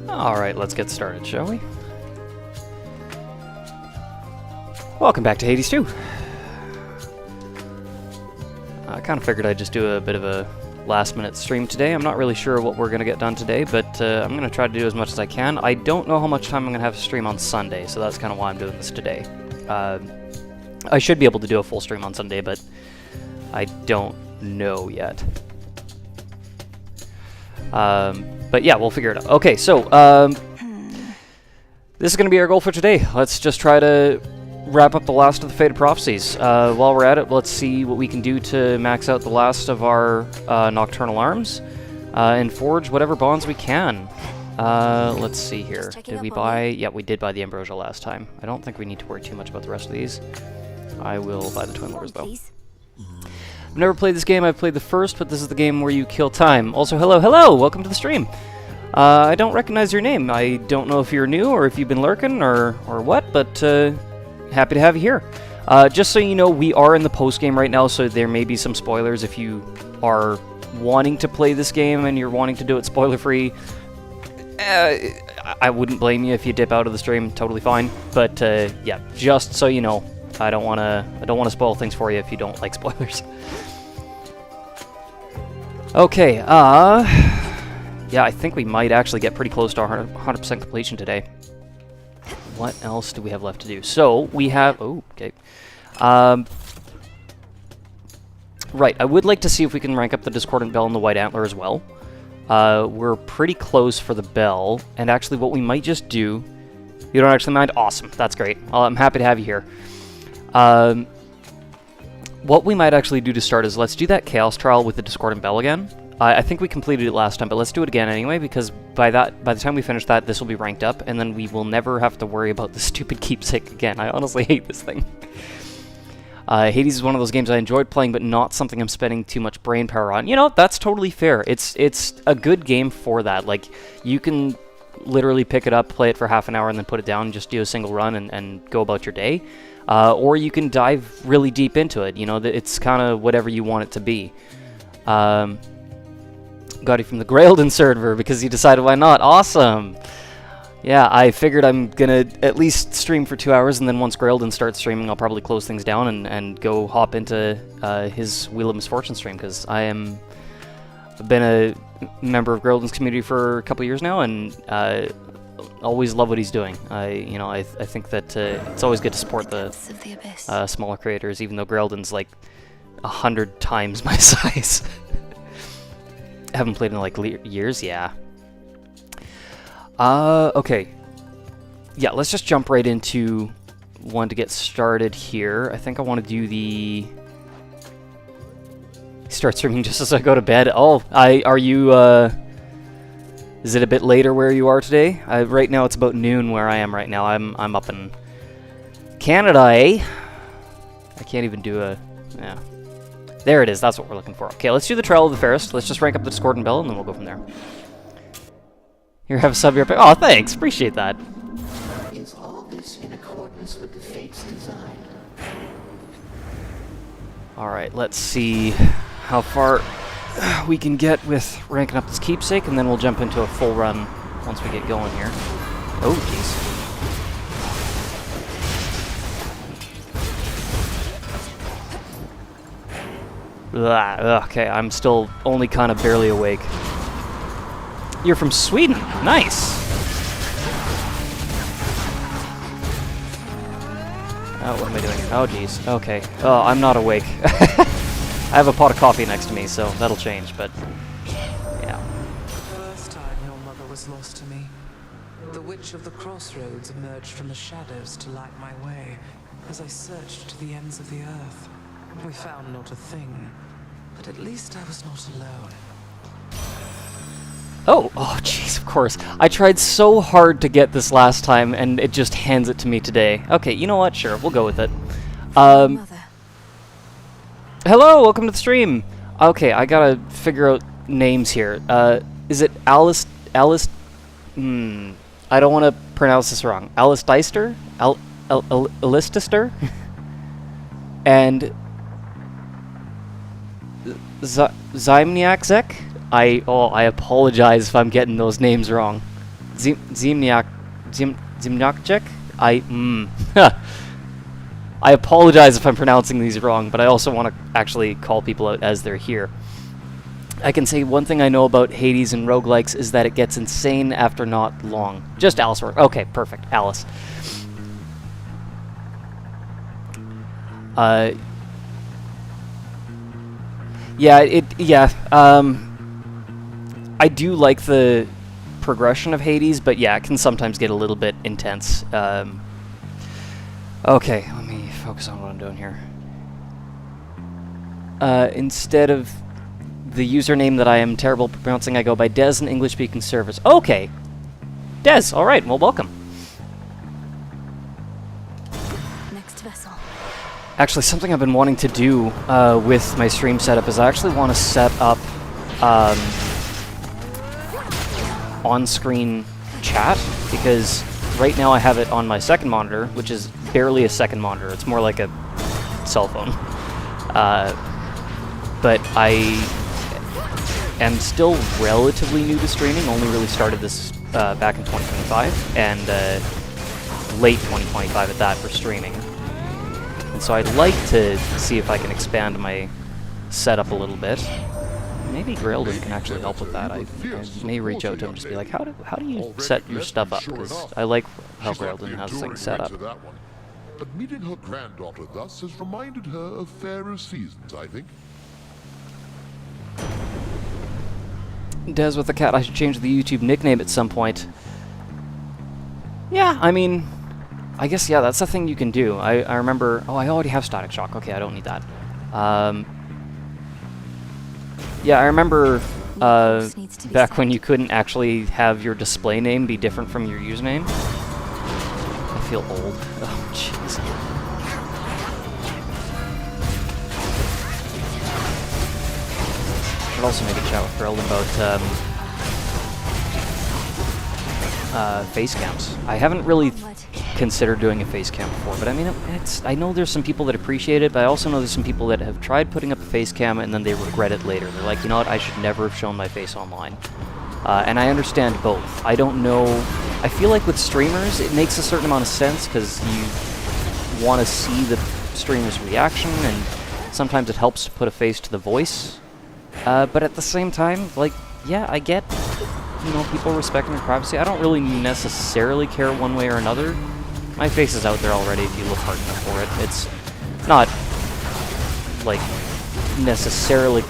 Alright, let's get started, shall we? Welcome back to Hades 2. I kind of figured I'd just do a bit of a last-minute stream today. I'm not really sure what we're going to get done today, but I'm going to try to do as much as I can. I don't know how much time I'm going to have to stream on Sunday, so that's kind of why I'm doing this today. I should be able to do a full stream on Sunday, but I don't know yet. But yeah, we'll figure it out. Okay, so, this is going to be our goal for today. Let's just try to wrap up the last of the Fated Prophecies. While we're at it, let's see what we can do to max out the last of our Nocturnal Arms, and forge whatever bonds we can. Let's see here. Did we buy... Yeah, we did buy the Ambrosia last time. I don't think we need to worry too much about the rest of these. I will buy the Twin Lures, though. I've never played this game. I've played the first, but this is the game where you kill time. Also, hello! Welcome to the stream! I don't recognize your name. I don't know if you're new or if you've been lurking or what, but happy to have you here. Just so you know, we are in the post-game right now, so there may be some spoilers if you are wanting to play this game and you're wanting to do it spoiler-free. I wouldn't blame you if you dip out of the stream. Totally fine. But yeah, just so you know, I don't want to spoil things for you if you don't like spoilers. Okay, yeah, I think we might actually get pretty close to our 100% completion today. What else do we have left to do? So, we have... Oh, okay. Right, I would like to see if we can rank up the Discordant Bell and the White Antler as well. We're pretty close for the Bell, and actually what we might just do... You don't actually mind? Awesome, that's great. I'm happy to have you here. What we might actually do to start is let's do that Chaos Trial with the Discordant Bell again. I think we completed it last time, but let's do it again anyway, because by the time we finish that, this will be ranked up, and then we will never have to worry about the stupid keepsake again. I honestly hate this thing. Hades is one of those games I enjoyed playing, but not something I'm spending too much brain power on. You know, that's totally fair. It's a good game for that. Like, you can literally pick it up, play it for half an hour, and then put it down and just do a single run and go about your day. Or you can dive really deep into it. You know, it's kind of whatever you want it to be. Got it from the Grailden server because he decided why not. Awesome! Yeah, I figured I'm gonna at least stream for 2 hours, and then once Grailden starts streaming, I'll probably close things down and go hop into his Wheel of Misfortune stream, because I've been a member of Grailden's community for a couple years now, and always love what he's doing. I think that it's always good to support the smaller creators, even though Grailden's like 100 times my size. Haven't played in like years, yeah. Okay. Yeah, let's just jump right into one to get started here. I think I want to do the... Start streaming just as I go to bed. Oh, are you, is it a bit later where you are today? Right now it's about noon where I am right now. I'm up in Canada, eh? I can't even do a... Yeah. There it is, that's what we're looking for. Okay, let's do the Trail of the Fairest. Let's just rank up the Discordant Bell, and then we'll go from there. Here, have a sub here. Oh, thanks. Appreciate that. Is all this in accordance with the fate's design? Alright, let's see how far we can get with ranking up this Keepsake, and then we'll jump into a full run once we get going here. Oh, jeez. Okay, I'm still only kind of barely awake. You're from Sweden. Nice. Oh, what am I doing? Oh, jeez. Okay. Oh, I'm not awake. I have a pot of coffee next to me, so that'll change, but... Yeah. First time your mother was lost to me. The Witch of the Crossroads emerged from the shadows to light my way as I searched to the ends of the earth. We found not a thing, but at least I was not alone. Oh, jeez, of course. I tried so hard to get this last time, and it just hands it to me today. Okay, you know what? Sure, we'll go with it. Hello, welcome to the stream. Okay, I gotta figure out names here. Is it Alice? I don't want to pronounce this wrong. Alice Deister? Alistister? And Zymniakzek? I apologize if I'm getting those names wrong. Zymniakzek? I apologize if I'm pronouncing these wrong, but I also want to actually call people out as they're here. I can say one thing I know about Hades and roguelikes is that it gets insane after not long. Just Alice work. Okay, perfect. Alice. I do like the progression of Hades, but yeah, it can sometimes get a little bit intense. Okay, let me focus on what I'm doing here. Instead of the username that I am terrible at pronouncing, I go by Des in English-speaking servers. Okay! Des, alright, well, welcome. Next vessel. Actually, something I've been wanting to do with my stream setup is I actually want to set up on-screen chat, because right now I have it on my second monitor, which is barely a second monitor. It's more like a cell phone. But I am still relatively new to streaming. Only really started this back in 2025, and late 2025 at that for streaming. And so I'd like to see if I can expand my setup a little bit. Maybe Grailden can actually help with that. I may reach out to him and just be like, how do you set your stuff up? Because I like how Grailden has things set up. But meeting her granddaughter thus has reminded her of fairer seasons, I think. Des with the cat, I should change the YouTube nickname at some point. Yeah, I mean, I guess, yeah, that's the thing you can do. I remember... Oh, I already have Static Shock. Okay, I don't need that. Yeah, I remember back when you couldn't actually have your display name be different from your username. I feel old. Oh, jeez. Should also make a chat with Grailden about face cams. I haven't really considered doing a face cam before, but I mean, I know there's some people that appreciate it, but I also know there's some people that have tried putting up a face cam and then they regret it later. They're like, you know what, I should never have shown my face online. And I understand both. I don't know. I feel like with streamers, it makes a certain amount of sense because you want to see the streamer's reaction, and sometimes it helps to put a face to the voice. But at the same time, like, yeah, I get, you know, people respecting their privacy. I don't really necessarily care one way or another. My face is out there already if you look hard enough for it. It's not, like, necessarily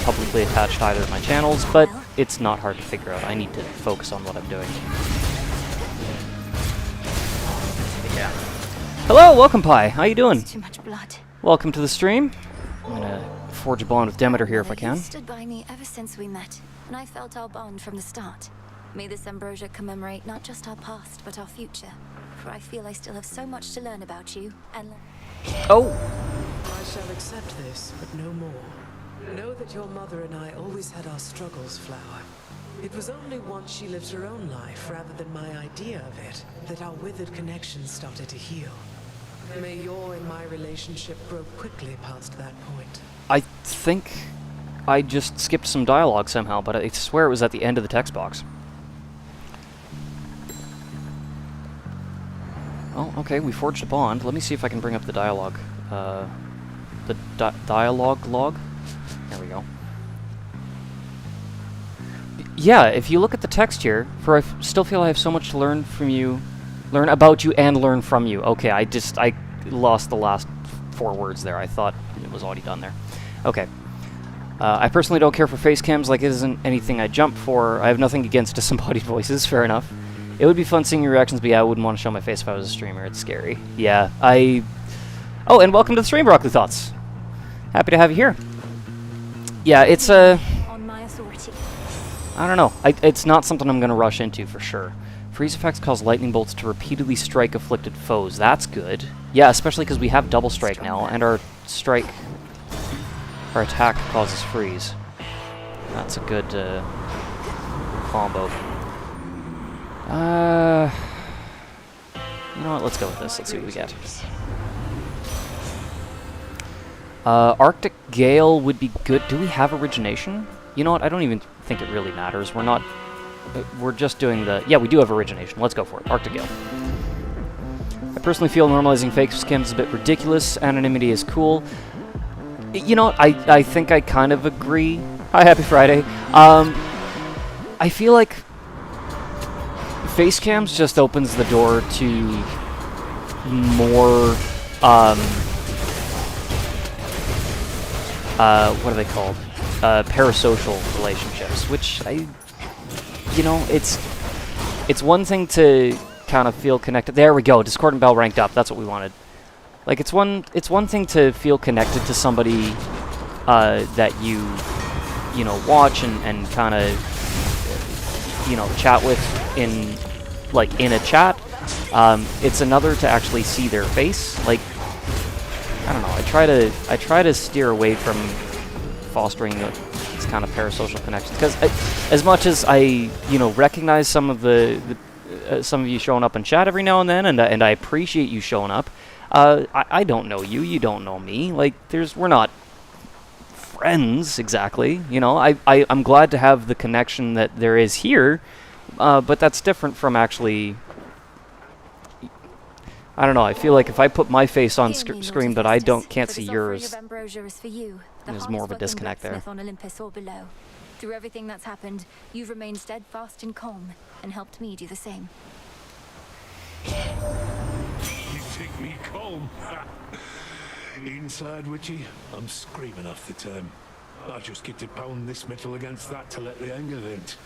publicly attached to either of my channels, but it's not hard to figure out. I need to focus on what I'm doing. Yeah. Hello, welcome, Pi. How you doing? Too much blood. Welcome to the stream. I'm gonna forge a bond with Demeter here if I can. You've stood by me ever since we met, and I felt our bond from the start. May this ambrosia commemorate not just our past, but our future. For I feel I still have so much to learn about you, and Oh! I shall accept this, but no more. Know that your mother and I always had our struggles, Flower. It was only once she lived her own life, rather than my idea of it, that our withered connection started to heal. May your and my relationship grow quickly past that point. I think I just skipped some dialogue somehow, but I swear it was at the end of the text box. Oh, okay, we forged a bond. Let me see if I can bring up the dialogue. The dialogue log? There we go. Yeah, if you look at the text here, for I still feel I have so much to learn from you, learn about you and learn from you. Okay, I lost the last 4 words there. I thought it was already done there. Okay. I personally don't care for face cams, like it isn't anything I jump for. I have nothing against disembodied voices, fair enough. It would be fun seeing your reactions, but yeah, I wouldn't want to show my face if I was a streamer. It's scary. Yeah, Oh, and welcome to the stream, Broccoli Thoughts. Happy to have you here. Yeah, it's on my authority. I don't know. It's not something I'm going to rush into for sure. Freeze effects cause lightning bolts to repeatedly strike afflicted foes. That's good. Yeah, especially because we have double strike now, and our attack causes freeze. That's a good combo. You know what? Let's go with this. Let's see what we get. Arctic Gale would be good. Do we have origination? You know what? I don't even think it really matters. We're not... we're just doing the... Yeah, we do have origination. Let's go for it. Arctic Gale. I personally feel normalizing fake scams is a bit ridiculous. Anonymity is cool. You know, I think I kind of agree. Hi, happy Friday. I feel like face cams just opens the door to more... what are they called? Parasocial relationships, which you know, it's one thing to kind of feel connected. There we go, Discordant Bell ranked up. That's what we wanted. Like, it's one thing to feel connected to somebody that you know, watch and kind of, you know, chat with in a chat. It's another to actually see their face. Like, I don't know. I try to steer away from fostering this kind of parasocial connections, because as much as I, you know, recognize some of some of you showing up in chat every now and then, and I appreciate you showing up. I don't know you. You don't know me. Like, we're not friends exactly. You know, I'm glad to have the connection that there is here, but that's different from actually. I don't know. I feel like if I put my face on screen, but can't see yours, there's more of a disconnect there. On Olympus or below. Through everything that's happened, you've remained steadfast and calm, and helped me do the same. You think me calm? Inside, Witchy, I'm screaming off the time. I just get to pound this metal against that to let the anger vent.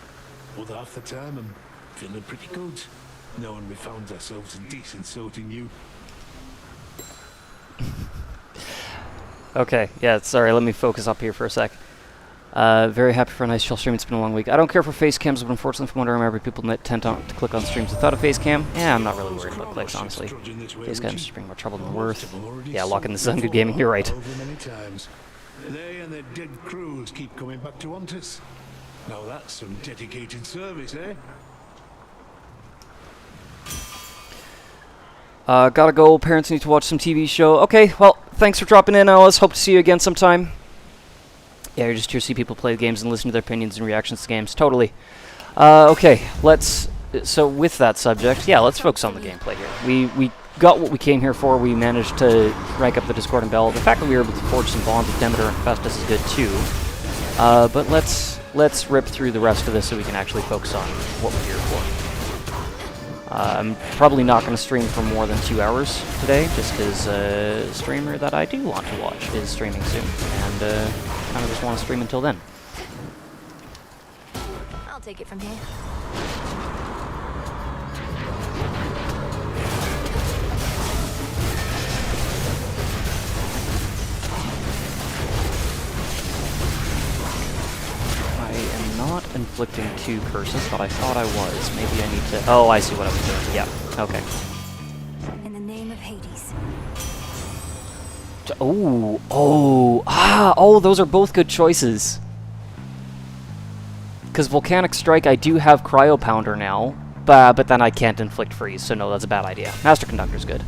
Other half the time, I'm feeling pretty good, knowing we found ourselves a decent sort in you. Okay, yeah, sorry, let me focus up here for a sec. Very happy for a nice chill stream. It's been a long week. I don't care for face cams, but unfortunately from what I remember, people tend to click on streams without a face cam. Yeah, I'm not really worried about clicks, honestly. Face cams just bring more trouble than worth. Yeah, locking this on good gaming, you're right. They and their dead crews keep coming back to haunt us. Now that's some dedicated service, eh? Gotta go. Parents need to watch some TV show. Okay, well, thanks for dropping in, Alice. Hope to see you again sometime. Yeah, you're just here to see people play the games and listen to their opinions and reactions to games. Totally. Okay, let's... So with that subject, yeah, let's focus on the gameplay here. We got what we came here for. We managed to rank up the Discord and Bell. The fact that we were able to forge some bonds with Demeter and Festus is good too. But let's rip through the rest of this so we can actually focus on what we're here for. I'm probably not going to stream for more than 2 hours today, just because a streamer that I do want to watch is streaming soon, and kind of just want to stream until then. I'll take it from here. Not inflicting 2 curses, but I thought I was. Maybe I need to... Oh, I see what I was doing. Yeah, okay. In the name of Hades. Oh, those are both good choices. Because Volcanic Strike, I do have Cryo Pounder now, but then I can't inflict freeze, so no, that's a bad idea. Master Conductor's good.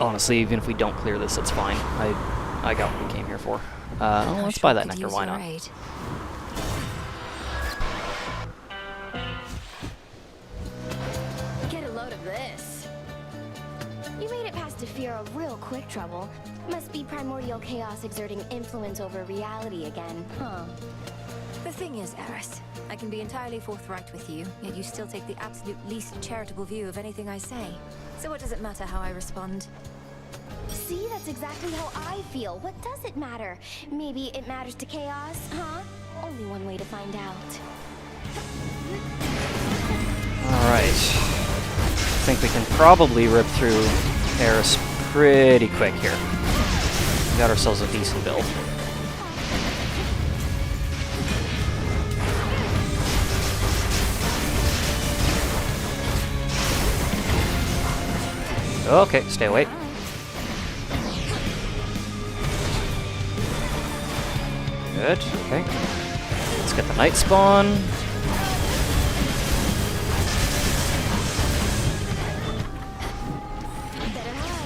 Honestly, even if we don't clear this, it's fine. I got what we came here for. Let's buy that nectar, why not? Get a load of this. You made it past Defira real quick, Trouble. Must be primordial chaos exerting influence over reality again, huh? The thing is, Eris, I can be entirely forthright with you, yet you still take the absolute least charitable view of anything I say. So what does it matter how I respond? See, that's exactly how I feel. What does it matter? Maybe it matters to Chaos, huh? Only one way to find out. Alright. I think we can probably rip through Eris pretty quick here. We got ourselves a decent build. Okay, stay away. Good, okay. Let's get the night spawn.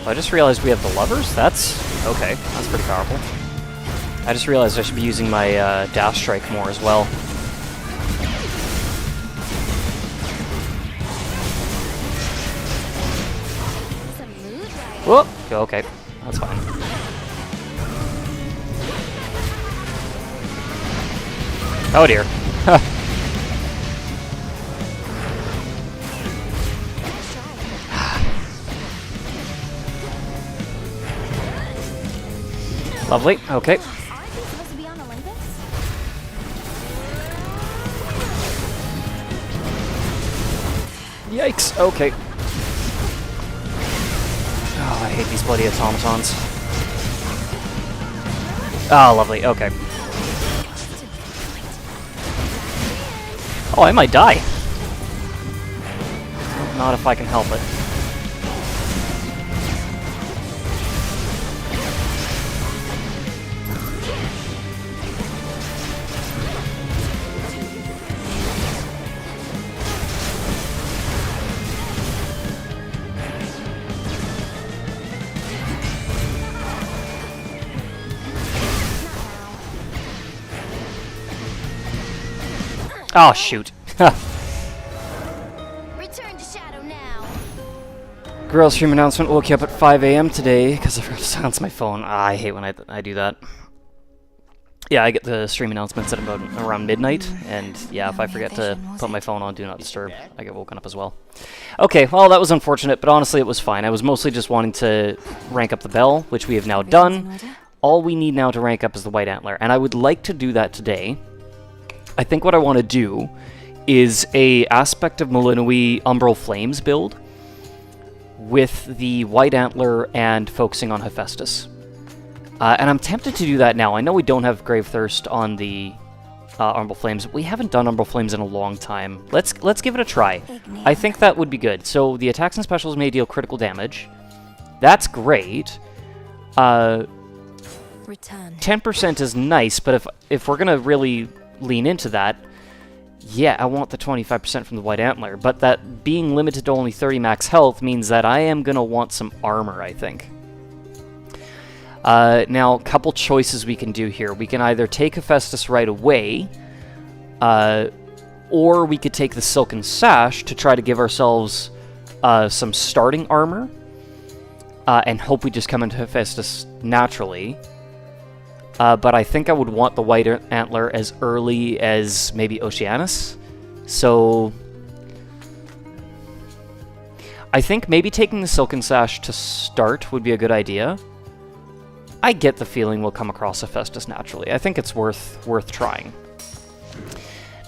I just realized we have the lovers? That's... okay, that's pretty powerful. I just realized I should be using my dash strike more as well. Whoop! Okay, that's fine. Oh dear. Lovely, okay. Aren't we supposed to be on Olympus? Yikes, okay. Oh, I hate these bloody automatons. Oh, lovely, okay. Oh, I might die. Not if I can help it. Oh, shoot. Return to Shadow now. Girl stream announcement woke you up at 5 a.m. today because I forgot to silence my phone. I hate when I do that. Yeah, I get the stream announcements at about around midnight, and yeah, if I forget to put my phone on Do Not Disturb, I get woken up as well. Okay, well, that was unfortunate, but honestly, it was fine. I was mostly just wanting to rank up the bell, which we have now done. All we need now to rank up is the White Antler, and I would like to do that today. I think what I want to do is a Aspect of Malinui Umbral Flames build with the White Antler and focusing on Hephaestus. And I'm tempted to do that now. I know we don't have Grave Thirst on the Umbral Flames. We haven't done Umbral Flames in a long time. Let's give it a try. I think that would be good. So the attacks and specials may deal critical damage. That's great. 10% is nice, but if we're gonna really lean into that, Yeah, I want the 25% from the White Antler, but that being limited to only 30 max health means that I am going to want some armor, I think. Now, a couple choices we can do here. We can either take Hephaestus right away, or we could take the Silken Sash to try to give ourselves some starting armor, and hope we just come into Hephaestus naturally. But I think I would want the White Antler as early as maybe Oceanus. So I think maybe taking the Silken Sash to start would be a good idea. I get the feeling we'll come across Hephaestus naturally. I think it's worth trying.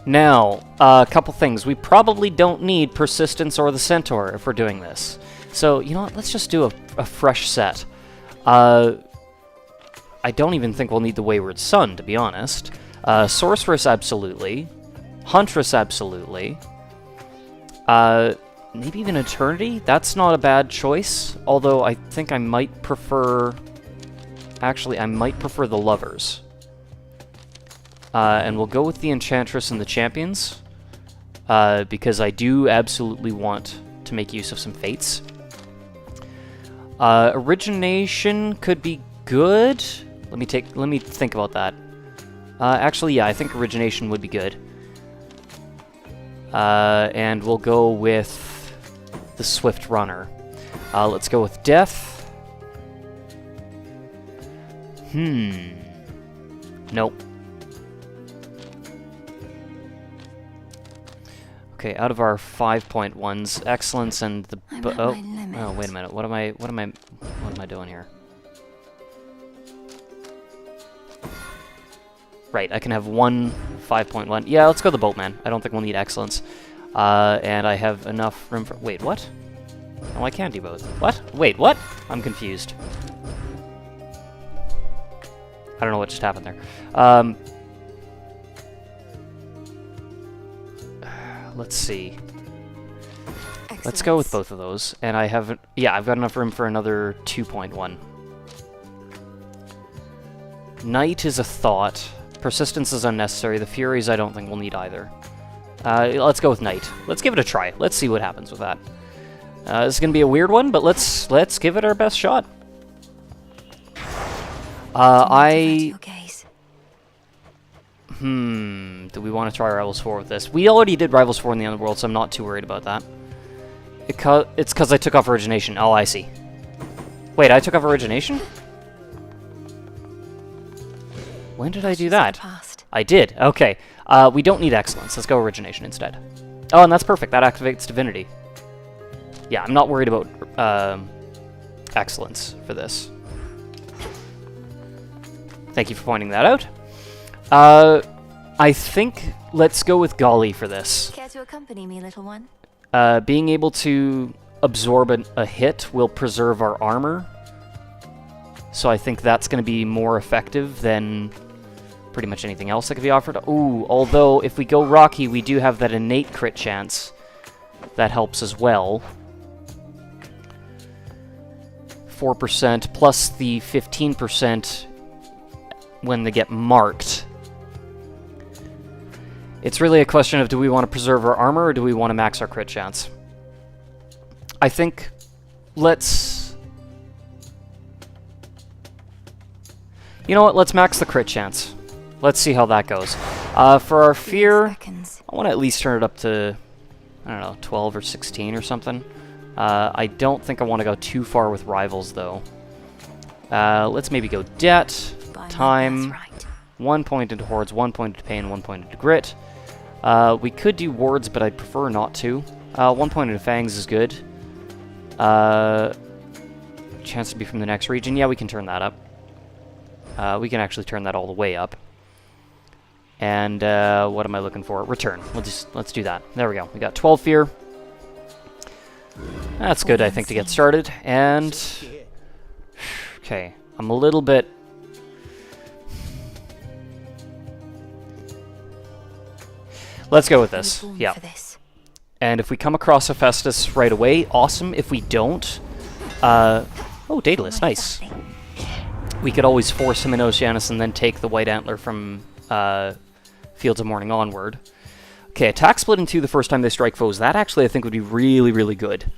Now, a couple things. We probably don't need Persistence or the Centaur if we're doing this. So, you know what? Let's just do a fresh set. I don't even think we'll need the Wayward Son, to be honest. Sorceress, absolutely. Huntress, absolutely. Maybe even Eternity? That's not a bad choice. Although I think I might prefer... Actually, I might prefer the Lovers. And we'll go with the Enchantress and the Champions. Because I do absolutely want to make use of some Fates. Origination could be good. Let me think about that. Actually, yeah, I think Origination would be good. And we'll go with the Swift Runner. Let's go with Death. Nope. Okay, out of our 5-point-ones, Excellence and the... Oh, wait a minute. What am I doing here? Right, I can have one 5.1. Yeah, let's go the Boatman. I don't think we'll need Excellence. And I have enough room for... Wait, what? Oh, I can't do both. What? Wait, what? I'm confused. I don't know what just happened there. Let's see. Excellence. Let's go with both of those. And I have... Yeah, I've got enough room for another 2.1. Knight is a thought. Persistence is unnecessary. The Furies I don't think we'll need either. Let's go with Knight. Let's give it a try. Let's see what happens with that. This is going to be a weird one, but let's give it our best shot. Do we want to try Rivals 4 with this? We already did Rivals 4 in the Underworld, so I'm not too worried about that. It's because I took off Origination. Oh, I see. Wait, I took off Origination? When did I do that? I did. Okay. We don't need Excellence. Let's go Origination instead. Oh, and that's perfect. That activates Divinity. Yeah, I'm not worried about Excellence for this. Thank you for pointing that out. I think let's go with Golly for this. Care to accompany me, little one? Being able to absorb a hit will preserve our armor. So I think that's going to be more effective than pretty much anything else that could be offered. Ooh, although if we go Rocky, we do have that innate crit chance. That helps as well. 4% plus the 15% when they get marked. It's really a question of do we want to preserve our armor or do we want to max our crit chance? I think let's... You know what? Let's max the crit chance. Let's see how that goes. For our fear, I want to at least turn it up to, I don't know, 12 or 16 or something. I don't think I want to go too far with Rivals, though. Let's maybe go Debt, Time, 1 point into Hordes, 1 point into Pain, 1 point into Grit. We could do Wards, but I'd prefer not to. 1 point into Fangs is good. Chance to be from the next region. Yeah, we can turn that up. We can actually turn that all the way up. And what am I looking for? Return. Let's do that. There we go. We got 12 fear. That's good, I think, to get started. And okay, I'm a little bit. Let's go with this. Yeah. And if we come across Hephaestus right away, awesome. If we don't, oh, Daedalus, nice. We could always force him in Oceanus and then take the White Antler from Fields of Morning onward. Okay, attack split in two the first time they strike foes. That actually I think would be really, really good.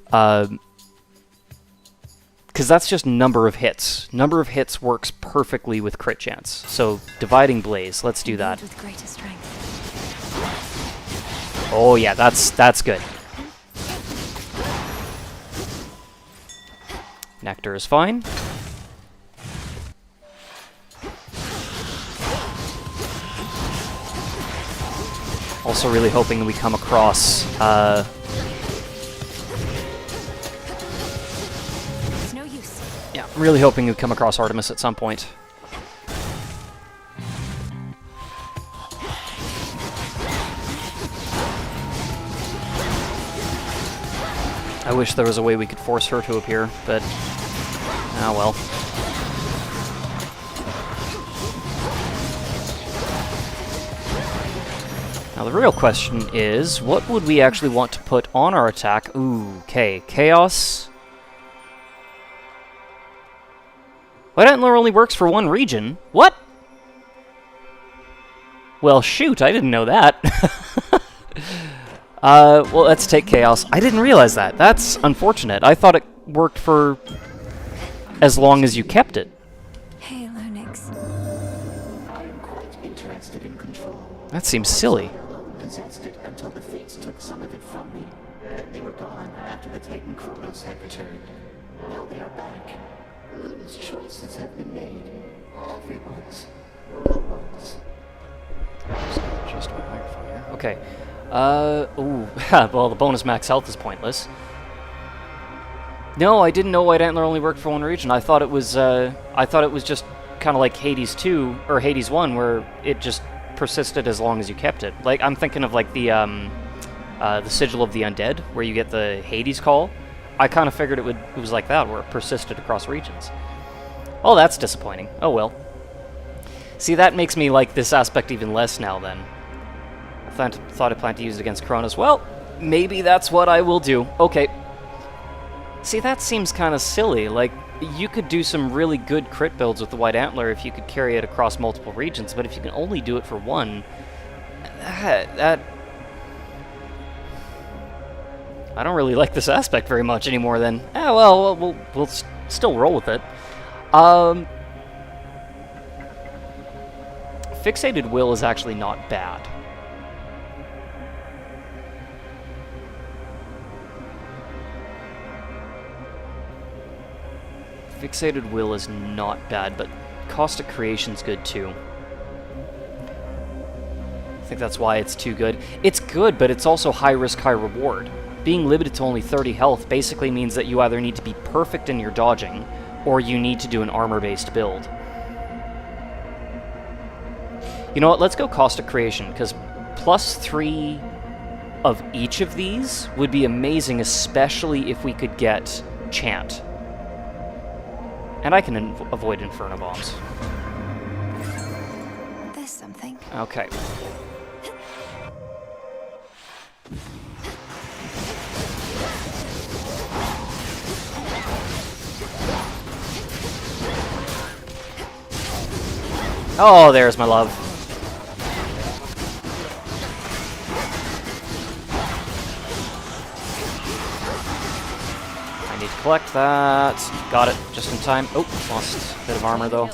Because that's just number of hits. Number of hits works perfectly with crit chance. So, Dividing Blaze, let's do that. With greater strength. Oh yeah, that's good. Nectar is fine. Also really hoping we come across It's no use. yeah, really hoping we come across Artemis at some point. I wish there was a way we could force her to appear, but ah well. Now the real question is, what would we actually want to put on our attack? Ooh, okay, Chaos. White Antler only works for one region. What? Well, shoot, I didn't know that. Well, let's take Chaos. I didn't realize that. That's unfortunate. I thought it worked for as long as you kept it. Hey, Lonix. I am quite interested in control. That seems silly. I alone possessed it until the Fates took some of it from me. They were gone after the Titan Chronos had returned. Now they are back. Those choices have been made. Everyone's. No one's. Just my microphone here. Okay. Ooh. Well, the bonus max health is pointless. No, I didn't know White Antler only worked for one region. I thought it was just kind of like Hades 2 or Hades 1, where it just persisted as long as you kept it. Like, I'm thinking of like the Sigil of the Undead, where you get the Hades call. I kind of figured it was like that, where it persisted across regions. Oh, that's disappointing. Oh well. See, that makes me like this aspect even less now, then. I thought I planned to use it against Cronus. Well, maybe that's what I will do. Okay. See, that seems kind of silly. Like, you could do some really good crit builds with the White Antler if you could carry it across multiple regions, but if you can only do it for one, that... I don't really like this aspect very much anymore, then. Well, we'll still roll with it. Fixated Will is actually not bad. Fixated Will is not bad, but Caustic Creation's good too. I think that's why it's too good. It's good, but it's also high risk, high reward. Being limited to only 30 health basically means that you either need to be perfect in your dodging, or you need to do an armor-based build. You know what, let's go Caustic Creation, because +3 of each of these would be amazing, especially if we could get Chant. And I can avoid Inferno Bombs. There's something. Okay. Oh, there's my love. I need to collect that. Got it just in time. Oh, lost a bit of armor though.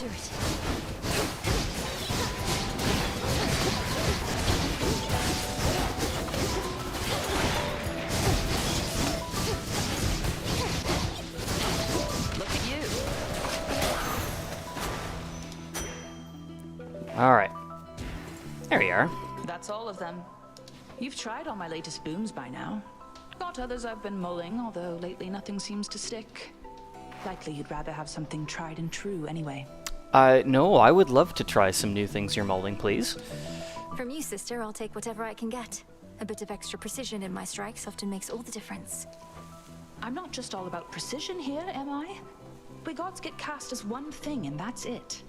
Alright. There we are. That's all of them. You've tried all my latest booms by now. Got others I've been mulling, although lately nothing seems to stick. Likely you'd rather have something tried and true anyway. No, I would love to try some new things you're molding, please. From you, sister, I'll take whatever I can get. A bit of extra precision in my strikes often makes all the difference. I'm not just all about precision here, am I? We gods get cast as one thing, and that's it.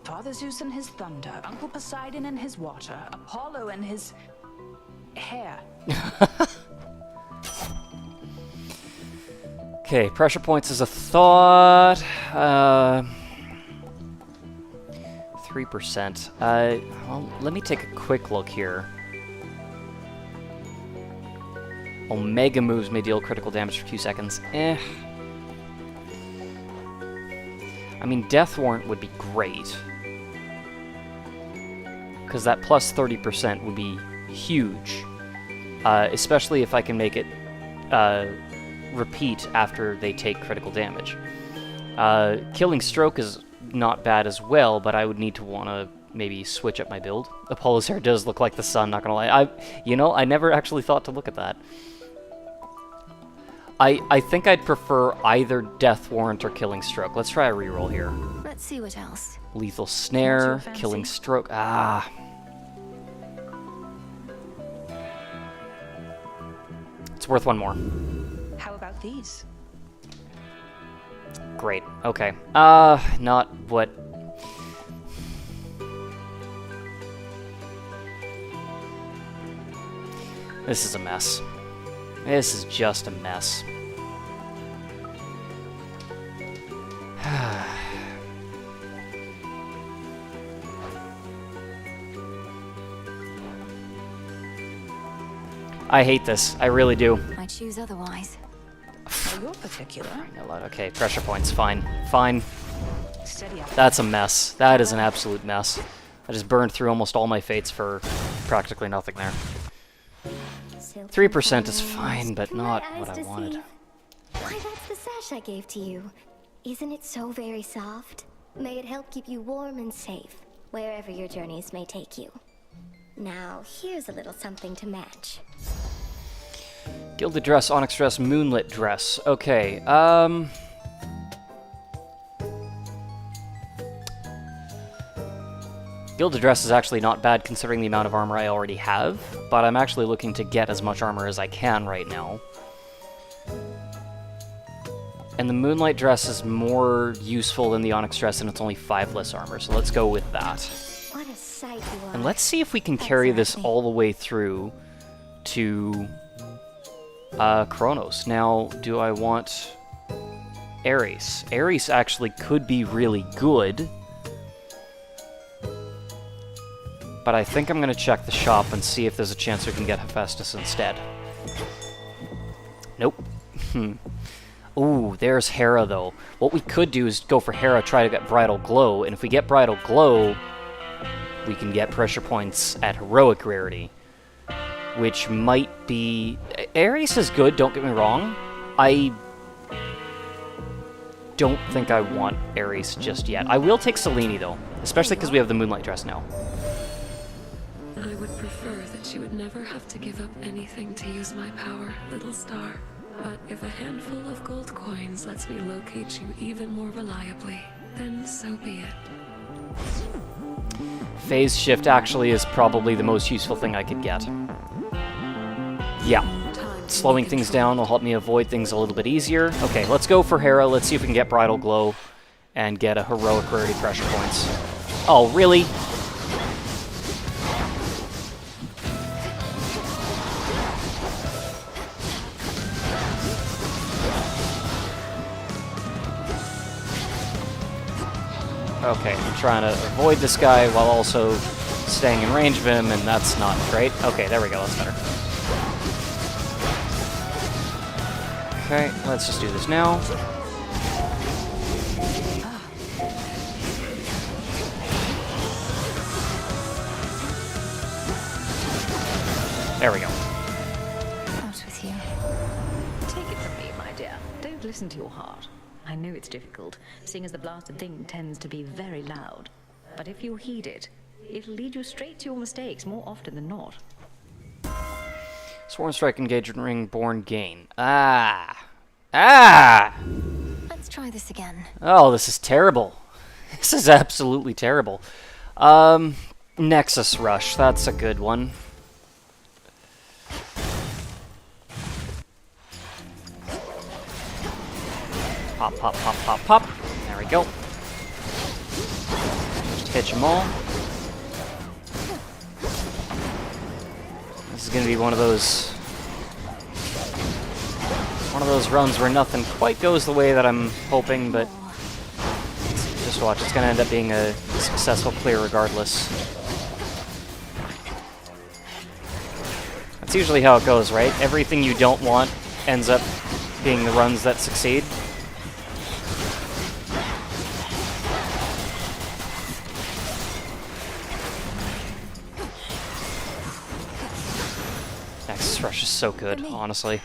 Father Zeus and his thunder, Uncle Poseidon and his water, Apollo and his... hair. Okay, pressure points is a thought. 3%. Well, let me take a quick look here. Omega moves may deal critical damage for 2 seconds. Eh. I mean, Death Warrant would be great. Because that plus 30% would be huge. Especially if I can make it repeat after they take critical damage. Killing Stroke is not bad as well, but I would need to want to maybe switch up my build. Apollo's hair does look like the sun, not gonna lie. I never actually thought to look at that. I think I'd prefer either Death Warrant or Killing Stroke. Let's try a reroll here. Let's see what else. Lethal Snare, Killing Stroke. Ah. It's worth one more. How about these? Great. Okay. Not what... This is a mess. This is just a mess. I hate this. I really do. I choose otherwise. Oh, you're particular. Okay, pressure points. Fine. Fine. Steady up. That's a mess. That is an absolute mess. I just burned through almost all my fates for practically nothing there. 3% is fine, but not what I wanted. Why, that's the sash I gave to you. Isn't it so very soft? May it help keep you warm and safe, wherever your journeys may take you. Now, here's a little something to match. Gilded dress, onyx dress, moonlit dress. Okay, Gilded dress is actually not bad considering the amount of armor I already have, but I'm actually looking to get as much armor as I can right now. And the moonlight dress is more useful than the onyx dress, and it's only 5 less armor, so let's go with that. What a sight you are. And let's see if we can carry this all the way through to Kronos. Now, do I want Ares? Ares actually could be really good, but I think I'm going to check the shop and see if there's a chance we can get Hephaestus instead. Nope. Ooh, there's Hera, though. What we could do is go for Hera, try to get Bridal Glow, and if we get Bridal Glow, we can get pressure points at Heroic Rarity, which might be... Ares is good, don't get me wrong. I don't think I want Ares just yet. I will take Selene, though, especially because we have the Moonlight Dress now. I would prefer that you would never have to give up anything to use my power, little star. But if a handful of gold coins lets me locate you even more reliably, then so be it. Phase shift actually is probably the most useful thing I could get. Yeah. Slowing things down will help me avoid things a little bit easier. Okay, let's go for Hera. Let's see if we can get Bridal Glow and get a Heroic Rarity pressure points. Oh, really? Okay, I'm trying to avoid this guy while also staying in range of him, and that's not great. Okay, there we go, that's better. Okay, let's just do this now. There we go. Out with you. Take it from me, my dear. Don't listen to your heart. I know it's difficult, seeing as the blasted thing tends to be very loud. But if you heed it, it'll lead you straight to your mistakes more often than not. Sworn Strike, Engagement Ring, Born Gain. Ah! Let's try this again. Oh, this is terrible. This is absolutely terrible. Nexus Rush, that's a good one. Pop, pop, pop, pop, pop. There we go. Just hitch them all. This is going to be one of those runs where nothing quite goes the way that I'm hoping, but just watch. It's going to end up being a successful clear regardless. That's usually how it goes, right? Everything you don't want ends up being the runs that succeed. Nexus Rush is so good, honestly.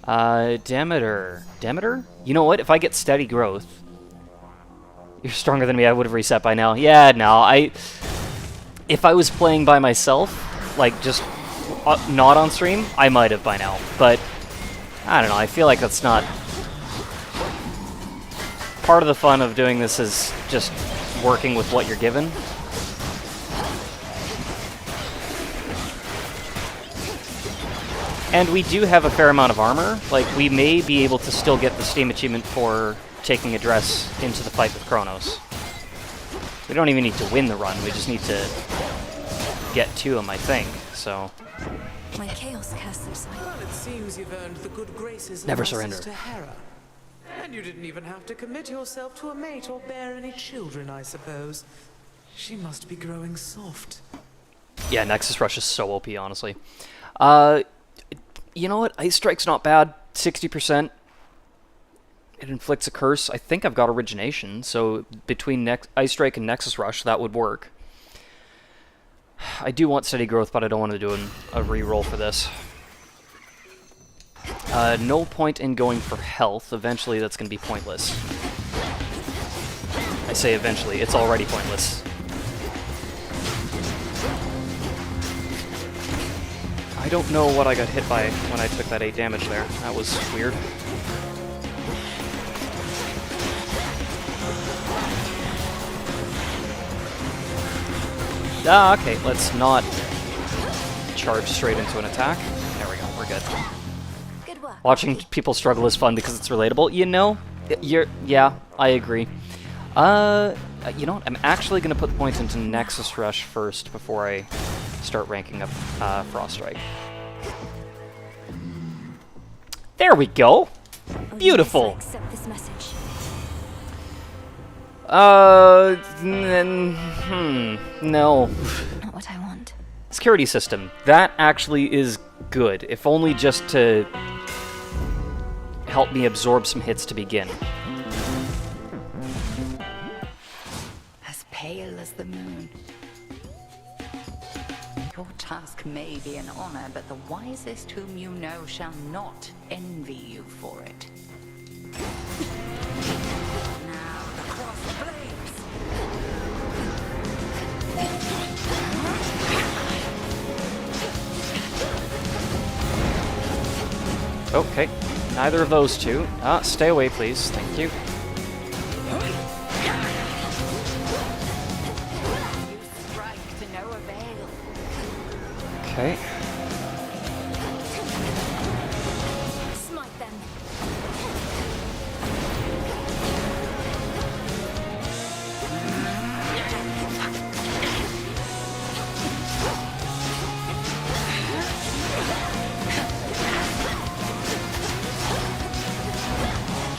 Demeter. Demeter? You know what? If I get steady growth... You're stronger than me, I would have reset by now. Yeah, no, if I was playing by myself, like, just not on stream, I might have by now. But, I don't know, I feel like that's not... Part of the fun of doing this is just working with what you're given. And we do have a fair amount of armor. Like, we may be able to still get the Steam achievement for taking a dress into the fight with Kronos. We don't even need to win the run, we just need to get to him, I think, so... My chaos curse subsided. Well, it seems you've earned the good graces Never of our surrender. sister Hera. And you didn't even have to commit yourself to a mate or bear any children, I suppose. She must be growing soft. Yeah, Nexus Rush is so OP, honestly. You know what? Ice Strike's not bad. 60%. It inflicts a curse. I think I've got Origination, so between Ice Strike and Nexus Rush, that would work. I do want steady growth, but I don't want to do a reroll for this. No point in going for health. Eventually, that's going to be pointless. I say eventually. It's already pointless. I don't know what I got hit by when I took that 8 damage there. That was weird. Ah, okay, let's not charge straight into an attack. There we go, we're good. Good work. Watching people struggle is fun because it's relatable. You know, yeah, I agree. You know what, I'm actually going to put the points into Nexus Rush first before I start ranking up Frost Strike. There we go! Beautiful! Accept this message. No. Not what I want. Security system. That actually is good, if only just to help me absorb some hits to begin. As pale as the moon. Your task may be an honor, but the wisest whom you know shall not envy you for it. Now the cross flames. Okay, neither of those two. Stay away, please. Thank you. You strike to no avail. Okay. Smite them.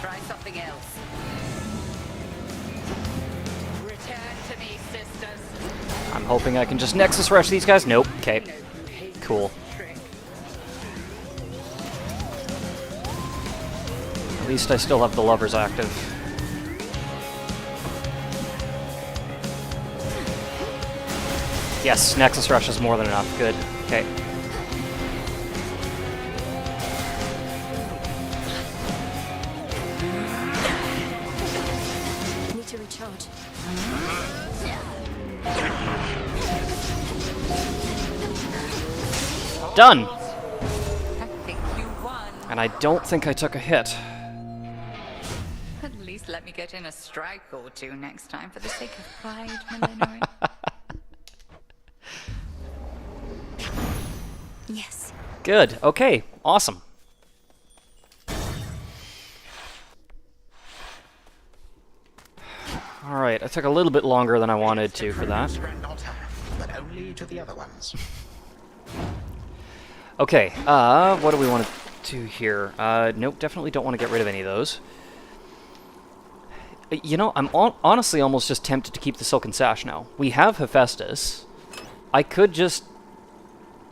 Try something else. Return to me, sisters. I'm hoping I can just Nexus Rush these guys. Nope. Okay. Cool. At least I still have the lovers active. Yes, Nexus Rush is more than enough. Good. Okay. Need to recharge. Done! I think you won. And I don't think I took a hit. At least let me get in a strike or two next time for the sake of pride, Millennium. Yes. Good. Okay. Awesome. Alright, I took a little bit longer than I wanted to for that. Granddaughter, but only to the other ones. Okay, what do we want to do here? Nope, definitely don't want to get rid of any of those. You know, I'm honestly almost just tempted to keep the Silken Sash now. We have Hephaestus. I could just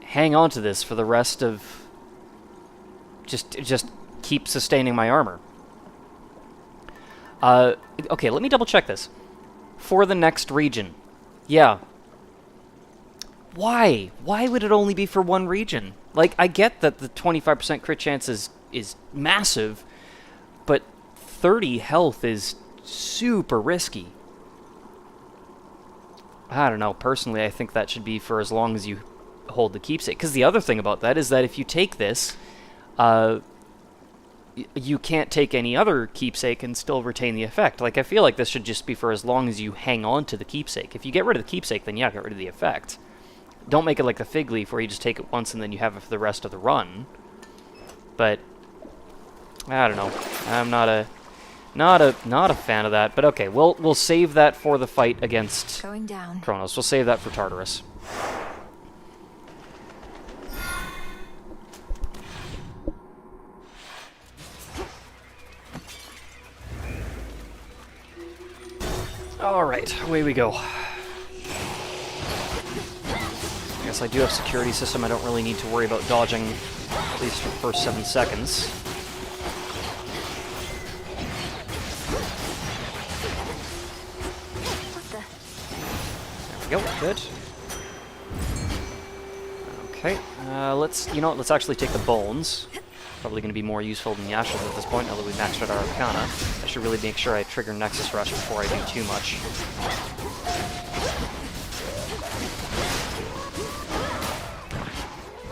hang on to this for the rest of... Just keep sustaining my armor. Okay, let me double check this. For the next region. Yeah. Why? Why would it only be for one region? Like, I get that the 25% crit chance is massive, but 30 health is super risky. I don't know. Personally, I think that should be for as long as you hold the keepsake. Because the other thing about that is that if you take this, you can't take any other keepsake and still retain the effect. Like, I feel like this should just be for as long as you hang on to the keepsake. If you get rid of the keepsake, then yeah, get rid of the effect. Don't make it like the fig leaf where you just take it once and then you have it for the rest of the run. But I don't know. I'm not a fan of that. But okay, we'll save that for the fight against Kronos. We'll save that for Tartarus. Alright, away we go. I guess I do have security system. I don't really need to worry about dodging, at least for the first 7 seconds. There we go, good. Okay, let's actually take the bones. Probably going to be more useful than the ashes at this point, now that we've maxed out our Arcana. I should really make sure I trigger Nexus Rush before I do too much.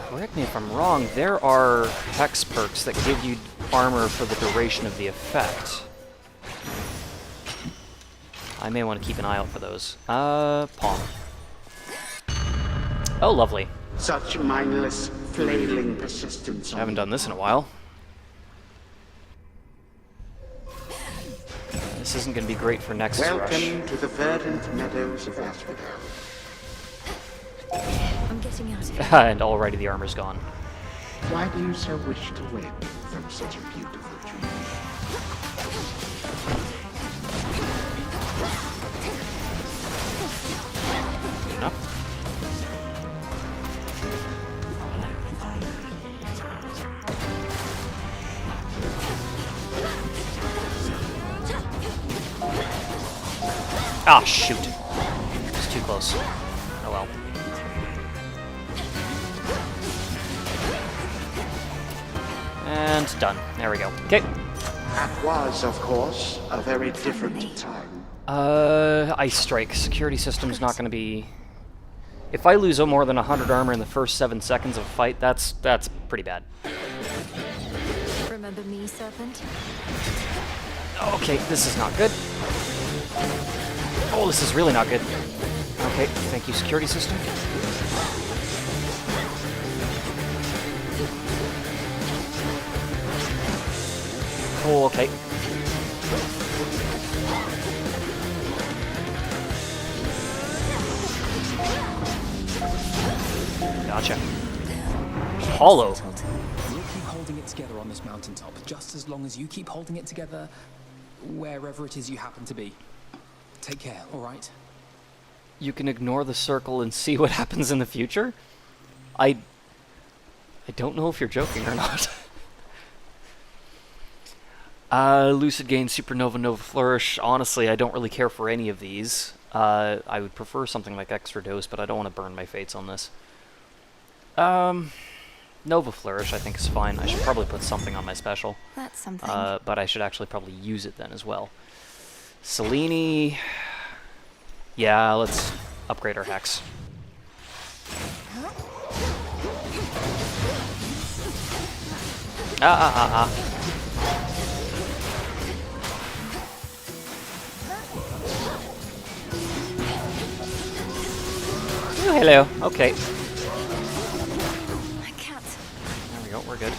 Correct me if I'm wrong, there are Hex perks that give you armor for the duration of the effect. I may want to keep an eye out for those. Palm. Oh, lovely. Such mindless, flailing persistence. I haven't done this in a while. This isn't going to be great for Nexus Rush. Welcome to the verdant meadows of Asphodel. I'm getting out of here. And already the armor's gone. Why do you so wish to win from such a beautiful dream? Good enough. Ah, shoot. It's too close. Oh well. And done. There we go. Okay. That was, of course, a very different time. Ice Strike. Security system's not going to be... If I lose more than 100 armor in the first 7 seconds of a fight, that's pretty bad. Remember me, Serpent? Okay, this is not good. Oh, this is really not good. Okay, thank you, security system. Oh, okay. Gotcha. Hollow. We'll keep holding it together on this mountaintop, just as long as you keep holding it together wherever it is you happen to be. Take care, alright? You can ignore the circle and see what happens in the future? I don't know if you're joking or not. Lucid Gain, Supernova, Nova Flourish. Honestly, I don't really care for any of these. I would prefer something like Extra Dose, but I don't want to burn my fates on this. Nova Flourish I think is fine. I should probably put something on my special. That's something. But I should actually probably use it then as well. Selene... Yeah, let's upgrade our Hex. Oh, hello. Okay. I can't. There we go, we're good.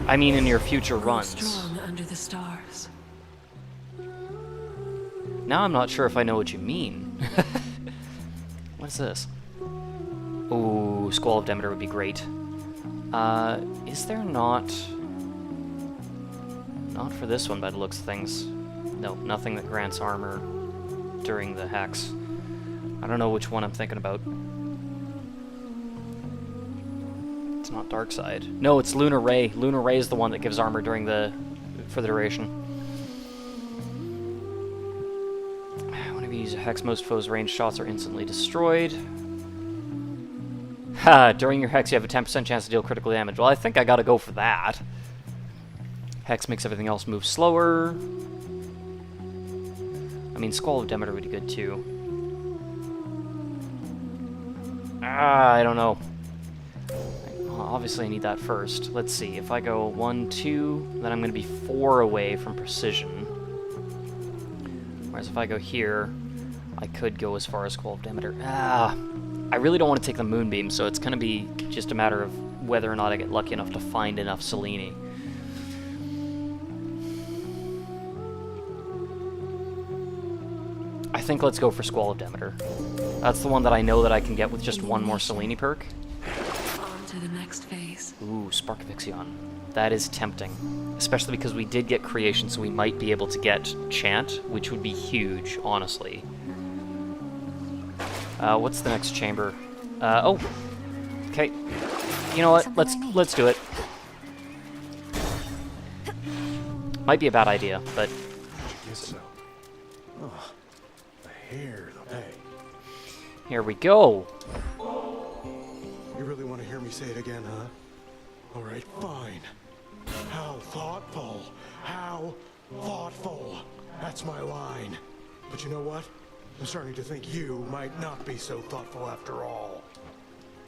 I mean in your future runs. Strong under the stars. Now I'm not sure if I know what you mean. What's this? Ooh, Squall of Demeter would be great. Is there not... Not for this one by the looks of things. No, nothing that grants armor during the Hex. I don't know which one I'm thinking about. It's not Dark Side. No, it's Lunar Ray. Lunar Ray is the one that gives armor for the duration. Whenever you use a hex, most foes' ranged shots are instantly destroyed. Ha! During your hex, you have a 10% chance to deal critical damage. Well, I think I gotta go for that. Hex makes everything else move slower. I mean, Squall of Demeter would be good too. I don't know. Well, obviously, I need that first. Let's see. If I go 1, 2, then I'm going to be 4 away from precision. Whereas if I go here, I could go as far as Squall of Demeter. I really don't want to take the Moonbeam, so it's going to be just a matter of whether or not I get lucky enough to find enough Selene. I think let's go for Squall of Demeter. That's the one that I know that I can get with just one more Selene perk. On to the next phase. Ooh, Spark of Ixion. That is tempting. Especially because we did get Creation, so we might be able to get Chant, which would be huge, honestly. What's the next chamber? Oh! Okay. You know what? Let's do it. Might be a bad idea, but... Guess so. Oh, the hair, the pay. Here we go! You really want to hear me say it again, huh? Alright, fine. How thoughtful. How thoughtful. That's my line. But you know what? I'm starting to think you might not be so thoughtful after all.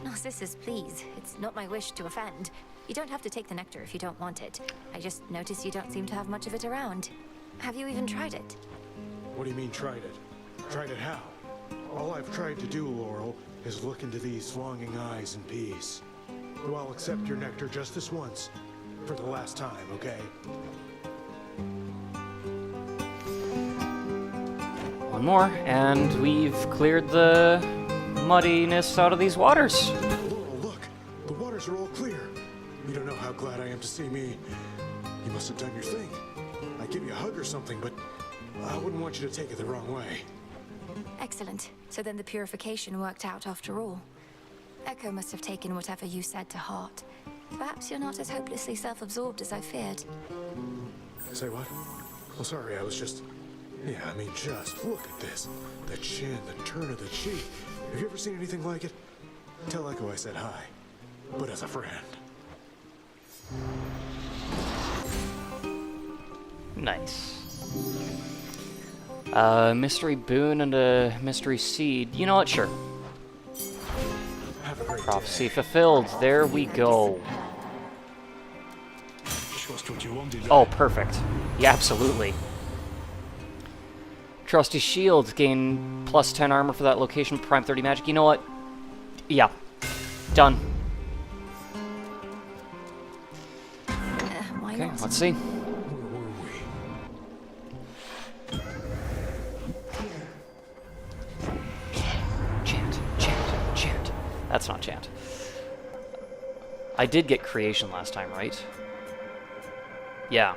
Narcissus, please. It's not my wish to offend. You don't have to take the nectar if you don't want it. I just noticed you don't seem to have much of it around. Have you even tried it? What do you mean, tried it? Tried it how? All I've tried to do, Laurel, is look into these longing eyes in peace. So I'll accept your nectar just this once. For the last time, okay? One more, and we've cleared the muddiness out of these waters. Laurel, look! The waters are all clear. You don't know how glad I am to see me. You must have done your thing. I'd give you a hug or something, but I wouldn't want you to take it the wrong way. Excellent. So then the purification worked out after all. Echo must have taken whatever you said to heart. Perhaps you're not as hopelessly self-absorbed as I feared. Say what? Oh, sorry, I was just... Yeah, I mean, just look at this. The chin, the turn of the cheek. Have you ever seen anything like it? Tell Echo I said hi, but as a friend. Nice. Mystery boon and a mystery seed. You know what? Sure. Have a great Prophecy fulfilled. There we go. Just what you wanted. Oh, perfect. Yeah, absolutely. Trusty shield. Gain plus 10 armor for that location. Prime 30 magic. You know what? Yeah. Done. Okay, let's see. Chant. That's not chant. I did get creation last time, right? Yeah.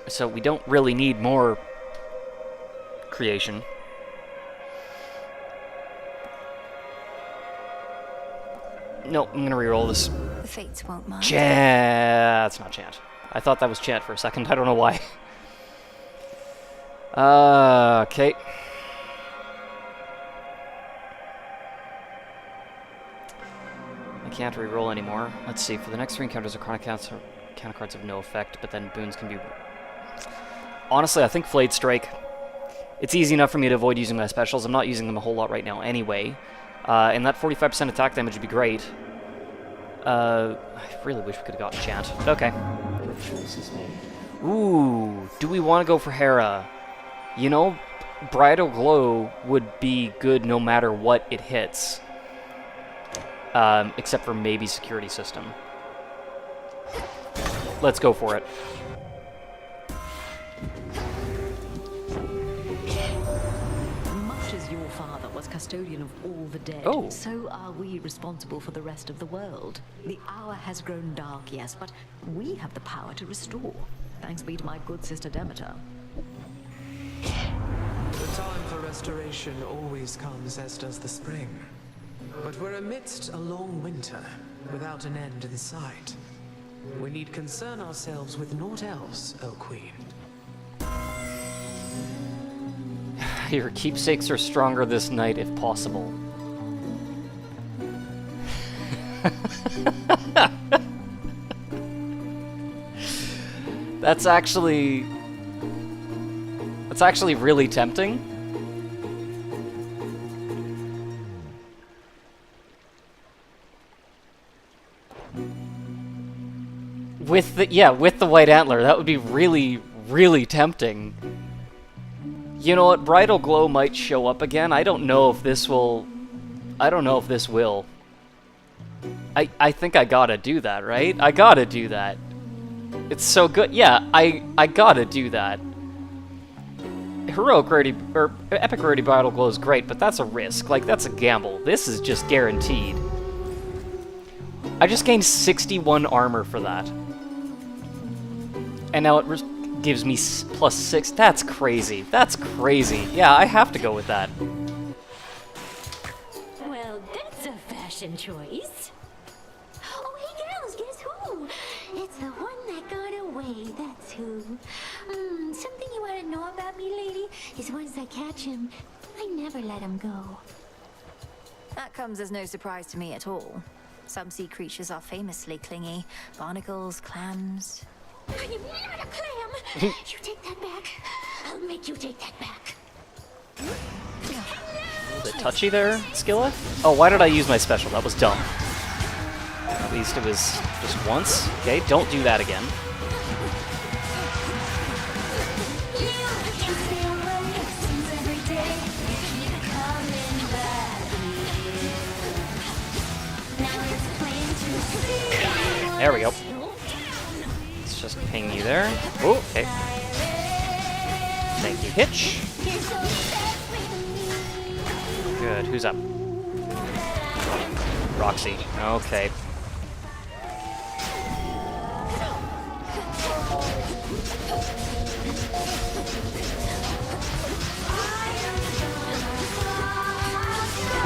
So we don't really need more creation. No, I'm gonna reroll this. The fates won't mind. Chant. That's not chant. I thought that was chant for a second. I don't know why. Okay. I can't reroll anymore. Let's see. For the next 3 encounters, Arcana counter cards have no effect, but then boons can be... Honestly, I think Flayed Strike. It's easy enough for me to avoid using my specials. I'm not using them a whole lot right now anyway. And that 45% attack damage would be great. I really wish we could have gotten Chant. Okay. Ooh, do we want to go for Hera? You know, Bridal Glow would be good no matter what it hits. Except for maybe Security System. Let's go for it. Much as your father was custodian of all the dead, so are we responsible for the rest of the world. The hour has grown dark, yes, but we have the power to restore. Thanks be to my good sister Demeter. The time for restoration always comes, as does the spring. But we're amidst a long winter, without an end in sight. We need concern ourselves with naught else, O Queen. Your keepsakes are stronger this night, if possible. That's actually really tempting. With the white antler, that would be really, really tempting. You know what? Bridal Glow might show up again. I don't know if this will. I don't know if this will. I think I gotta do that, right? I gotta do that. It's so good. Yeah, I gotta do that. Heroic Rarity, or Epic Rarity Bridal Glow is great, but that's a risk. Like, that's a gamble. This is just guaranteed. I just gained 61 armor for that. And now it gives me +6. That's crazy. That's crazy. Yeah, I have to go with that. Well, that's a fashion choice. Oh, hey girls, guess who? It's the one that got away, that's who. Something you want to know about me, lady, is once I catch him, I never let him go. That comes as no surprise to me at all. Some sea creatures are famously clingy. Barnacles, clams. I am not a clam! You take that back. I'll make you take that back. A little bit touchy there, Skilla? Oh, why did I use my special? That was dumb. At least it was just once. Okay, don't do that again. There we go. Let's just ping you there. Oh, okay. Thank you, Hitch. Good. Who's up? Roxy. Okay.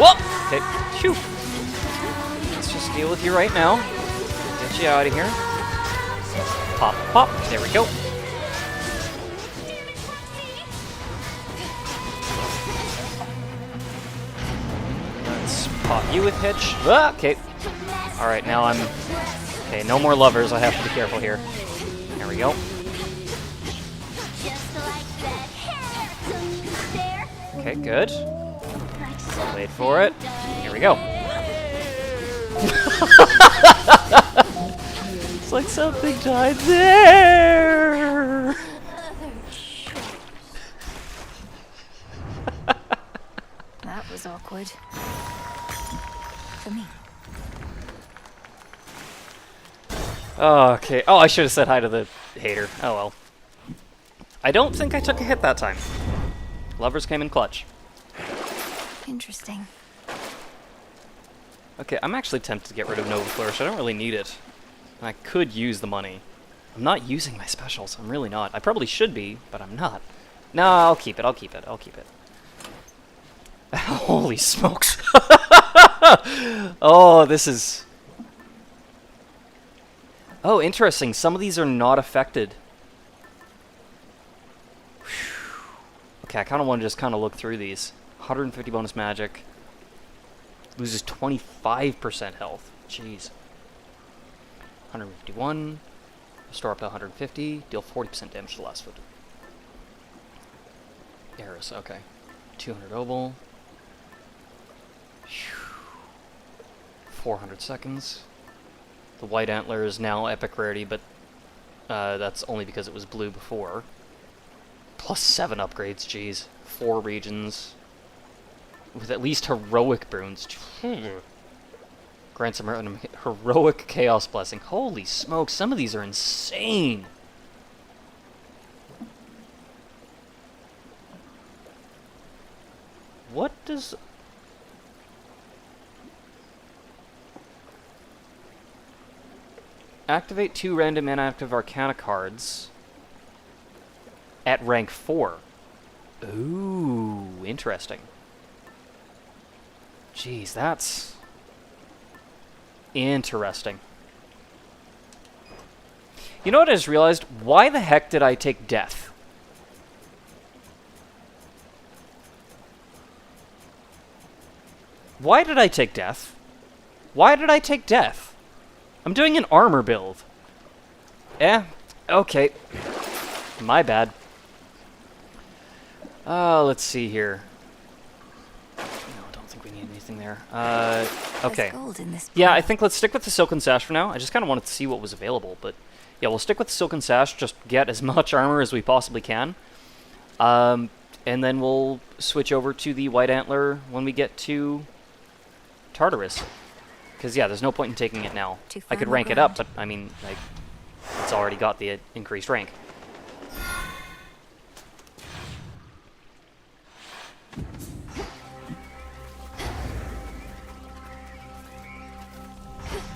Whoa! Okay. Phew. Let's just deal with you right now. Get you out of here. Pop, pop. There we go. Let's pop you with Hitch. Ah, okay. Alright, now I'm... Okay, no more lovers. I have to be careful here. There we go. Okay, good. Wait for it. Here we go. It's like something died there. That was awkward. For me. Okay. Oh, I should have said hi to the hater. Oh well. I don't think I took a hit that time. Lovers came in clutch. Interesting. Okay, I'm actually tempted to get rid of Nova Flourish. I don't really need it. I could use the money. I'm not using my specials. I'm really not. I probably should be, but I'm not. No, I'll keep it. I'll keep it. I'll keep it. Holy smokes. Oh, this is... Oh, interesting. Some of these are not affected. Whew. Okay, I kind of want to just kind of look through these. 150 bonus magic. Loses 25% health. Jeez. 151. Restore up to 150. Deal 40% damage to the last foot. Eris, okay. 200 oval. 400 seconds. The white antler is now epic rarity, but that's only because it was blue before. Plus 7 upgrades, jeez. 4 regions. With at least heroic boons. Grants a heroic chaos blessing. Holy smoke, some of these are insane. What does... Activate 2 random inactive Arcana cards at rank 4. Ooh, interesting. Jeez, that's interesting. You know what I just realized? Why the heck did I take death? Why did I take death? Why did I take death? I'm doing an armor build. Okay. My bad. Let's see here. No, I don't think we need anything there. Okay. Yeah, I think let's stick with the Silken Sash for now. I just kind of wanted to see what was available, but yeah, we'll stick with the Silken Sash, just get as much armor as we possibly can. And then we'll switch over to the White Antler when we get to Tartarus. Because, yeah, there's no point in taking it now. I could rank it up, but, I mean, like, it's already got the increased rank.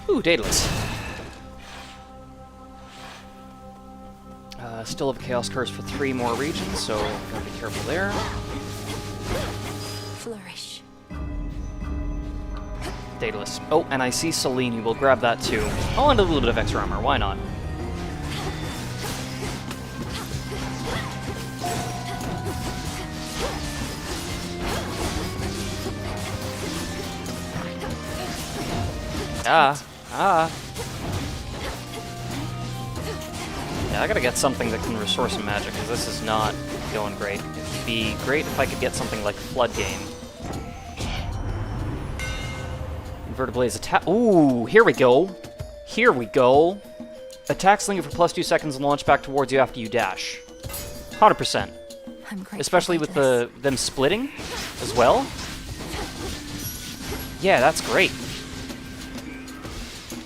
Ooh, Daedalus. Still have a Chaos Curse for 3 more regions, so gotta be careful there. Flourish. Daedalus. Oh, and I see Selene. We'll grab that too. Oh, and a little bit of extra armor. Why not? Yeah, I gotta get something that can restore some magic, because this is not going great. It'd be great if I could get something like Flood Game. Inverted Blaze attack. Ooh, here we go. Here we go. Attack Slinger for +2 seconds and launch back towards you after you dash. 100%. Especially with them splitting as well. Yeah, that's great.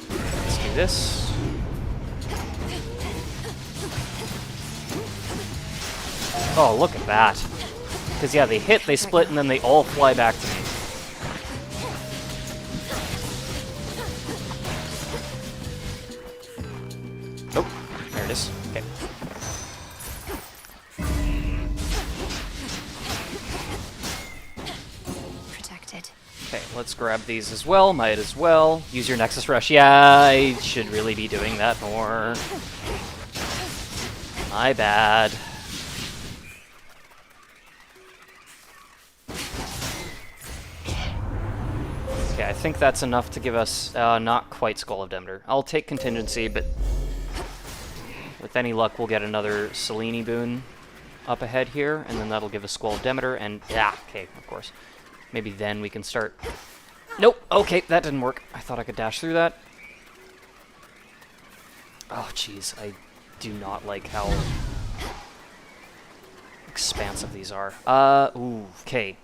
Let's do this. Oh, look at that. Because, yeah, they hit, they split, and then they all fly back to me. Oh, there it is. Okay. Protected. Okay, let's grab these as well. Might as well. Use your Nexus Rush. Yeah, I should really be doing that more. My bad. Okay, I think that's enough to give us not quite Skull of Demeter. I'll take Contingency, but with any luck, we'll get another Selene boon up ahead here, and then that'll give us Skull of Demeter, and yeah, okay, of course. Maybe then we can start. Nope, okay, that didn't work. I thought I could dash through that. Oh, jeez, I do not like how expansive these are. Ooh, okay.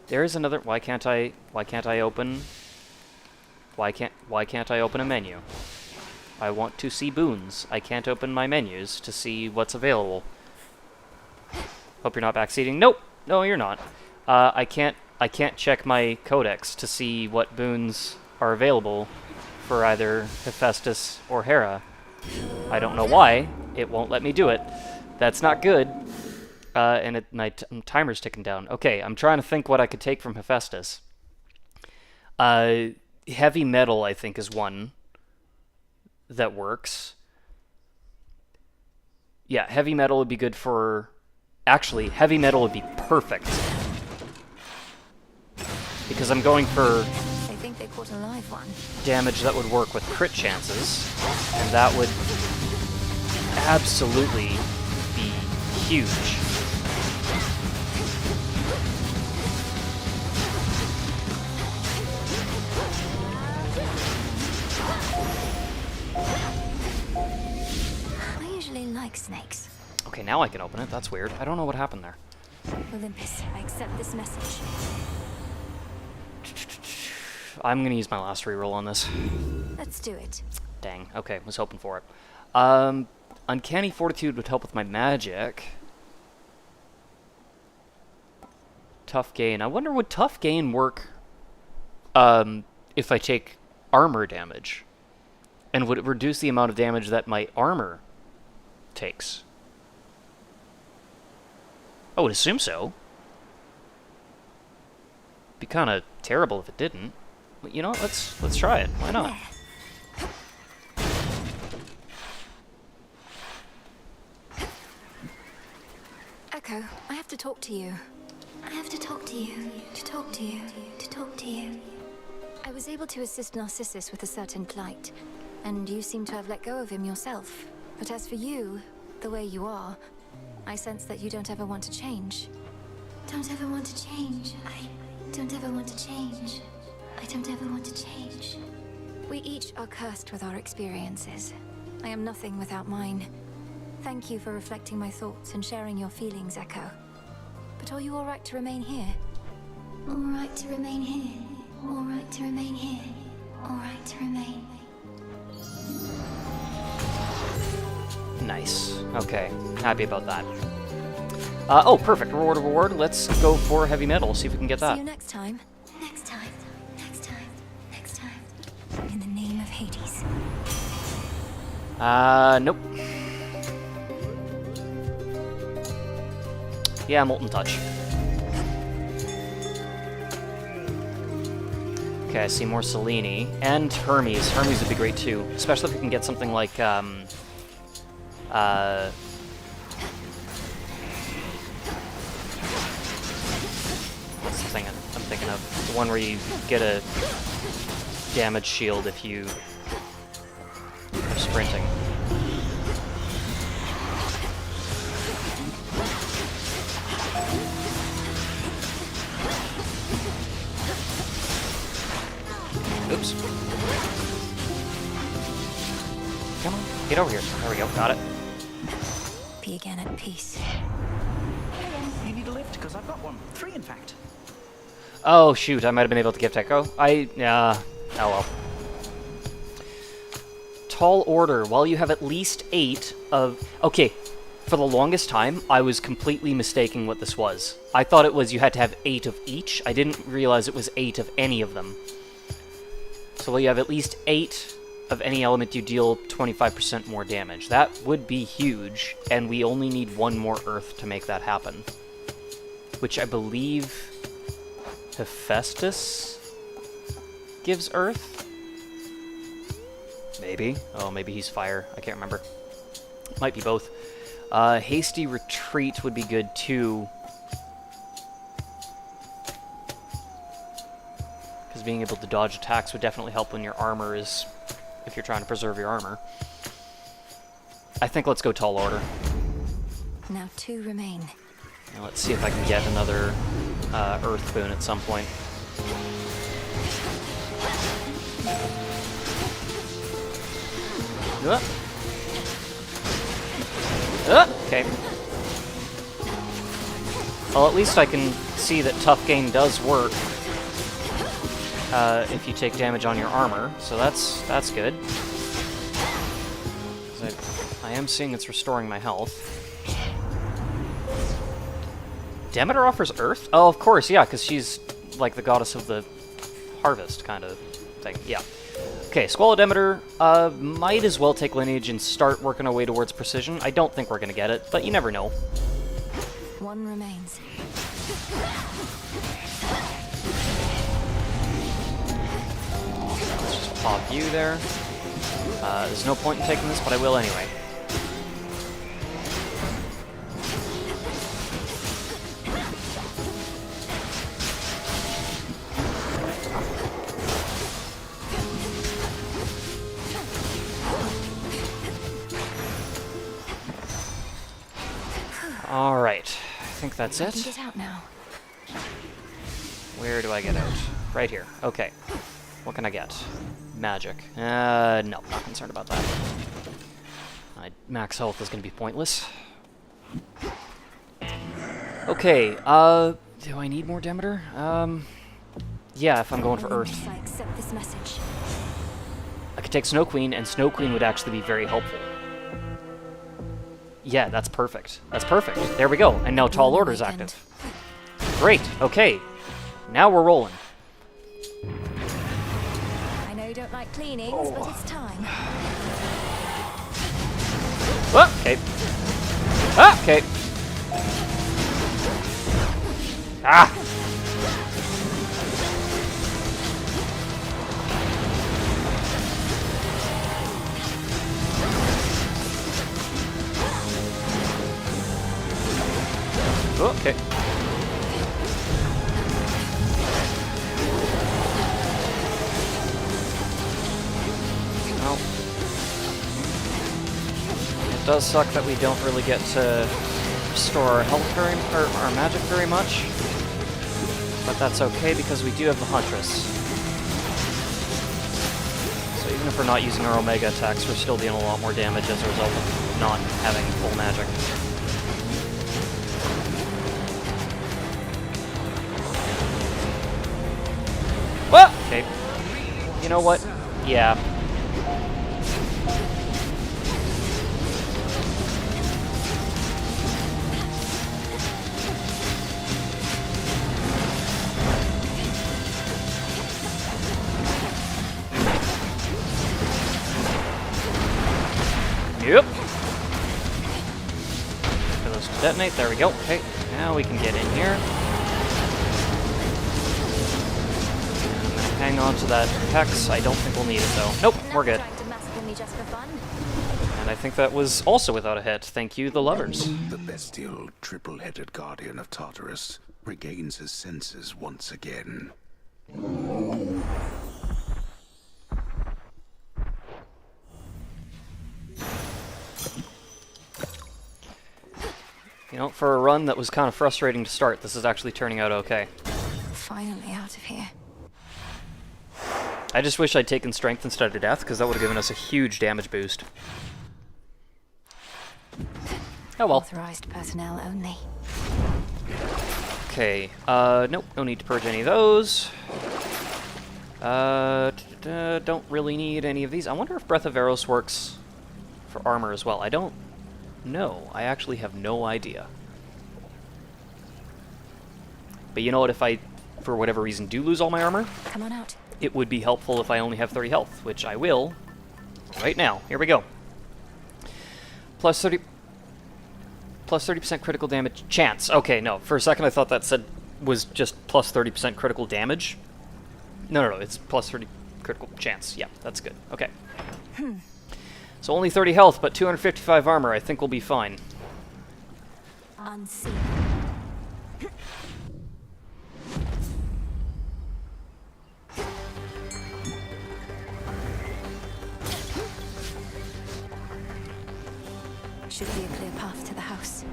There is another. Why can't I open? Why can't I open a menu? I want to see boons. I can't open my menus to see what's available. Hope you're not backseating. Nope. No, you're not. I can't check my codex to see what boons are available for either Hephaestus or Hera. I don't know why. It won't let me do it. That's not good. And my timer's ticking down. Okay, I'm trying to think what I could take from Hephaestus. Heavy metal, I think, is one that works. Yeah, heavy metal would be good for... Actually, heavy metal would be perfect. Because I'm going for... I think they caught a live one. Damage that would work with crit chances. And that would absolutely be huge. Like snakes. Okay, now I can open it. That's weird. I don't know what happened there. Olympus, I accept this message. I'm gonna use my last reroll on this. Let's do it. Dang. Okay, was hoping for it. Uncanny Fortitude would help with my magic. Tough Gain. I wonder, would Tough Gain work if I take armor damage? And would it reduce the amount of damage that my armor takes? I would assume so. Be kind of terrible if it didn't. But you know what? Let's try it. Why not? Echo, I have to talk to you. I have to talk to you, to talk to you, to talk to you. I was able to assist Narcissus with a certain plight, and you seem to have let go of him yourself. But as for you, the way you are, I sense that you don't ever want to change. Don't ever want to change. I don't ever want to change. I don't ever want to change. We each are cursed with our experiences. I am nothing without mine. Thank you for reflecting my thoughts and sharing your feelings, Echo. But are you all right to remain here? All right to remain here. All right to remain here. All right to remain. Nice. Okay. Happy about that. Oh, perfect. Reward. Let's go for heavy metal. See if we can get that. See you next time. Next time. Next time. Next time. In the name of Hades. Nope. Yeah, Molten Touch. Okay, I see more Selene. And Hermes. Hermes would be great too. Especially if we can get something like, what's the thing I'm thinking of? The one where you get a damage shield if you are sprinting. Oops. Come on, get over here. There we go, got it. Be again at peace. You need a lift, because I've got one. 3, in fact. Oh, shoot, I might have been able to gift Echo. Oh well. Tall Order, while you have at least 8 of... Okay, for the longest time, I was completely mistaking what this was. I thought it was you had to have 8 of each. I didn't realize it was 8 of any of them. So while you have at least 8 of any element, you deal 25% more damage. That would be huge, and we only need 1 more Earth to make that happen. Which I believe Hephaestus gives Earth? Maybe. Oh, maybe he's fire. I can't remember. Might be both. Hasty Retreat would be good too. Because being able to dodge attacks would definitely help when your armor is... if you're trying to preserve your armor. I think let's go Tall Order. Now 2 remain. Now let's see if I can get another Earth boon at some point. Okay. Well, at least I can see that Tough Gain does work if you take damage on your armor, so that's good. I am seeing it's restoring my health. Demeter offers Earth? Oh, of course, yeah, because she's like the goddess of the harvest kind of thing. Yeah. Okay, Squall Demeter, might as well take Lineage and start working our way towards Precision. I don't think we're going to get it, but you never know. 1 remains. Let's just pop you there. There's no point in taking this, but I will anyway. Alright, I think that's I can it. get out now. Where do I get out? Right here. Okay. What can I get? Magic. No, not concerned about that. My max health is going to be pointless. Okay, do I need more Demeter? Yeah, if I'm going for Earth. I accept this message. I could take Snow Queen, and Snow Queen would actually be very helpful. Yeah, that's perfect. That's perfect. There we go. And now Tall Order's active. Great. Okay. Now we're rolling. I know you don't like cleanings, but it's time. Oh, okay. Ah, okay. Ah! Okay. Well, it does suck that we don't really get to restore our health or our magic very much, but that's okay because we do have the Huntress. So even if we're not using our Omega attacks, we're still dealing a lot more damage as a result of not having full magic. What? Okay. You know what? Yeah. Yep. For those to detonate. There we go. Okay. Now we can get in here. Hang on to that hex. I don't think we'll need it though. Nope, we're good. And I think that was also without a hit. Thank you, the lovers. The bestial, triple-headed guardian of Tartarus regains his senses once again. You know, for a run that was kind of frustrating to start, this is actually turning out okay. Finally out of here. I just wish I'd taken strength instead of death, because that would have given us a huge damage boost. Oh well. Authorized personnel only. Okay, nope, no need to purge any of those. Don't really need any of these. I wonder if Breath of Eros works for armor as well. I don't know. I actually have no idea. But you know what, if I, for whatever reason, do lose all my armor, Come on out. it would be helpful if I only have 30 health, which I will right now. Here we go. Plus 30% critical damage chance. Okay, no. For a second I thought that said was just plus 30% critical damage. No, it's plus 30 critical chance. Yeah, that's good. Okay. So only 30 health, but 255 armor. I think we'll be fine. Unseen. Should be a clear path to the house.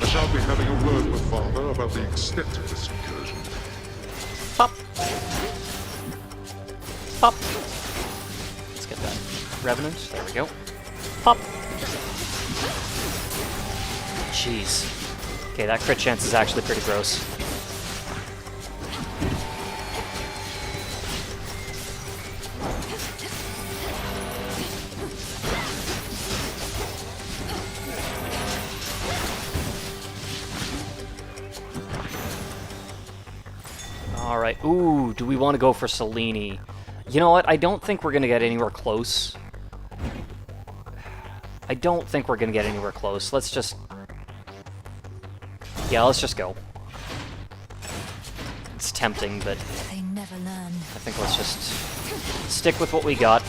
I shall be having a word with Father about the extent of this incursion. Pop! Pop! Let's get that Revenant. There we go. Pop! Jeez. Okay, that crit chance is actually pretty gross. Alright, ooh, do we want to go for Selene? You know what, I don't think we're going to get anywhere close. I don't think we're going to get anywhere close. Let's just... Yeah, let's just go. It's tempting, but... They never learn. I think let's just stick with what we got.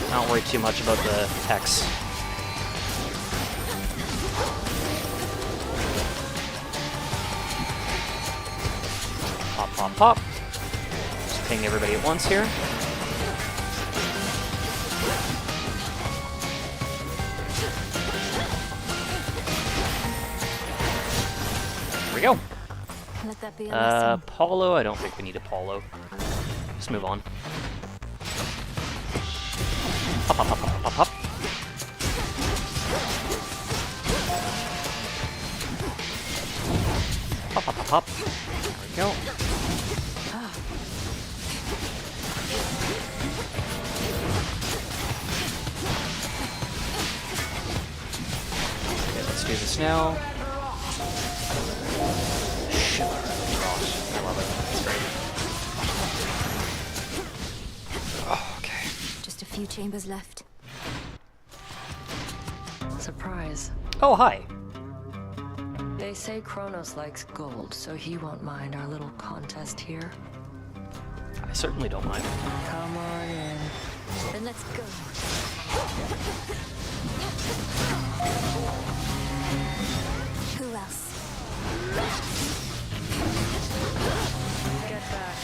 Not worry too much about the hex. Pop, pop, pop. Just ping everybody at once here. There we go. Let that be a lesson. Paulo, I don't think we need a Paulo. Just move on. Hop, hop, hop, hop, hop, hop. Hop, hop, hop, hop. There we go. Okay, let's do this now. Shimmer and frost. I love it. It's great. Oh, okay. Just a few chambers left. Surprise. Oh, hi. They say Kronos likes gold, so he won't mind our little contest here. I certainly don't mind. Come on in. Then let's go. Who else? Get back.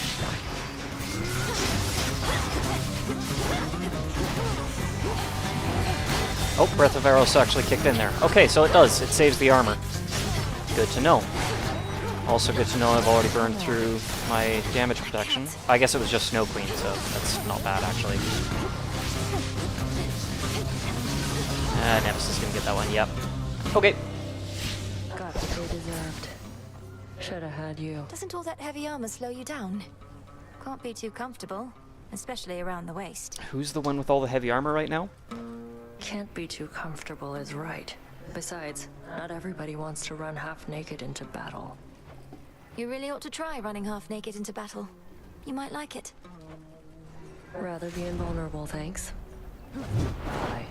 Oh, Breath of Eros actually kicked in there. Okay, so it does. It saves the armor. Good to know. Also good to know I've already burned through my damage protection. I guess it was just Snow Queen, so that's not bad, actually. Nemesis is gonna get that one, yep. Okay. Got what they deserved. Should have had you. Doesn't all that heavy armor slow you down? Can't be too comfortable, especially around the waist. Who's the one with all the heavy armor right now? Can't be too comfortable is right. Besides, not everybody wants to run half naked into battle. You really ought to try running half naked into battle. You might like it. Rather be invulnerable, thanks. Bye.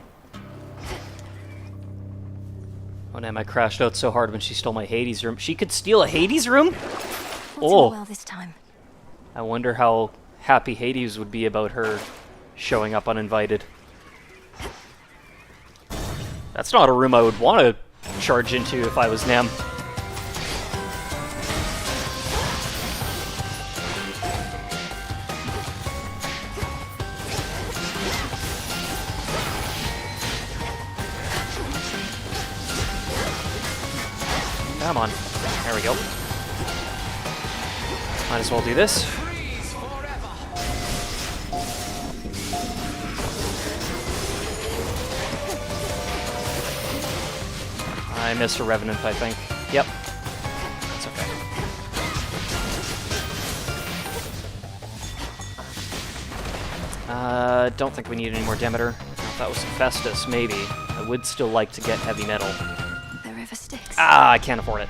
Oh damn, I crashed out so hard when she stole my Hades room. She could steal a Hades room? What's Oh. well this time? I wonder how happy Hades would be about her showing up uninvited. That's not a room I would want to charge into if I was Nem. Come on. There we go. Might as well do this. I missed a Revenant, I think. Yep. That's okay. Don't think we need any more Demeter. If that was Festus, maybe. I would still like to get heavy metal. The river sticks. Ah, I can't afford it.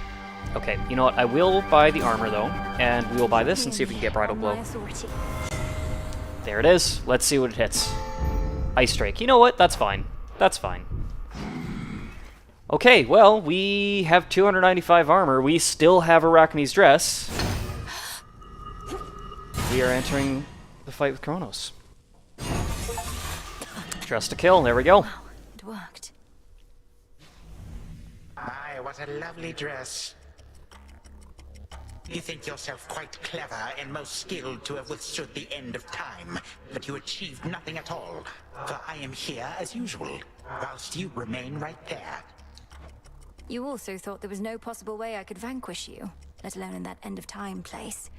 Okay, you know what? I will buy the armor, though, and we will buy this and see if we can get Bridal Blow. There it is. Let's see what it hits. Ice Drake. You know what? That's fine. That's fine. Okay, well, we have 295 armor. We still have Arachne's dress. We are entering the fight with Kronos. Dress to kill. There we go. Wow, it worked. My, what a lovely dress. You think yourself quite clever and most skilled to have withstood the end of time, but you achieved nothing at all, for I am here as usual, whilst you remain right there. You also thought there was no possible way I could vanquish you, let alone in that end of time place.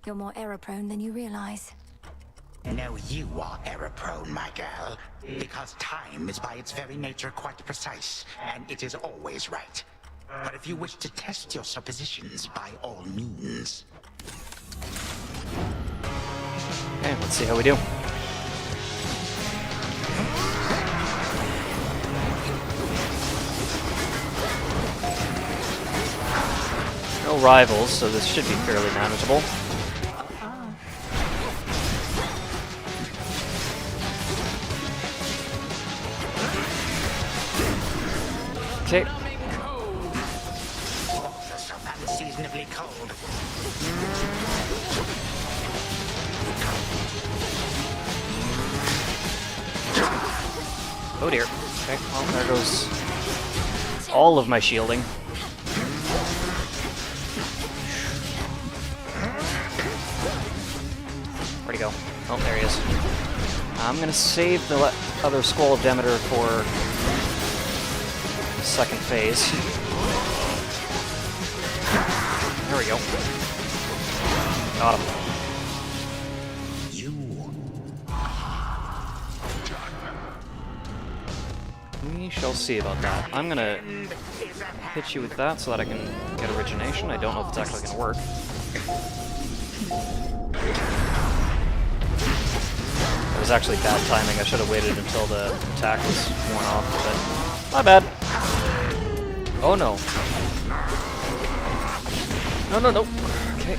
You're more error-prone than you realize. No, you are error-prone, my girl, because time is by its very nature quite precise, and it is always right. But if you wish to test your suppositions, by all means. Okay, let's see how we do. No rivals, so this should be fairly manageable. Okay. So unseasonably cold. Oh dear. Okay, well, there goes all of my shielding. Where'd he go? Oh, there he is. I'm gonna save the other Scroll of Demeter for the second phase. There we go. Got him. We shall see about that. I'm gonna hit you with that so that I can get origination. I don't know if it's actually gonna work. It was actually bad timing. I should have waited until the attack was worn off, but my bad. Oh no. No, no, no. Okay.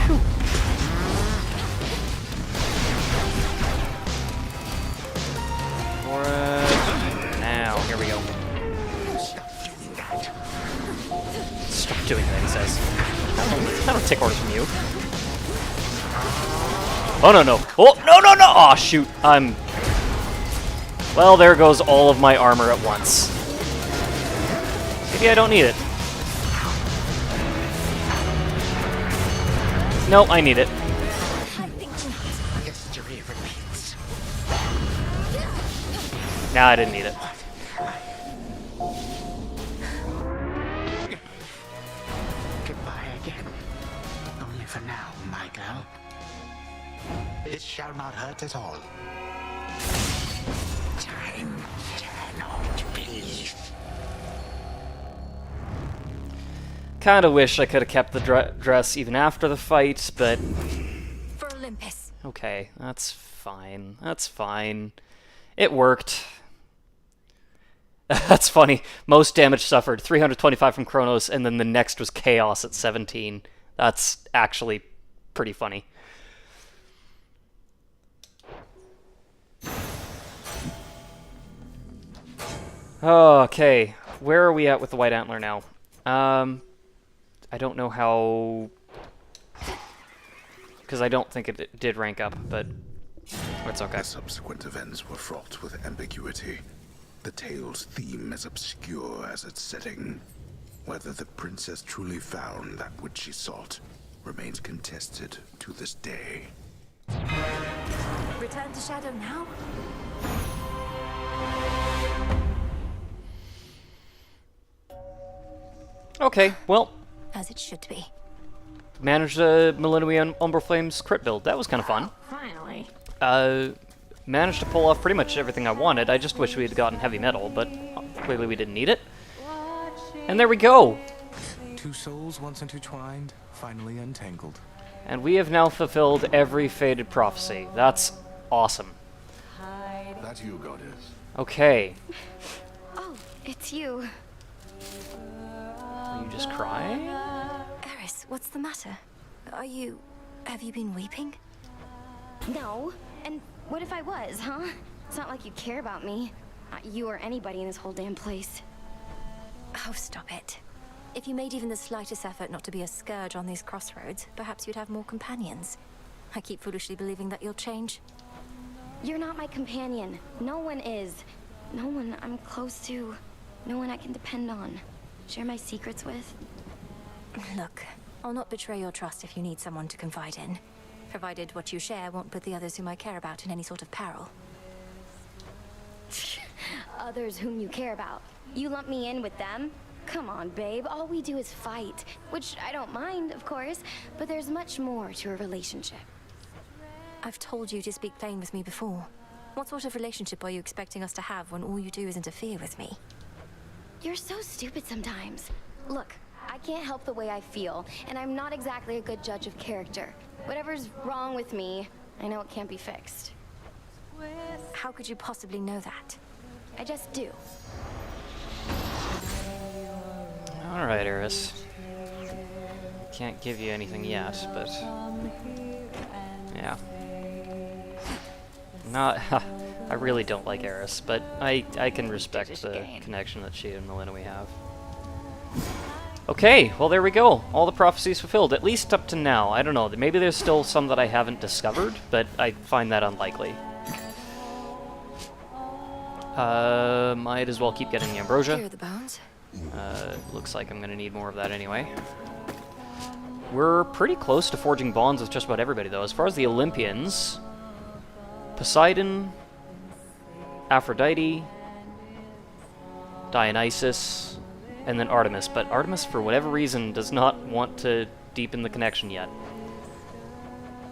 Phew. For now, here we go. doing that, he says. I don't take orders from you. Oh, no. Oh, no! Aw, shoot. Well, there goes all of my armor at once. Maybe I don't need it. No, I need it. Nah, I didn't need it. Goodbye again. Only for now, my girl. It shall not hurt at all. Time cannot please. Kinda wish I could have kept the dress even after the fight, but... For Olympus. Okay, that's fine. That's fine. It worked. That's funny. Most damage suffered, 325 from Kronos, and then the next was Chaos at 17. That's actually pretty funny. Okay, where are we at with the White Antler now? I don't know how... Because I don't think it did rank up, but it's okay. The subsequent events were fraught with ambiguity. The tale's theme as obscure as its setting. Whether the princess truly found that which she sought remains contested to this day. Return to Shadow now? Okay, well... As it should be. Managed a Millennium Umbral Flames crit build. That was kind of fun. Finally. Managed to pull off pretty much everything I wanted. I just wish we had gotten heavy metal, but clearly we didn't need it. And there we go! Two souls once intertwined, finally untangled. And we have now fulfilled every fated prophecy. That's awesome. That's you, goddess. Okay. Oh, it's you. Are you just crying? Eris, what's the matter? Have you been weeping? No. And what if I was, huh? It's not like you care about me. Not you or anybody in this whole damn place. Oh, stop it. If you made even the slightest effort not to be a scourge on these crossroads, perhaps you'd have more companions. I keep foolishly believing that you'll change. You're not my companion. No one is. No one I'm close to. No one I can depend on. Share my secrets with. Look, I'll not betray your trust if you need someone to confide in. Provided what you share won't put the others whom I care about in any sort of peril. Others whom you care about. You lump me in with them? Come on, babe. All we do is fight. Which I don't mind, of course, but there's much more to a relationship. I've told you to speak plain with me before. What sort of relationship are you expecting us to have when all you do is interfere with me? You're so stupid sometimes. Look, I can't help the way I feel, and I'm not exactly a good judge of character. Whatever's wrong with me, I know it can't be fixed. How could you possibly know that? I just do. Alright, Eris. Can't give you anything yet, but... yeah. I really don't like Eris, but I can respect the connection that she and Millennium have. Okay, well there we go. All the prophecies fulfilled, at least up to now. I don't know, maybe there's still some that I haven't discovered, but I find that unlikely. Might as well keep getting the ambrosia. Here are the bones. Looks like I'm gonna need more of that anyway. We're pretty close to forging bonds with just about everybody, though. As far as the Olympians, Poseidon, Aphrodite, Dionysus, and then Artemis. But Artemis, for whatever reason, does not want to deepen the connection yet.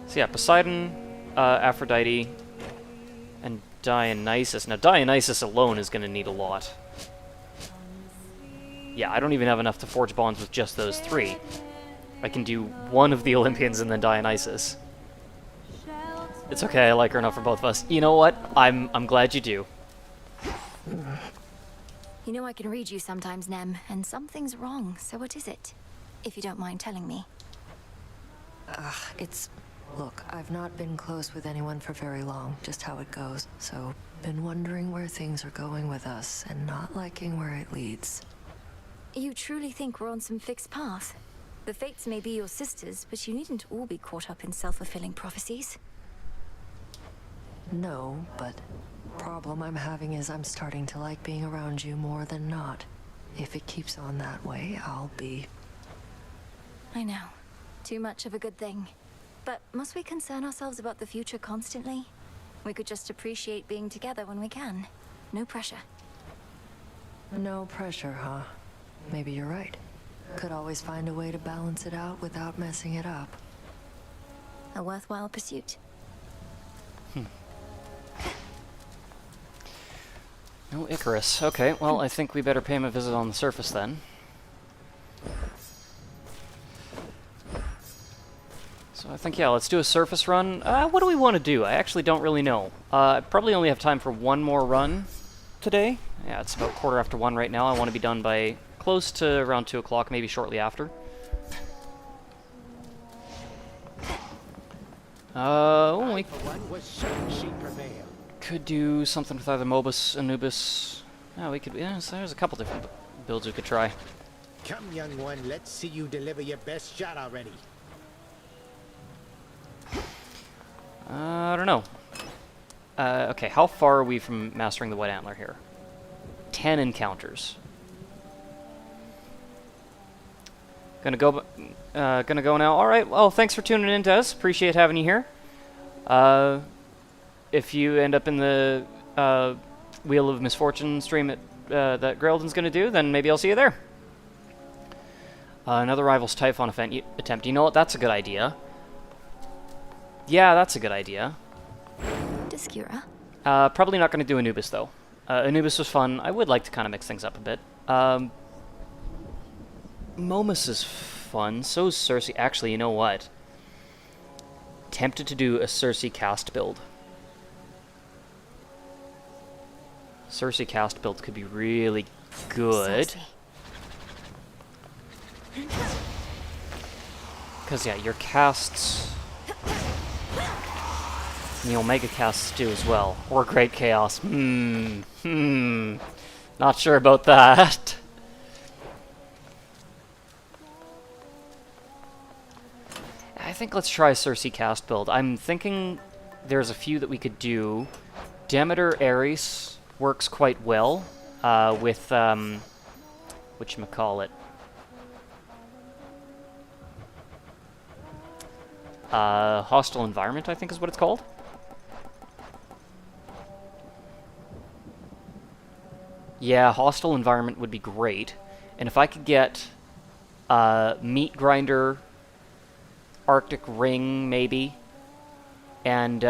So yeah, Poseidon, Aphrodite, and Dionysus. Now, Dionysus alone is going to need a lot. Yeah, I don't even have enough to forge bonds with just those three. I can do one of the Olympians and then Dionysus. It's okay, I like her enough for both of us. You know what? I'm glad you do. You know I can read you sometimes, Nem, and something's wrong, so what is it? If you don't mind telling me. Look, I've not been close with anyone for very long, just how it goes. So, been wondering where things are going with us, and not liking where it leads. You truly think we're on some fixed path? The Fates may be your sisters, but you needn't all be caught up in self-fulfilling prophecies. No, but problem I'm having is I'm starting to like being around you more than not. If it keeps on that way, I'll be... I know. Too much of a good thing. But must we concern ourselves about the future constantly? We could just appreciate being together when we can. No pressure. No pressure, huh? Maybe you're right. Could always find a way to balance it out without messing it up. A worthwhile pursuit. No Icarus. Okay, well, I think we better pay him a visit on the surface then. So I think, yeah, let's do a surface run. What do we want to do? I actually don't really know. I probably only have time for one more run today. Yeah, it's about 1:15 right now. I want to be done by close to around 2 o'clock, maybe shortly after. We could do something with either Mobus, Anubis. Yeah, we could. Yeah, so there's a couple different builds we could try. Come, young one, let's see you deliver your best shot already. I don't know. Okay, how far are we from mastering the White Antler here? 10 encounters. Gonna go now. All right. Well, thanks for tuning in, Des. Appreciate having you here. If you end up in the Wheel of Misfortune stream that Geraldin's gonna do, then maybe I'll see you there. Another Rivals Typhon attempt. You know what? That's a good idea. Yeah, that's a good idea. Discura? Probably not gonna do Anubis though. Anubis was fun. I would like to kind of mix things up a bit. Momus is fun. So is Cersei. Actually, you know what? Tempted to do a Cersei cast build. Cersei cast build could be really good. Because, yeah, your casts... and the Omega casts do as well. Or Great Chaos. Not sure about that. I think let's try Cersei cast build. I'm thinking there's a few that we could do. Demeter Ares works quite well with whatchamacallit. Hostile Environment, I think is what it's called. Yeah, Hostile Environment would be great. And if I could get Meat Grinder, Arctic Ring, maybe, and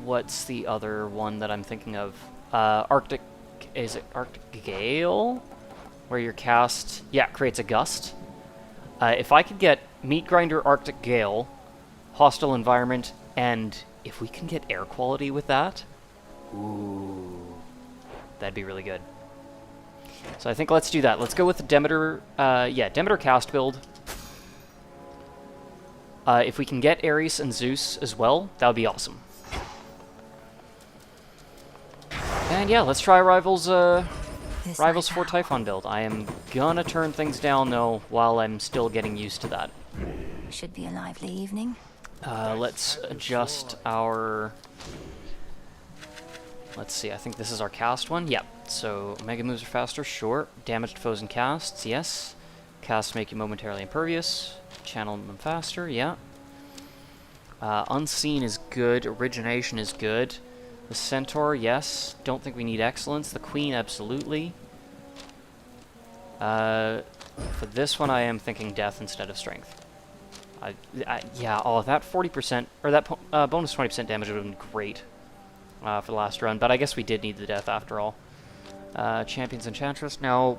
what's the other one that I'm thinking of? Arctic, is it Arctic Gale? Where your cast, yeah, creates a gust. If I could get Meat Grinder, Arctic Gale, Hostile Environment, and if we can get air quality with that, ooh, that'd be really good. So I think let's do that. Let's go with the Demeter, Demeter cast build. If we can get Ares and Zeus as well, that would be awesome. And yeah, let's try Rivals 4 Typhon build. I am gonna turn things down though while I'm still getting used to that. Should be a lively evening. Let's adjust our... Let's see, I think this is our cast one. Yep. So, Mega moves are faster, sure. Damage to foes and casts, yes. Casts make you momentarily impervious. Channel them faster, yeah. Unseen is good. Origination is good. The Centaur, yes. Don't think we need Excellence. The Queen, absolutely. For this one, I am thinking Death instead of Strength. Yeah, that 40%, or that bonus 20% damage would have been great for the last run, but I guess we did need the Death after all. Champions Enchantress. Now,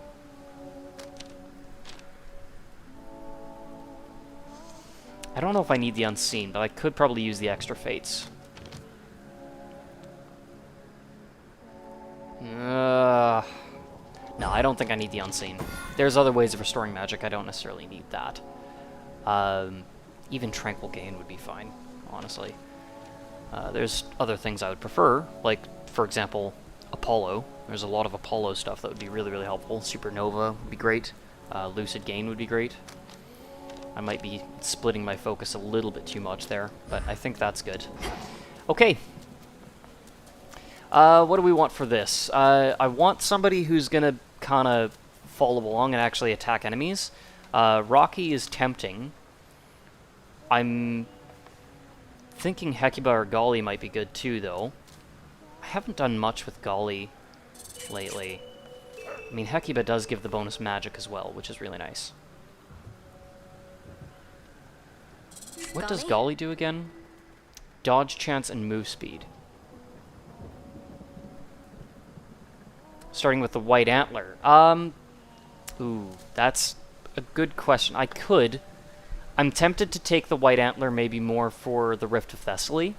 I don't know if I need the Unseen, but I could probably use the extra Fates. No, I don't think I need the Unseen. There's other ways of restoring magic. I don't necessarily need that. Even Tranquil Gain would be fine, honestly. There's other things I would prefer, like, for example, Apollo. There's a lot of Apollo stuff that would be really, really helpful. Supernova would be great. Lucid Gain would be great. I might be splitting my focus a little bit too much there, but I think that's good. Okay. What do we want for this? I want somebody who's going to kind of follow along and actually attack enemies. Rocky is tempting. I'm thinking Hecuba or Golly might be good too, though. I haven't done much with Golly lately. I mean, Hecuba does give the bonus magic as well, which is really nice. What does Golly do again? Dodge chance and move speed. Starting with the White Antler. Ooh, that's a good question. I could. I'm tempted to take the White Antler maybe more for the Rift of Thessaly.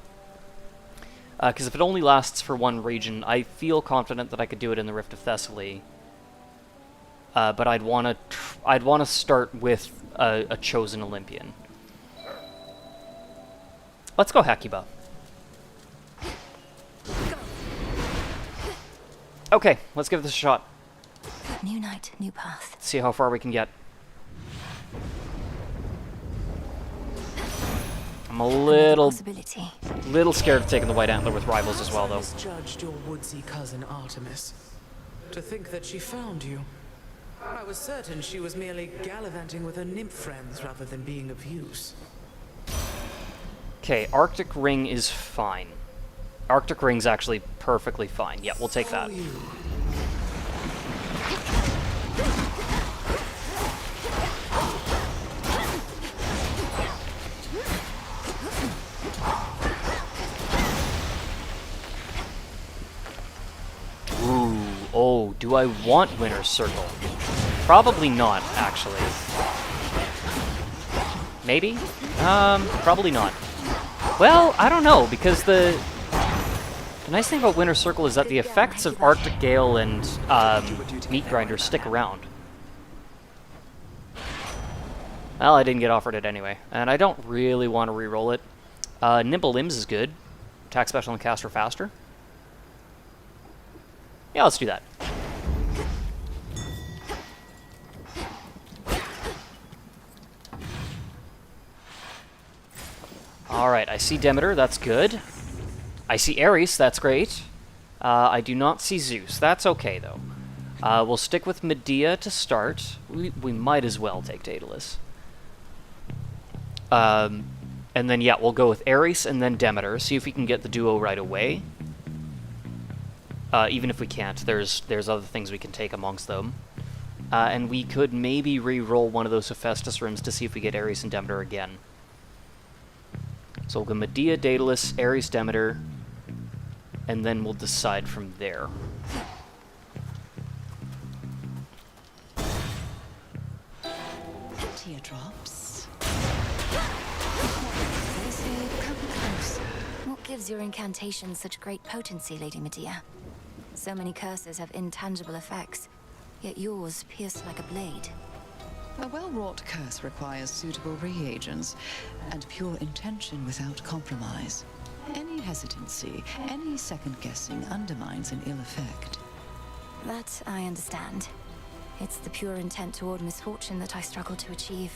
Because if it only lasts for one region, I feel confident that I could do it in the Rift of Thessaly. But I'd want to start with a chosen Olympian. Let's go Hecuba. Okay, let's give this a shot. New night, new path. See how far we can get. I'm a little scared of taking the White Antler with rivals as well, though. I misjudged your woodsy cousin Artemis. To think that she found you. I was certain she was merely gallivanting with her nymph friends rather than being of use. Okay, Arctic Ring is fine. Arctic Ring's actually perfectly fine. Yeah, we'll take that. Ooh, oh, do I want Winter's Circle? Probably not, actually. Maybe? Probably not. Well, I don't know, because the nice thing about Winter's Circle is that the effects of Arctic Gale and Meat Grinder stick around. Well, I didn't get offered it anyway, and I don't really want to reroll it. Nimble Limbs is good. Attack special and caster faster. Yeah, let's do that. Alright, I see Demeter, that's good. I see Ares, that's great. I do not see Zeus, that's okay though. We'll stick with Medea to start. We might as well take Daedalus. And then yeah, we'll go with Ares and then Demeter, see if we can get the duo right away. Even if we can't, there's other things we can take amongst them. And we could maybe re-roll one of those Hephaestus rooms to see if we get Ares and Demeter again. So we'll go Medea, Daedalus, Ares, Demeter, and then we'll decide from there. Teardrops. They say, come close. What gives your incantations such great potency, Lady Medea? So many curses have intangible effects, yet yours pierce like a blade. A well-wrought curse requires suitable reagents and pure intention without compromise. Any hesitancy, any second-guessing undermines an ill effect. That I understand. It's the pure intent toward misfortune that I struggle to achieve.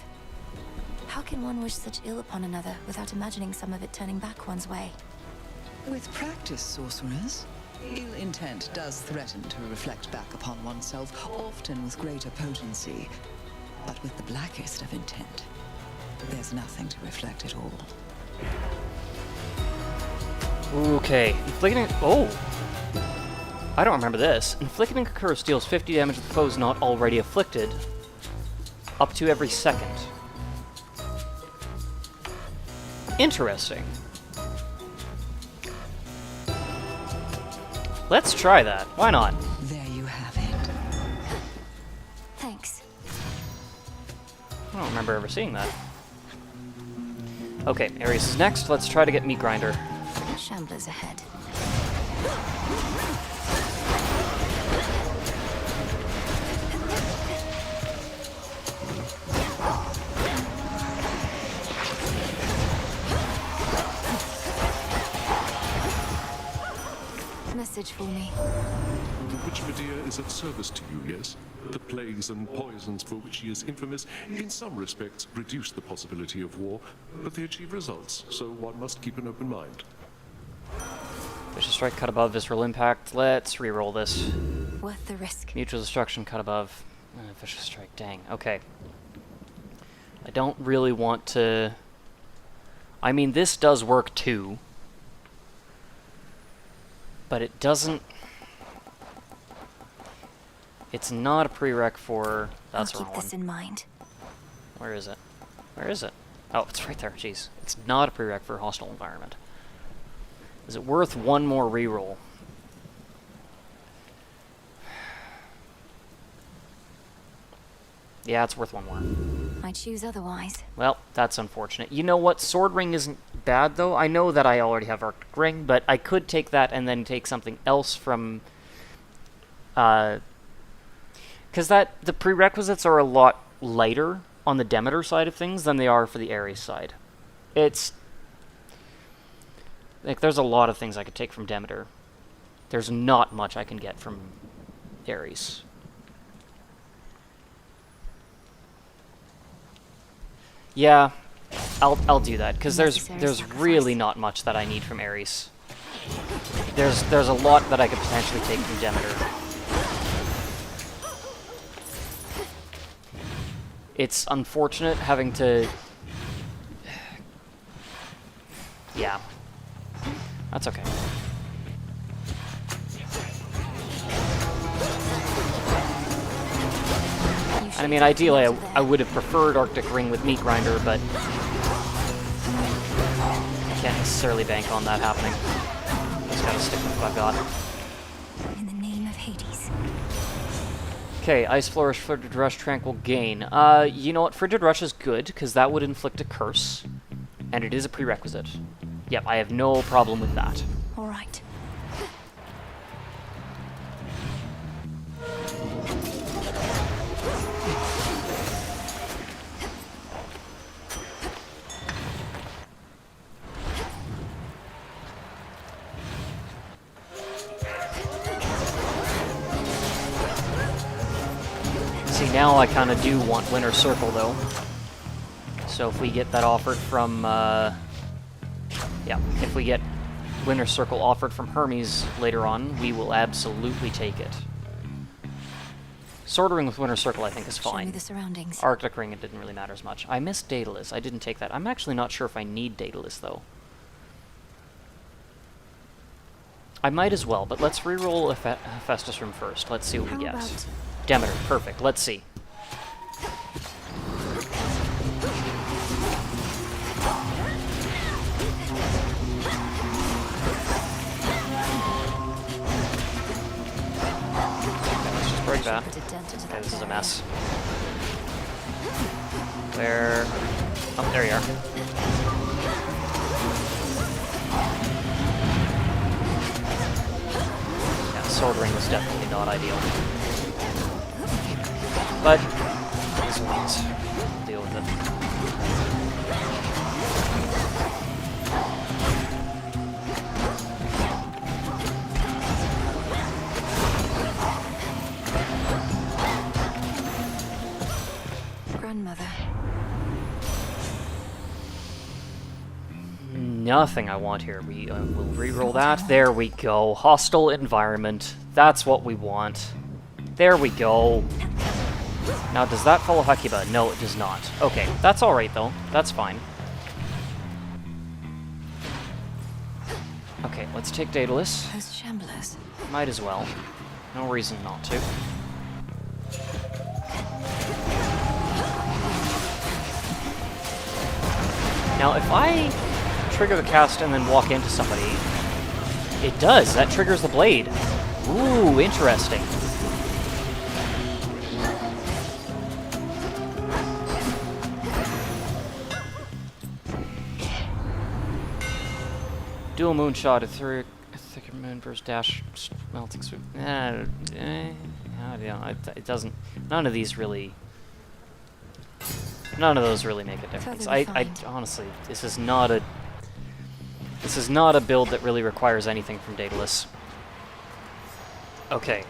How can one wish such ill upon another without imagining some of it turning back one's way? With practice, sorcerers, ill intent does threaten to reflect back upon oneself, often with greater potency. But with the blackest of intent, there's nothing to reflect at all. Okay, inflicting... Oh! I don't remember this. Inflicting a curse deals 50 damage to the foes not already afflicted, up to every second. Interesting. Let's try that. Why not? There you have it. Thanks. I don't remember ever seeing that. Okay, Ares is next. Let's try to get Meat Grinder. Shamblers ahead. message for me? The Witch Medea is of service to you, yes? The plagues and poisons for which she is infamous, in some respects, reduce the possibility of war, but they achieve results, so one must keep an open mind. Vicious Strike, cut above, Visceral Impact. Let's re-roll this. Worth the risk. Mutual Destruction, cut above. Vicious Strike, dang. Okay. I don't really want to... I mean, this does work too. But it doesn't... It's not a prereq for... That's I'll the keep wrong this one. in mind. Where is it? Where is it? Oh, it's right there. Jeez. It's not a prereq for hostile environment. Is it worth one more reroll? Yeah, it's worth one more. I choose otherwise. Well, that's unfortunate. You know what? Sword Ring isn't bad, though. I know that I already have Arctic Ring, but I could take that and then take something else from... Because the prerequisites are a lot lighter on the Demeter side of things than they are for the Ares side. It's... Like, there's a lot of things I could take from Demeter. There's not much I can get from Ares. Yeah, I'll do that, because there's really not much that I need from Ares. There's a lot that I could potentially take from Demeter. It's unfortunate having to... Yeah. That's okay. I mean, ideally, I would have preferred Arctic Ring with Meat Grinder, but I can't necessarily bank on that happening. Just gotta stick with what I've got. In the name of Hades. Okay, Ice Flourish, Frigid Rush, Tranquil Gain. You know what? Frigid Rush is good, because that would inflict a curse, and it is a prerequisite. Yep, I have no problem with that. All right. See, now I kind of do want Winter Circle, though. So if we get that offered from, yeah, if we get Winter Circle offered from Hermes later on, we will absolutely take it. Sword Ring with Winter Circle, I think, is Show me fine. the surroundings. Arctic Ring, it didn't really matter as much. I missed Daedalus. I didn't take that. I'm actually not sure if I need Daedalus, though. I might as well, but let's reroll Hephaestus Room first. Let's see what we get. Demeter, perfect. Let's see. Let's just break that. Okay, this is a mess. Where... Oh, there you are. Yeah, Sword Ring was definitely not ideal. But, this one's deal with it. Grandmother. Nothing I want here. We will re-roll that. There we go. Hostile environment. That's what we want. There we go. Now, does that follow Hakiba? No, it does not. Okay, that's alright, though. That's fine. Okay, let's take Daedalus. Those shamblers. Might as well. No reason not to. Now, if I trigger the cast and then walk into somebody, it does. That triggers the blade. Ooh, interesting. Dual moonshot, a thicker moonburst dash, melting sweep. It doesn't. None of these really. None of those really make a difference. I honestly, this is not a build that really requires anything from Daedalus. Okay,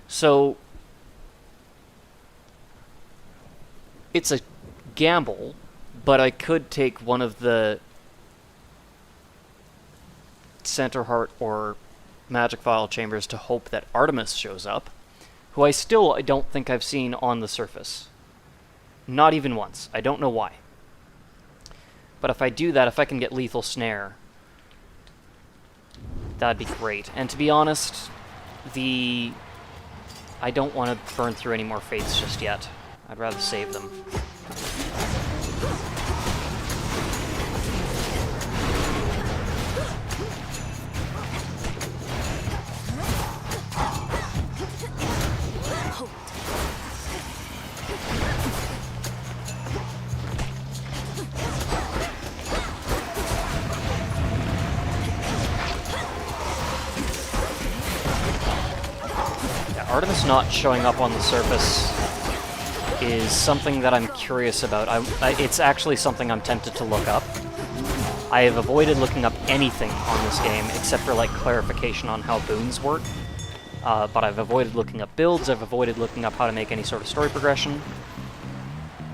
so it's a gamble, but I could take one of the Center Heart or Magic Vial chambers to hope that Artemis shows up, who I don't think I've seen on the surface. Not even once. I don't know why. But if I do that, if I can get Lethal Snare, that'd be great. And to be honest, I don't want to burn through any more fates just yet. I'd rather save them. Artemis not showing up on the surface is something that I'm curious about. It's actually something I'm tempted to look up. I have avoided looking up anything on this game except for like clarification on how boons work. But I've avoided looking up builds, I've avoided looking up how to make any sort of story progression.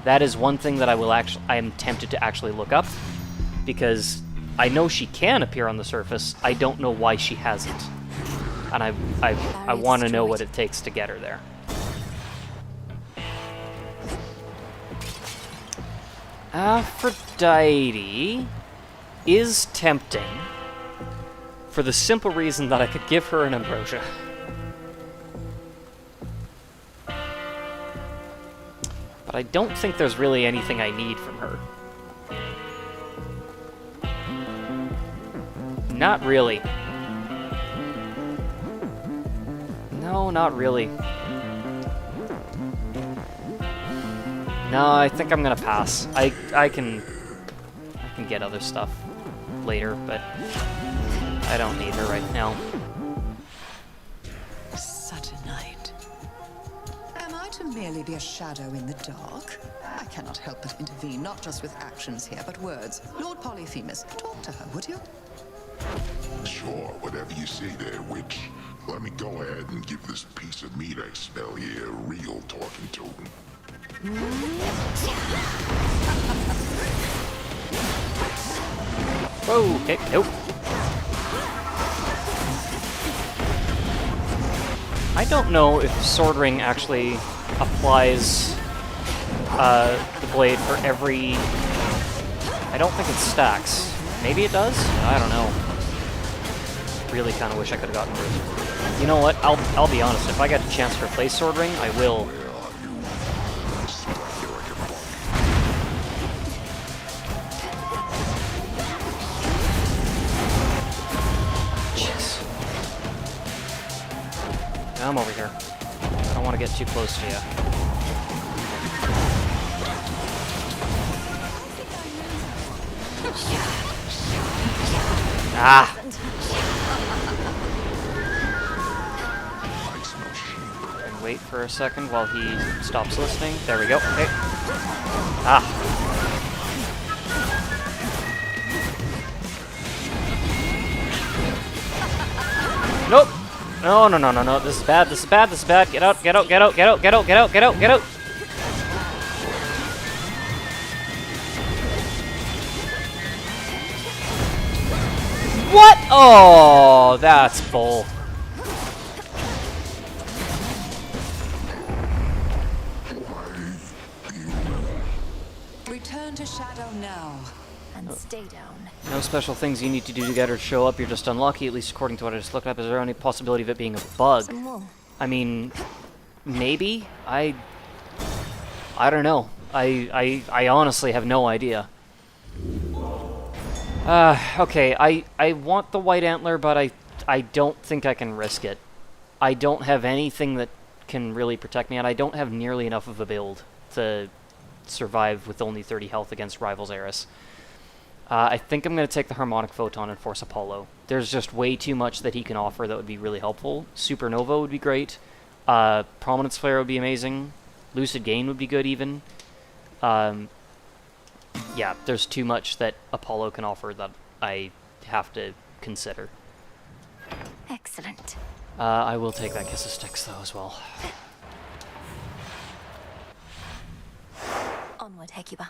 That is one thing that I am tempted to actually look up, because I know she can appear on the surface, I don't know why she hasn't. And I want to know what it takes to get her there. Aphrodite is tempting for the simple reason that I could give her an ambrosia. But I don't think there's really anything I need from her. Not really. No, not really. No, I think I'm gonna pass. I can get other stuff later, but I don't need her right now. Such a night. Am I to merely be a shadow in the dark? I cannot help but intervene, not just with actions here, but words. Lord Polyphemus, talk to her, would you? Sure, whatever you say there, witch. Let me go ahead and give this piece of meat I smell here a real talking to. Whoa, okay, nope. I don't know if Sword Ring actually applies the blade for every... I don't think it stacks. Maybe it does? I don't know. Really kind of wish I could have gotten rid of it. You know what? I'll be honest. If I get a chance to replace Sword Ring, I will. Jeez. I'm over here. I don't want to get too close to you. Ah! And wait for a second while he stops listening. There we go. Okay. Ah! Nope! No, no, no, no, no. This is bad. This is bad. This is bad. Get out, get out, get out, get out, get out, get out, get out, get out! What? Oh, that's bull. Return to Shadow now. And stay down. No special things you need to do to get her to show up. You're just unlucky, at least according to what I just looked up. Is there any possibility of it being a bug? Some wool. I mean, maybe? I don't know. I honestly have no idea. Okay, I want the white antler, but I don't think I can risk it. I don't have anything that can really protect me, and I don't have nearly enough of a build to survive with only 30 health against Rival's Heiress. I think I'm going to take the Harmonic Photon and force Apollo. There's just way too much that he can offer that would be really helpful. Supernova would be great. Prominence Flare would be amazing. Lucid Gain would be good even. Yeah, there's too much that Apollo can offer that I have to consider. Excellent. I will take that Kiss of Styx though as well. Onward, Hecuba.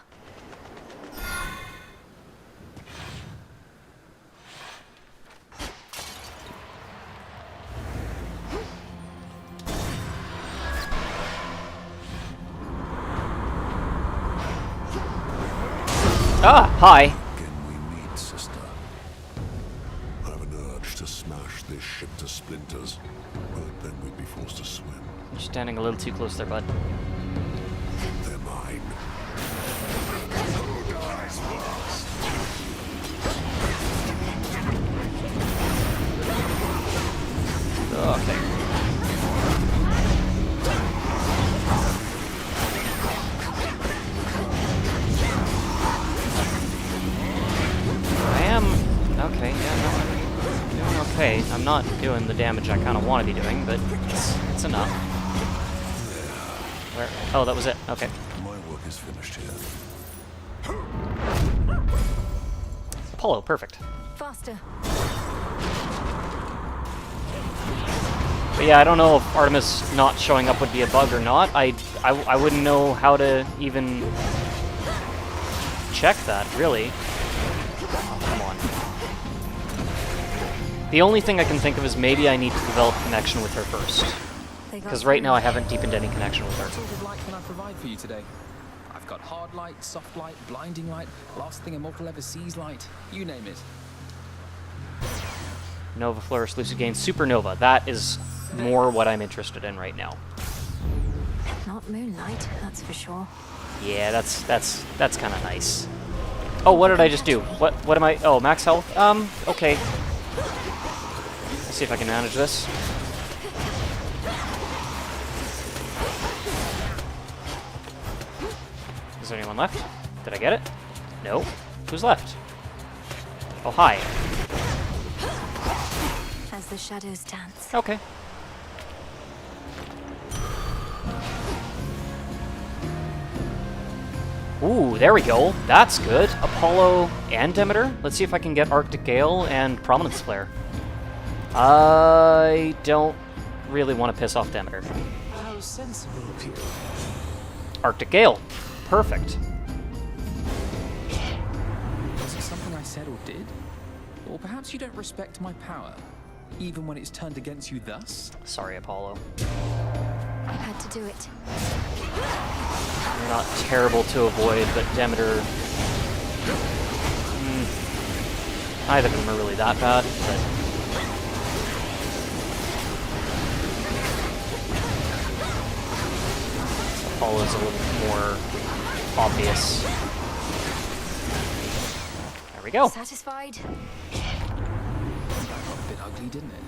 Ah, hi. Again we meet, sister. I have an urge to smash this ship to splinters, but then we'd be forced to swim. You're standing a little too close there, bud. They're mine. Who dies first? Okay. Okay, yeah, no, I'm doing okay. I'm not doing the damage I kind of want to be doing, but it's enough. Where? Oh, that was it. Okay. My work is finished here. Apollo, perfect. Faster. But yeah, I don't know if Artemis not showing up would be a bug or not. I wouldn't know how to even check that, really. Oh, come on. The only thing I can think of is maybe I need to develop a connection with her first. Because right now I haven't deepened any connection with her. What sort of light can I provide for you today? I've got hard light, soft light, blinding light, last thing a mortal ever sees light. You name it. Nova, Flourish, Lucid Gain, Supernova. That is more what I'm interested in right now. Not moonlight, that's for sure. Yeah, that's kind of nice. Oh, what did I just do? What am I? Oh, max health? Okay. Let's see if I can manage this. Is there anyone left? Did I get it? No. Who's left? Oh, hi. As the shadows dance. Okay. Ooh, there we go. That's good. Apollo and Demeter. Let's see if I can get Arctic Gale and Prominence Flare. I don't really want to piss off Demeter. How sensible of you. Arctic Gale. Perfect. Was it something I said or did? Or perhaps you don't respect my power, even when it's turned against you thus? Sorry, Apollo. I had to do it. You're not terrible to avoid, but Demeter... neither of them are really that bad, but... Apollo's a little more obvious. There we go. Satisfied? That got a bit ugly, didn't it?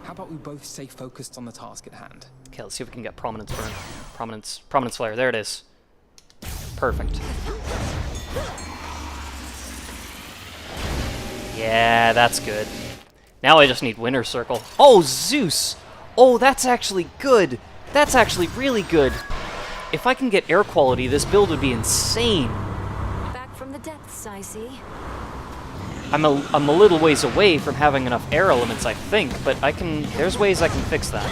How about we both stay focused on the task at hand? Okay, let's see if we can get Prominence Burn. Prominence Flare. There it is. Perfect. Yeah, that's good. Now I just need Winter Circle. Oh, Zeus! Oh, that's actually good. That's actually really good. If I can get air quality, this build would be insane. Back from the depths, I see. I'm a little ways away from having enough air elements, I think, but there's ways I can fix that.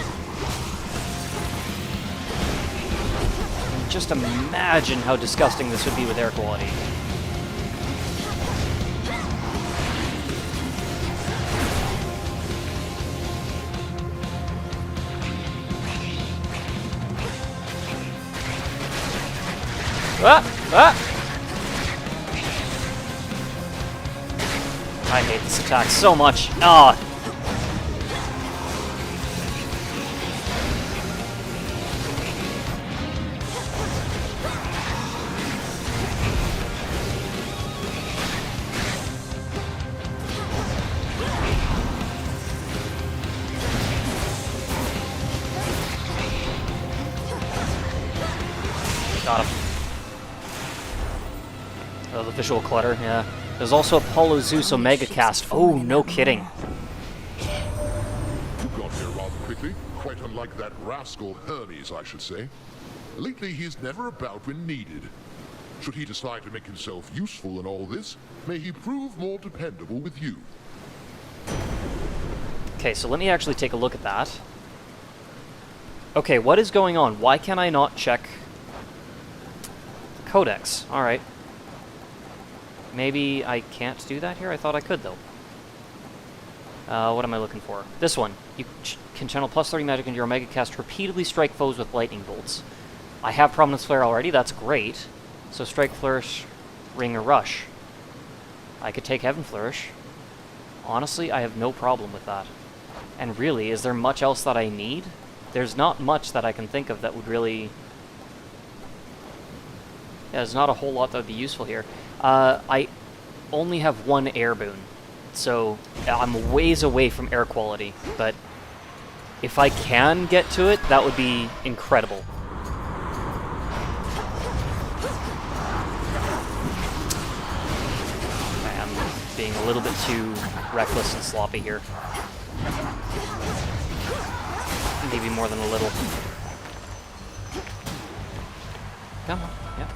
Just imagine how disgusting this would be with air quality. I hate this attack so much. Ah. Got him. Oh, the visual clutter, yeah. There's also Apollo Zeus Omega Cast. Oh, no kidding. You got here rather quickly. Quite unlike that rascal Hermes, I should say. Lately, he's never about when needed. Should he decide to make himself useful in all this, may he prove more dependable with you. Okay, so let me actually take a look at that. Okay, what is going on? Why can I not check the codex? Alright. Maybe I can't do that here? I thought I could, though. What am I looking for? This one. You can channel plus 30 magic into your Omega Cast to repeatedly strike foes with lightning bolts. I have Prominence Flare already, that's great. So Strike, Flourish, Ring, or Rush. I could take Heaven Flourish. Honestly, I have no problem with that. And really, is there much else that I need? There's not much that I can think of that would really... Yeah, there's not a whole lot that would be useful here. I only have one air boon, so I'm ways away from air quality, but if I can get to it, that would be incredible. I'm being a little bit too reckless and sloppy here. Maybe more than a little. Come on, yeah.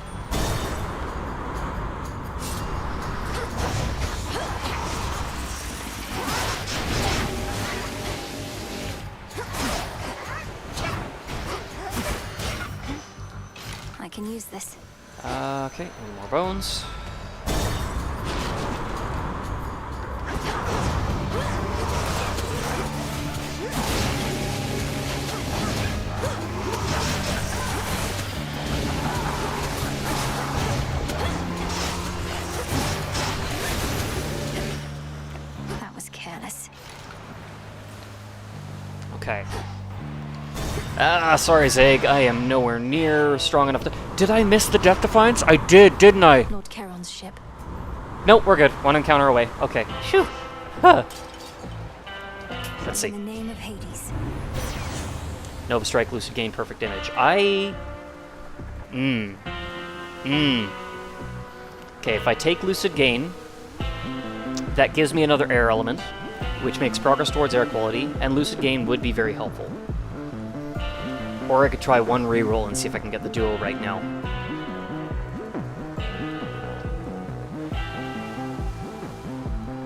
I can use this. Okay, any more bones? That was careless. Okay. Sorry, Zeg. I am nowhere near strong enough to... Did I miss the Death Defiance? I did, didn't I? Lord Charon's ship. Nope, we're good. One encounter away. Okay. Phew. Huh. Let's see. In the name of Hades. Nova Strike, Lucid Gain, Perfect Image. Okay, if I take Lucid Gain, that gives me another air element, which makes progress towards air quality, and Lucid Gain would be very helpful. Or I could try one reroll and see if I can get the duo right now.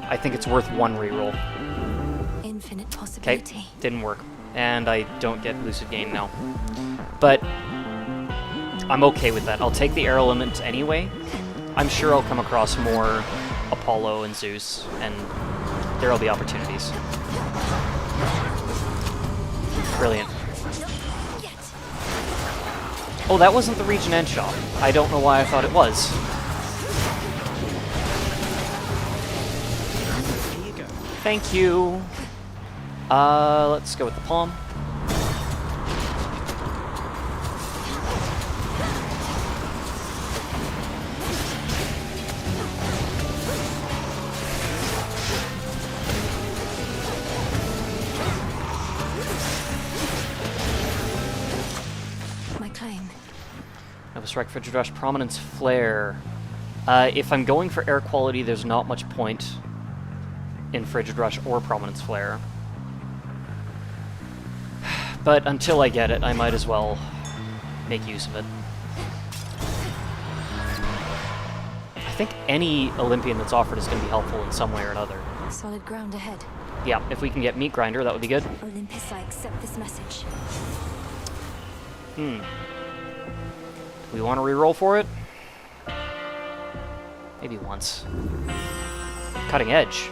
I think it's worth one reroll. Infinite possibility. Okay, didn't work. And I don't get Lucid Gain now. But I'm okay with that. I'll take the air element anyway. I'm sure I'll come across more Apollo and Zeus, and there'll be opportunities. Brilliant. Oh, that wasn't the Region End shop. I don't know why I thought it was. Here you go. Thank you. Let's go with the palm. My claim. Nova Strike, Frigid Rush, Prominence Flare. If I'm going for air quality, there's not much point in Frigid Rush or Prominence Flare. But until I get it, I might as well make use of it. I think any Olympian that's offered is going to be helpful in some way or another. Solid ground ahead. Yeah, if we can get Meat Grinder, that would be good. Olympus, I accept this message. Do we want to reroll for it? Maybe once. Cutting Edge.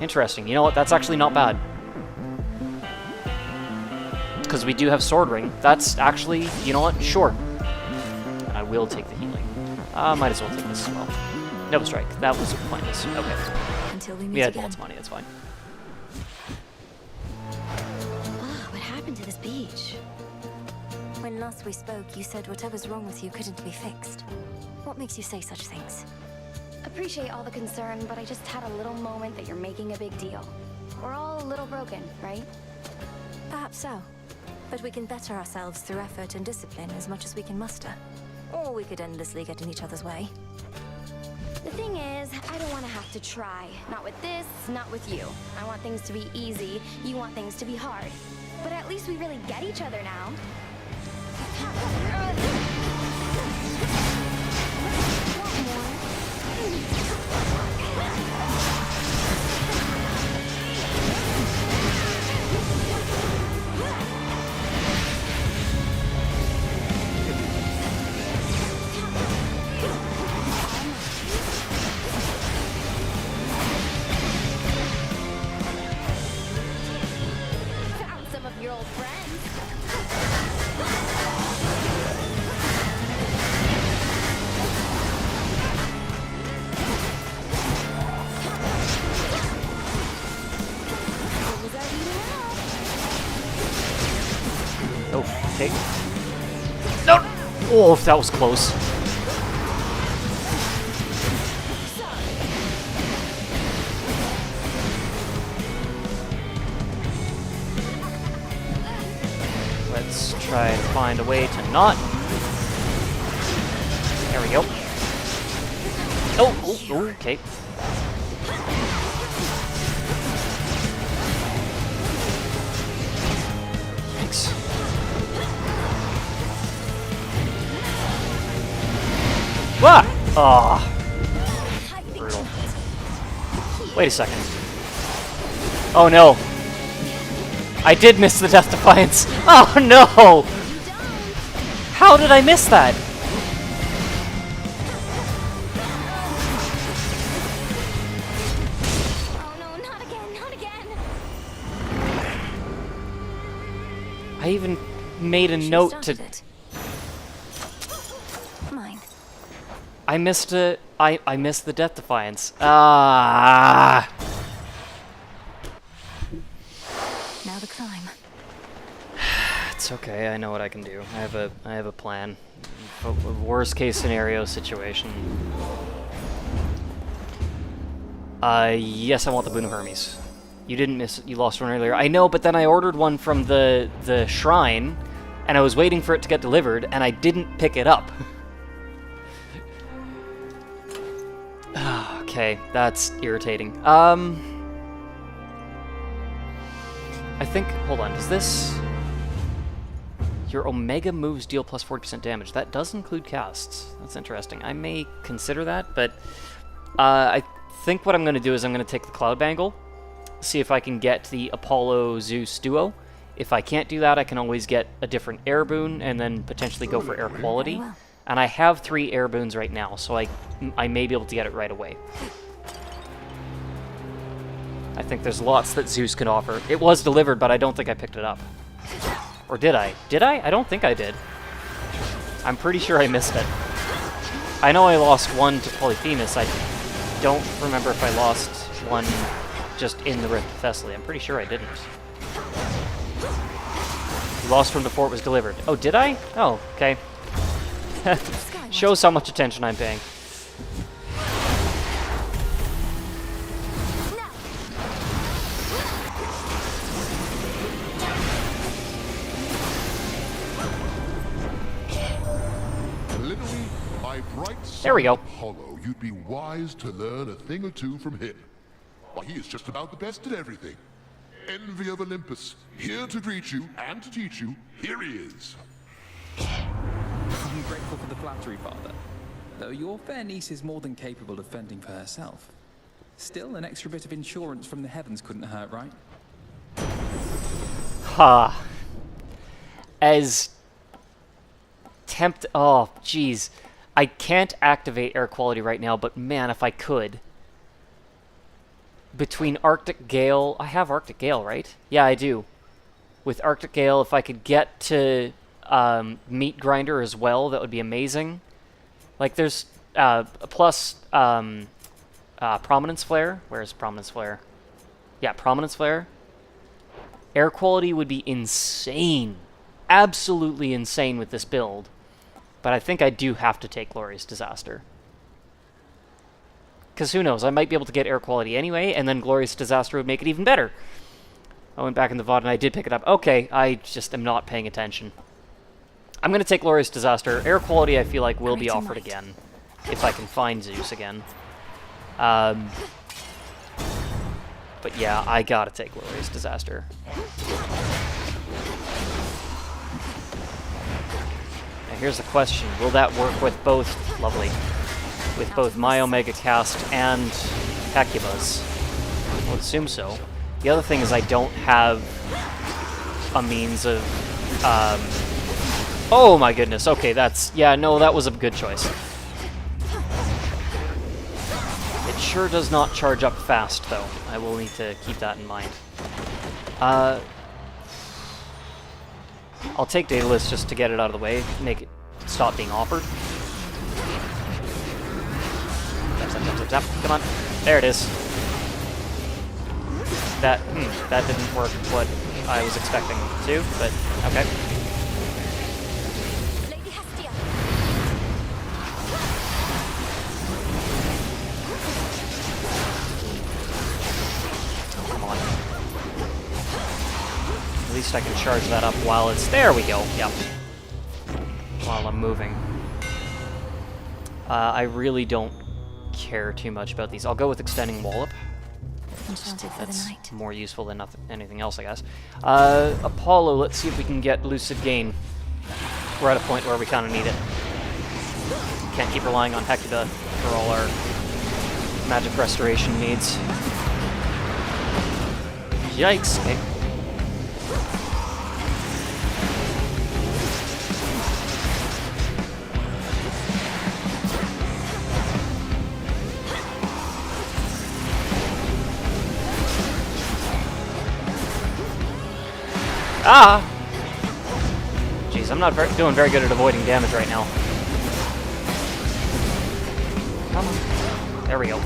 Interesting. You know what? That's actually not bad. Because we do have Sword Ring. That's actually, you know what? Sure. I will take the healing. Might as well take this as well. Nova Strike. That was pointless. Okay. Until we meet We had again. lots of money. It's fine. What happened to this beach? When last we spoke, you said whatever's wrong with you couldn't be fixed. What makes you say such things? Appreciate all the concern, but I just had a little moment that you're making a big deal. We're all a little broken, right? Perhaps so. But we can better ourselves through effort and discipline as much as we can muster. Or we could endlessly get in each other's way. The thing is, I don't want to have to try. Not with this, not with you. I want things to be easy, you want things to be hard. But at least we really get each other now. Found some of your old friends. Oh, okay. No! Oh, that was close. Let's try and find a way to not. There we go. Oh, okay. Thanks. Wah! Ah! Brutal. Wait a second. Oh no! I did miss the Death Defiance! Oh no! How did I miss that? Oh no, not again, not again. I even made a note to... Mine. I missed the Death Defiance. Ah! Now the climb. It's okay. I know what I can do. I have a plan. A worst case scenario situation. Yes, I want the Boon of Hermes. You didn't miss. You lost one earlier. I know, but then I ordered one from the shrine, and I was waiting for it to get delivered, and I didn't pick it up. Okay, that's irritating. I think. Hold on. Does this? Your Omega moves deal plus 40% damage. That does include casts. That's interesting. I may consider that, but I think what I'm going to do is I'm going to take the Cloud Bangle, see if I can get the Apollo Zeus duo. If I can't do that, I can always get a different air boon and then potentially go for air quality. And I have 3 air boons right now, so I may be able to get it right away. I think there's lots that Zeus can offer. It was delivered, but I don't think I picked it up. Or did I? Did I? I don't think I did. I'm pretty sure I missed it. I know I lost one to Polyphemus. I don't remember if I lost one just in the Rift of Thessaly. I'm pretty sure I didn't. Lost one before it was delivered. Oh, did I? Oh, okay. Shows how much attention I'm paying. There we go. Apollo, you'd be wise to learn a thing or two from him. Why, he is just about the best at everything. Envy of Olympus, here to greet you and to teach you. Here he is. I'm grateful for the flattery, Father. Though your fair niece is more than capable of fending for herself. Still, an extra bit of insurance from the heavens couldn't hurt, right? Ha. As oh, jeez. I can't activate air quality right now, but man, if I could. Between Arctic Gale... I have Arctic Gale, right? Yeah, I do. With Arctic Gale, if I could get to Meat Grinder as well, that would be amazing. Like, there's... plus Prominence Flare. Where's Prominence Flare? Yeah, Prominence Flare. Air quality would be insane. Absolutely insane with this build. But I think I do have to take Glorious Disaster. Because who knows, I might be able to get air quality anyway, and then Glorious Disaster would make it even better. I went back in the VOD and I did pick it up. Okay, I just am not paying attention. I'm going to take Glorious Disaster. Air quality I feel like will be offered again. If I can find Zeus again. But yeah, I gotta take Glorious Disaster. Now here's the question, will that work with both, lovely, with both my Omega Cast and Hecuba's? I would assume so. The other thing is I don't have a means of, oh my goodness, okay, that's, yeah, no, that was a good choice. It sure does not charge up fast, though. I will need to keep that in mind. I'll take Daedalus just to get it out of the way, make it stop being offered. Zap, zap, zap, zap, zap. Come on. There it is. That didn't work what I was expecting to, but okay. At least I can charge that up while it's... There we go, yep. While I'm moving. I really don't care too much about these. I'll go with Extending Wallop. That's more useful than anything else, I guess. Apollo, let's see if we can get Lucid Gain. We're at a point where we kind of need it. Can't keep relying on Hecuba for all our magic restoration needs. Yikes. Okay. Ah! Jeez, I'm not doing very good at avoiding damage right now. Come on. There we go.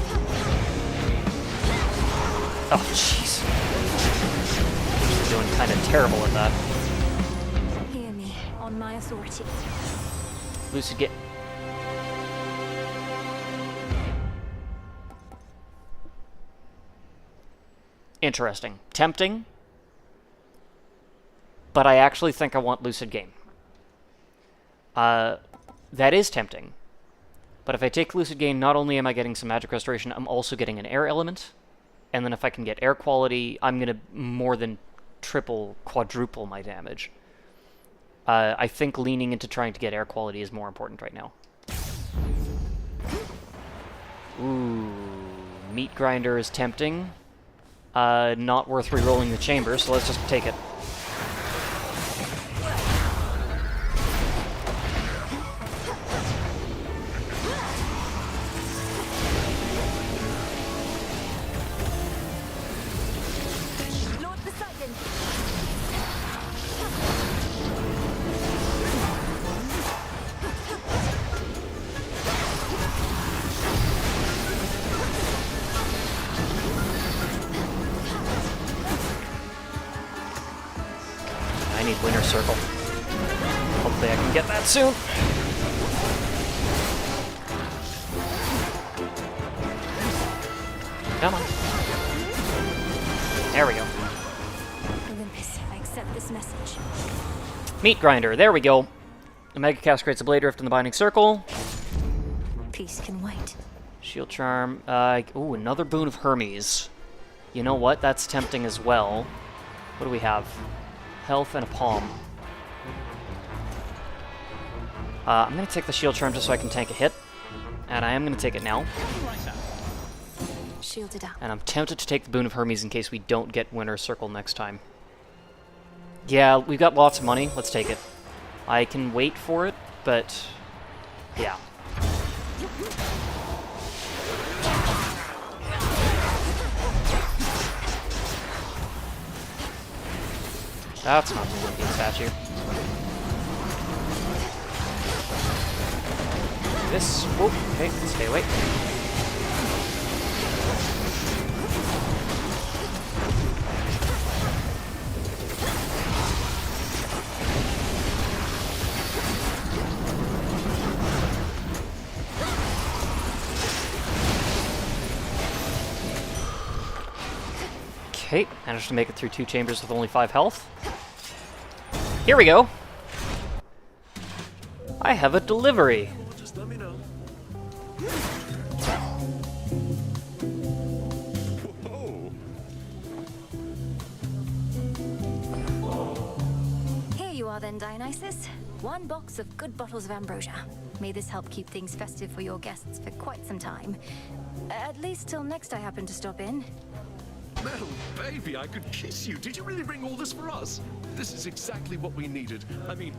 Oh, jeez. I'm doing kind of terrible at that. Hear me, on my authority. Lucid get. Interesting. Tempting. But I actually think I want Lucid Gain. That is tempting. But if I take Lucid Gain, not only am I getting some magic restoration, I'm also getting an air element. And then if I can get air quality, I'm going to more than triple, quadruple my damage. I think leaning into trying to get air quality is more important right now. Ooh, Meat Grinder is tempting. Not worth re-rolling the chamber, so let's just take it. I need Winter Circle. Hopefully I can get that soon. Come on. There we go. Olympus, I accept this message. Meat Grinder, there we go. Omega Cast creates a Blade Rift in the Binding Circle. Peace can wait. Shield Charm. Ooh, another Boon of Hermes. You know what? That's tempting as well. What do we have? Health and a Palm. I'm going to take the Shield Charm just so I can tank a hit. And I am going to take it now. Shielded up. And I'm tempted to take the Boon of Hermes in case we don't get Winter Circle next time. Yeah, we've got lots of money. Let's take it. I can wait for it, but... yeah. That's not the Olympian statue. This... whoa, okay, stay away. Okay, managed to make it through 2 chambers with only 5 health. Here we go. I have a delivery. Just let me know. then, Dionysus. 1 box of good bottles of ambrosia. May this help keep things festive for your guests for quite some time. At least till next I happen to stop in. Mel, baby, I could kiss you. Did you really bring all this for us? This is exactly what we needed. I mean,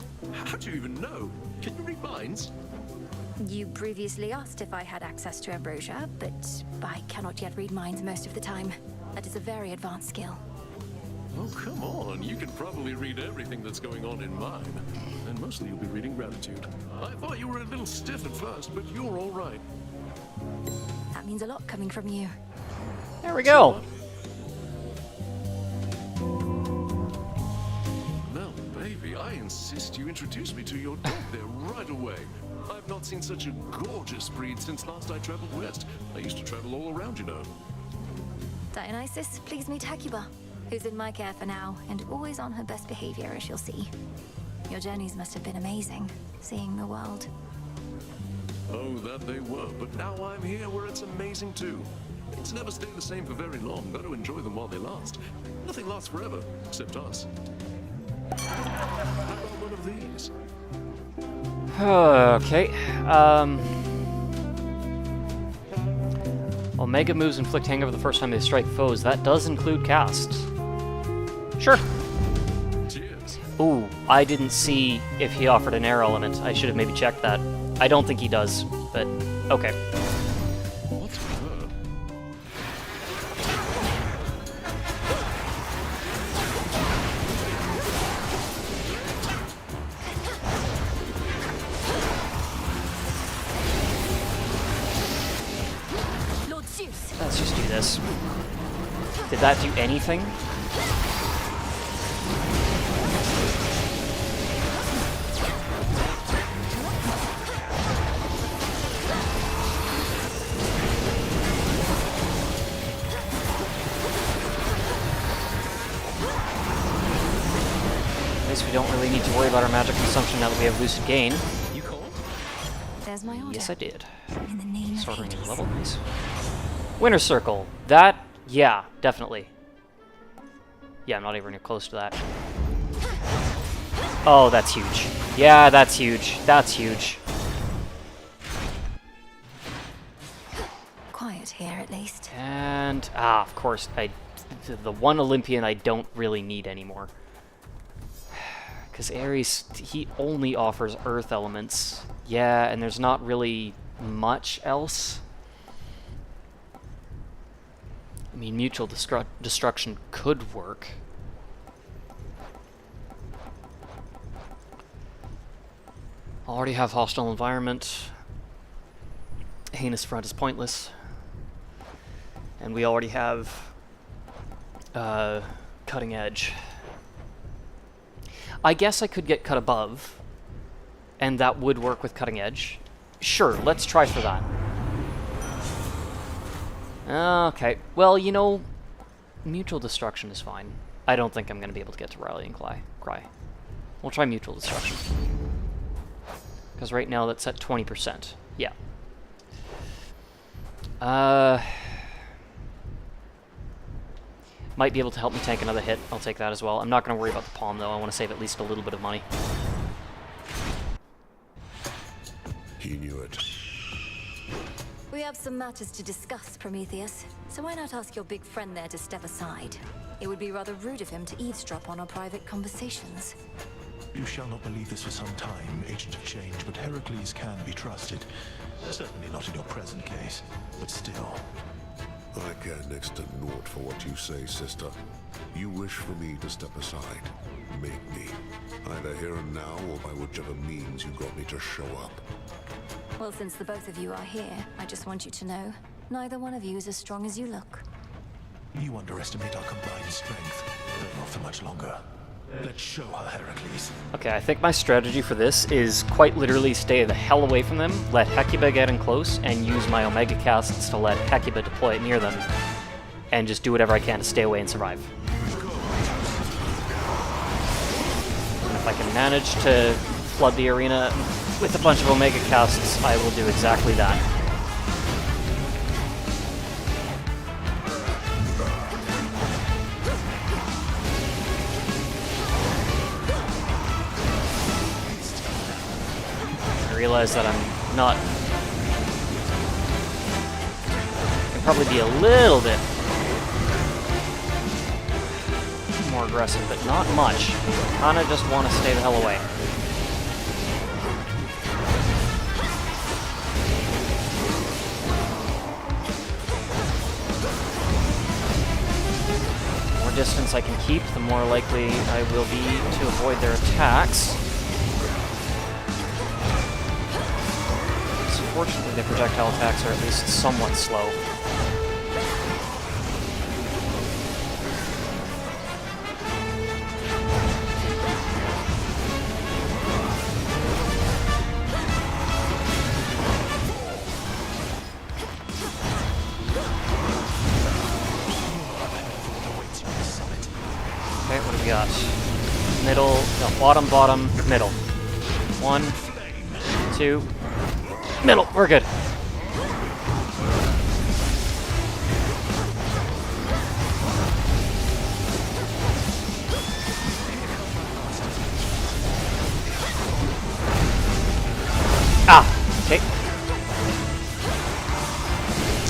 how do you even know? Can you read minds? You previously asked if I had access to ambrosia, but I cannot yet read minds most of the time. That is a very advanced skill. Oh, come on. You can probably read everything that's going on in mine. And mostly you'll be reading gratitude. I thought you were a little stiff at first, but you're all right. That means a lot coming from you. There we go. Mel, baby, I insist you introduce me to your dog there right away. I've not seen such a gorgeous breed since last I traveled west. I used to travel all around, you know. Dionysus, please meet Hecuba, who's in my care for now, and always on her best behavior, as you'll see. Your journeys must have been amazing, seeing the world. Oh, that they were, but now I'm here where it's amazing too. Things never stay the same for very long. Got to enjoy them while they last. Nothing lasts forever, except us. How about one of these? Okay. Omega moves inflict hangover the first time they strike foes. That does include casts. Sure. Cheers. Ooh, I didn't see if he offered an air element. I should have maybe checked that. I don't think he does, but okay. What's with her? Lord Zeus! Let's just do this. Did that do anything? We don't really need to worry about our magic consumption now that we have Lucid Gain. You called? There's my order. Yes, I did. In the name of Sorting Hades. level, nice. Winter Circle. That, yeah, definitely. Yeah, I'm not even close to that. Oh, that's huge. Yeah, that's huge. That's huge. Quiet here, at least. And, of course, the one Olympian I don't really need anymore. Because Ares, he only offers earth elements. Yeah, and there's not really much else. I mean, mutual destruction could work. Already have hostile environment. Heinous front is pointless. And we already have cutting edge. I guess I could get cut above, and that would work with cutting edge. Sure, let's try for that. Okay, well, you know, mutual destruction is fine. I don't think I'm going to be able to get to Rallying Cry. We'll try mutual destruction. Because right now that's at 20%. Yeah. Might be able to help me tank another hit. I'll take that as well. I'm not going to worry about the palm, though. I want to save at least a little bit of money. He knew it. We have some matters to discuss, Prometheus. So why not ask your big friend there to step aside? It would be rather rude of him to eavesdrop on our private conversations. You shall not believe this for some time, Agent of Change, but Heracles can be trusted. Certainly not in your present case, but still. I care next to naught for what you say, sister. You wish for me to step aside. Make me. Either here and now, or by whichever means you got me to show up. Well, since the both of you are here, I just want you to know, neither one of you is as strong as you look. You underestimate our combined strength, but not for much longer. Let's show her, Heracles. Okay, I think my strategy for this is quite literally stay the hell away from them, let Hecuba get in close, and use my Omega casts to let Hecuba deploy it near them, and just do whatever I can to stay away and survive. And if I can manage to flood the arena with a bunch of Omega casts, I will do exactly that. realize that I'm not... I can probably be a little bit more aggressive, but not much. Kinda just want to stay the hell away. The more distance I can keep, the more likely I will be to avoid their attacks. Fortunately, the projectile attacks are at least somewhat slow. Okay, what do we got? Middle, no, bottom, bottom, middle. 1, 2, middle. We're good. Ah, okay.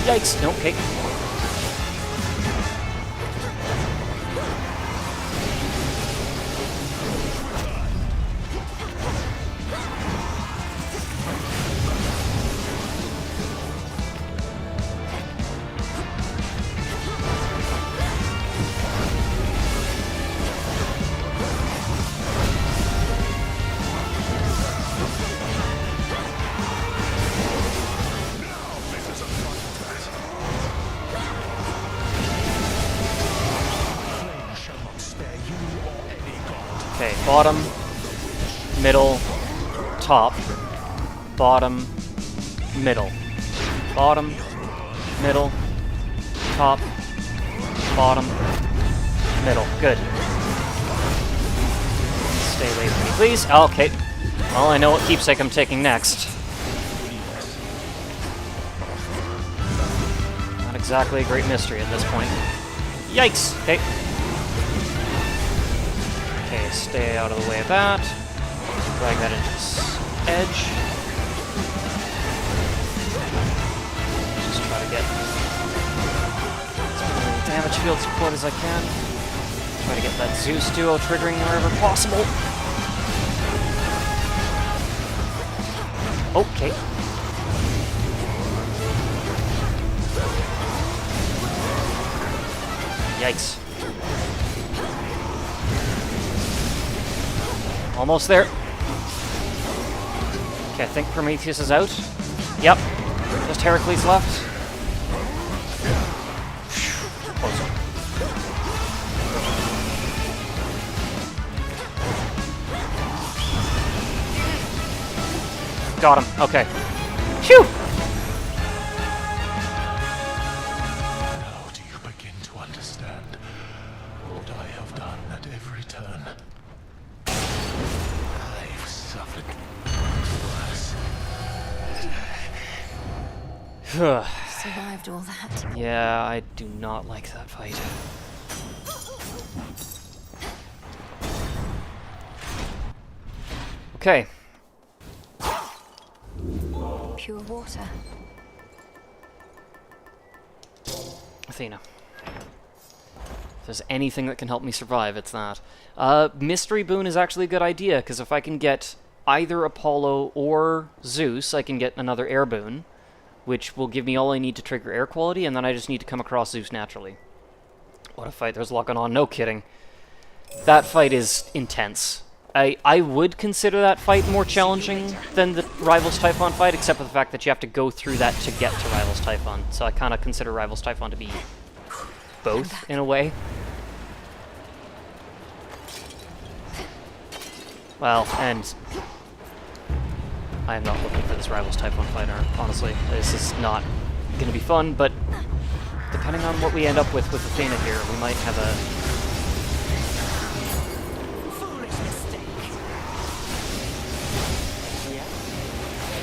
Yikes, no, okay. Okay, bottom, middle, top, bottom, middle, bottom, middle, top, bottom, middle. Good. Stay away from me, please. Oh, okay. Well, I know what keepsake I'm taking next. Not exactly a great mystery at this point. Yikes! Okay. Okay, stay out of the way of that. Drag that into this edge. Just try to get as many damage field support as I can. Try to get that Zeus duo triggering wherever possible. Okay. Yikes. Almost there. Okay, I think Prometheus is out. Yep. Just Heracles left. Close. Got him. Okay. Phew! How do you begin to understand what I have done at every turn? I've suffered worse. Survived all that. Yeah, I do not like that fight. Okay. Pure water. Athena. If there's anything that can help me survive, it's that. Mystery Boon is actually a good idea, because if I can get either Apollo or Zeus, I can get another Air Boon, which will give me all I need to trigger air quality, and then I just need to come across Zeus naturally. What a fight, there's a lot going on, no kidding. That fight is intense. I would consider that fight more challenging than the Rivals Typhon fight, except for the fact that you have to go through that to get to Rivals Typhon. So I kind of consider Rivals Typhon to be both, in a way. Well, and I am not looking for this Rivals Typhon fight, honestly. This is not going to be fun, but depending on what we end up with Athena here, we might have a...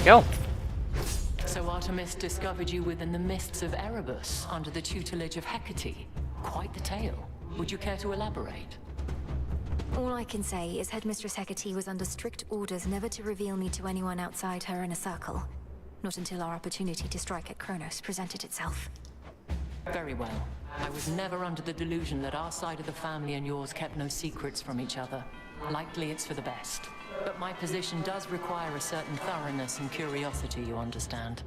Go. So Artemis discovered you within the mists of Erebus, under the tutelage of Hecate. Quite the tale. Would you care to elaborate? All I can say is Headmistress Hecate was under strict orders never to reveal me to anyone outside her inner circle. Not until our opportunity to strike at Kronos presented itself. Very well. I was never under the delusion that our side of the family and yours kept no secrets from each other. Likely it's for the best. But my position does require a certain thoroughness and curiosity, you understand.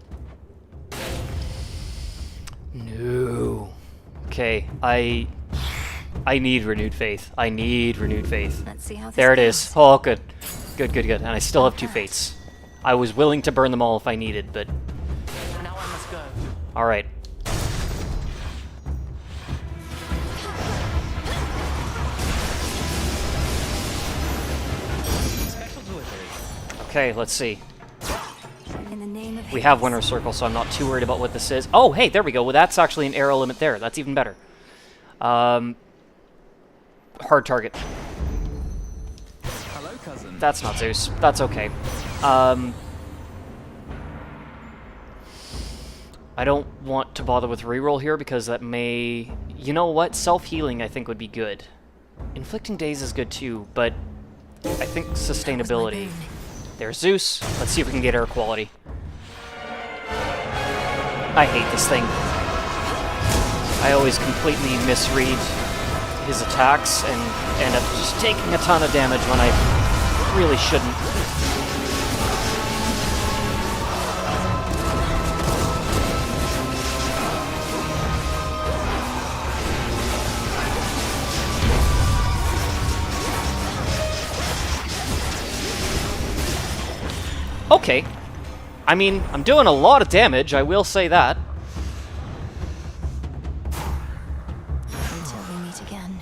No. Okay, I need renewed faith. I need renewed faith. Let's see how this there it goes. is. Oh, good. Good. And I still have 2 fates. I was willing to burn them all if I needed, but... Now I must go. Alright. Special delivery. Okay, let's see. In the name of We have Winner's Circle, so I'm not too worried about what this is. Oh, hey, there we go. Well, that's actually an arrow limit there. That's even better. Hard target. Hello, cousin. That's not Zeus. That's okay. I don't want to bother with reroll here because that may... You know what? Self-healing I think would be good. Inflicting Daze is good too, but I think sustainability. There's Zeus. Let's see if we can get air quality. I hate this thing. I always completely misread his attacks and end up just taking a ton of damage when I really shouldn't. Okay. I mean, I'm doing a lot of damage, I will say that. Until we meet again.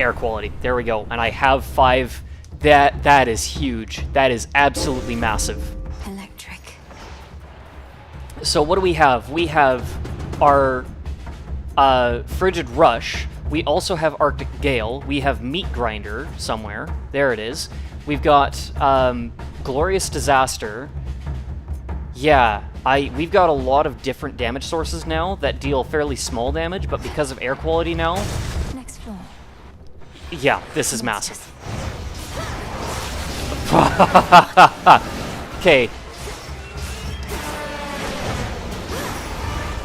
Air quality. There we go. And I have 5. That is huge. That is absolutely massive. Electric. So what do we have? We have our Frigid Rush. We also have Arctic Gale. We have Meat Grinder somewhere. There it is. We've got Glorious Disaster. Yeah, we've got a lot of different damage sources now that deal fairly small damage, but because of air quality now... Next floor. Yeah, this is massive. Okay.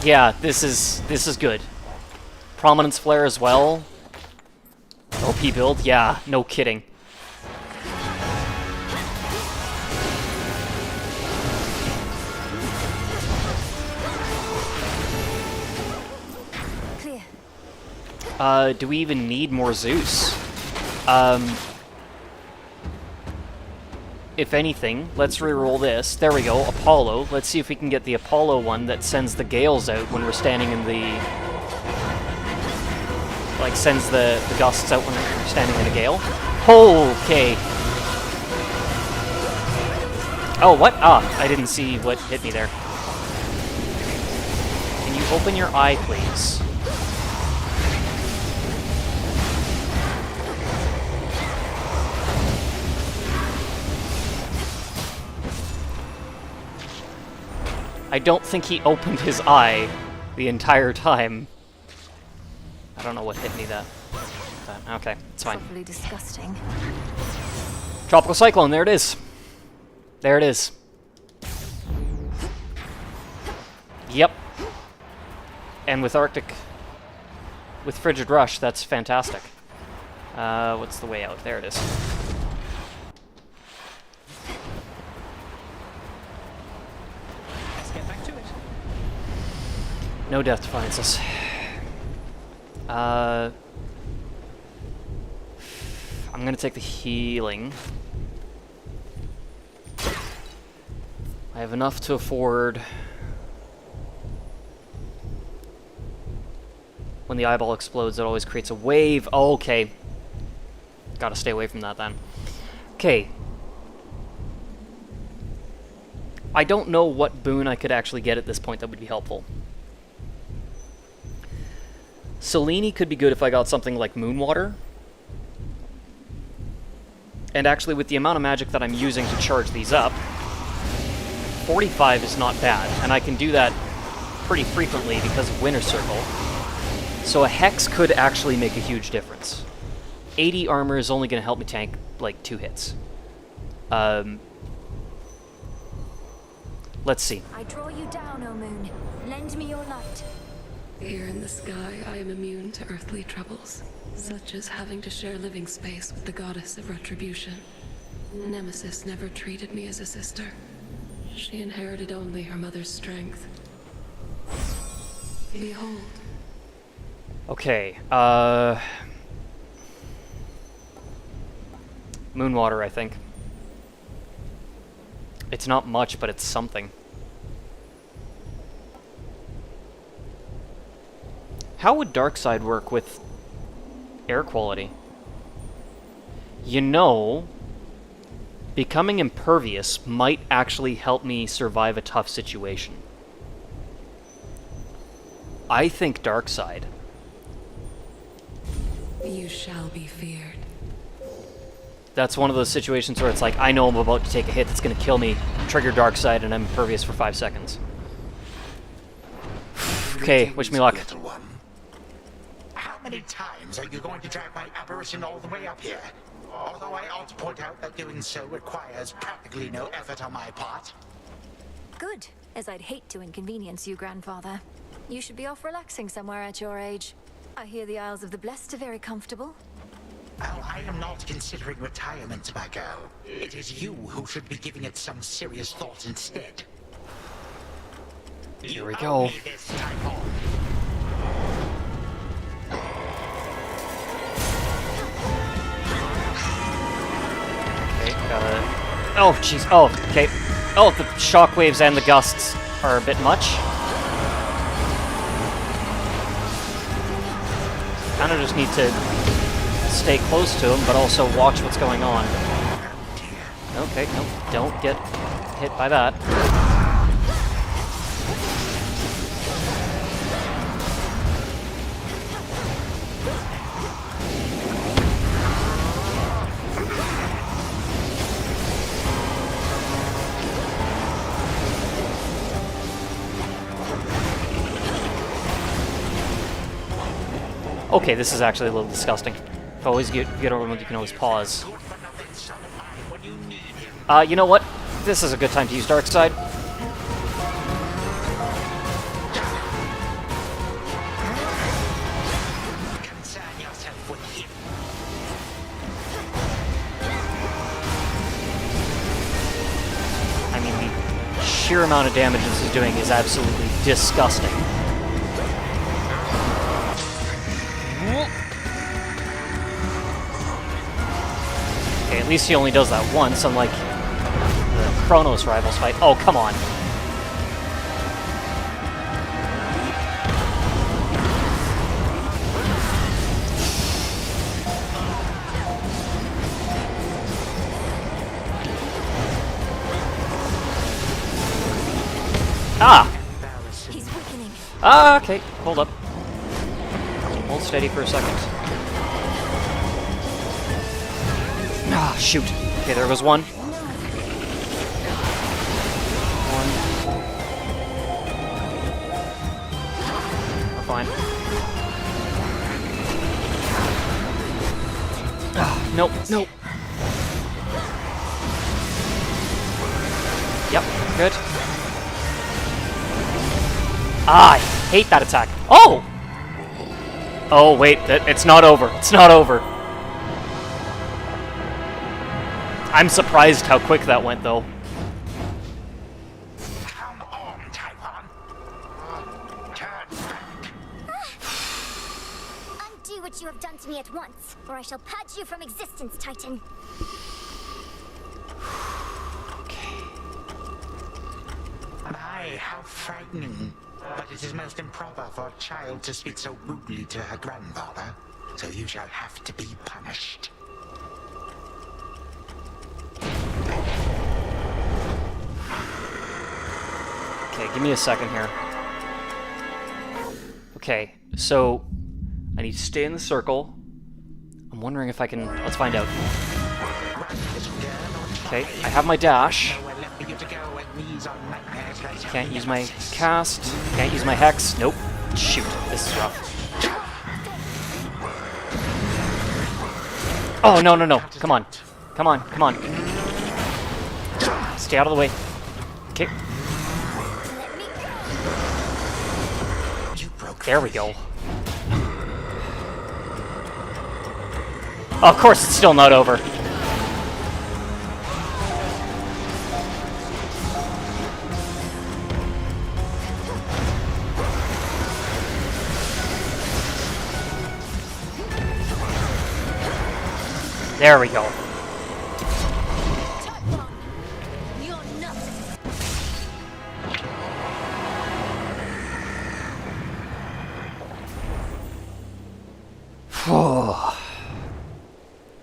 Yeah, this is good. Prominence Flare as well. OP build, yeah, no kidding. Clear. Do we even need more Zeus? If anything, let's reroll this. There we go, Apollo. Let's see if we can get the Apollo one that sends the gales out when we're standing in the... Like, sends the gusts out when we're standing in a gale. Okay. Oh, what? Ah, I didn't see what hit me there. Can you open your eye, please? I don't think he opened his eye the entire time. I don't know what hit me that. Okay, it's fine. Probably disgusting. Tropical Cyclone, there it is. There it is. Yep. And with Arctic... With Frigid Rush, that's fantastic. What's the way out? There it is. Let's get back to it. No death defines us. I'm gonna take the healing. I have enough to afford... When the eyeball explodes, it always creates a wave. Oh, okay. Gotta stay away from that then. Okay. I don't know what boon I could actually get at this point that would be helpful. Selene could be good if I got something like Moonwater. And actually, with the amount of magic that I'm using to charge these up, 45 is not bad, and I can do that pretty frequently because of Winner's Circle. So a hex could actually make a huge difference. 80 armor is only going to help me tank, like, 2 hits. Let's see. I draw you down, O moon. Lend me your light. Here in the sky, I am immune to earthly troubles, such as having to share living space with the goddess of retribution. Nemesis never treated me as a sister. She inherited only her mother's strength. Behold. Okay, Moonwater, I think. It's not much, but it's something. How would Darkside work with air quality? You know, becoming impervious might actually help me survive a tough situation. I think Darkside. You shall be feared. That's one of those situations where it's like, I know I'm about to take a hit that's going to kill me, trigger Darkside, and I'm impervious for 5 seconds. Okay, wish me luck. How many times are you going to drag my apparition all the way up here? Although I ought to point out that doing so requires practically no effort on my part. Good, as I'd hate to inconvenience you, grandfather. You should be off relaxing somewhere at your age. I hear the Isles of the Blessed are very comfortable. Oh, I am not considering retirement, my girl. It is you who should be giving it some serious thought instead. Here we go. Okay, oh, jeez. Oh, okay. Oh, the shockwaves and the gusts are a bit much. Kind of just need to stay close to him, but also watch what's going on. Okay, no, don't get hit by that. Okay, this is actually a little disgusting. If I always get over one, you can always pause. You know what? This is a good time to use Darkside. I mean, the sheer amount of damage this is doing is absolutely disgusting. Okay, at least he only does that once, unlike the Chronos Rivals fight. Oh, come on. Ah! He's weakening. Ah, okay. Hold up. Hold steady for a second. Ah, shoot. Okay, there was one. We're fine. Ah, nope, nope. Yep, good. Ah, I hate that attack. Oh! Oh, wait, it's not over. It's not over. I'm surprised how quick that went, though. Come on, Taiwan. Turn back. Undo what you have done to me at once, or I shall purge you from existence, Titan. My, how frightening. But it is most improper for a child to speak so rudely to her grandfather, so you shall have to be punished. Okay, give me a second here. Okay, so I need to stay in the circle. I'm wondering if I can... Let's find out. Okay, I have my dash. Can't use my cast. Can't use my hex. Nope. Shoot, this is rough. Oh, no, no, no. Come on. Come on, come on. Stay out of the way. Okay. There we go. Oh, of course, it's still not over. There we go.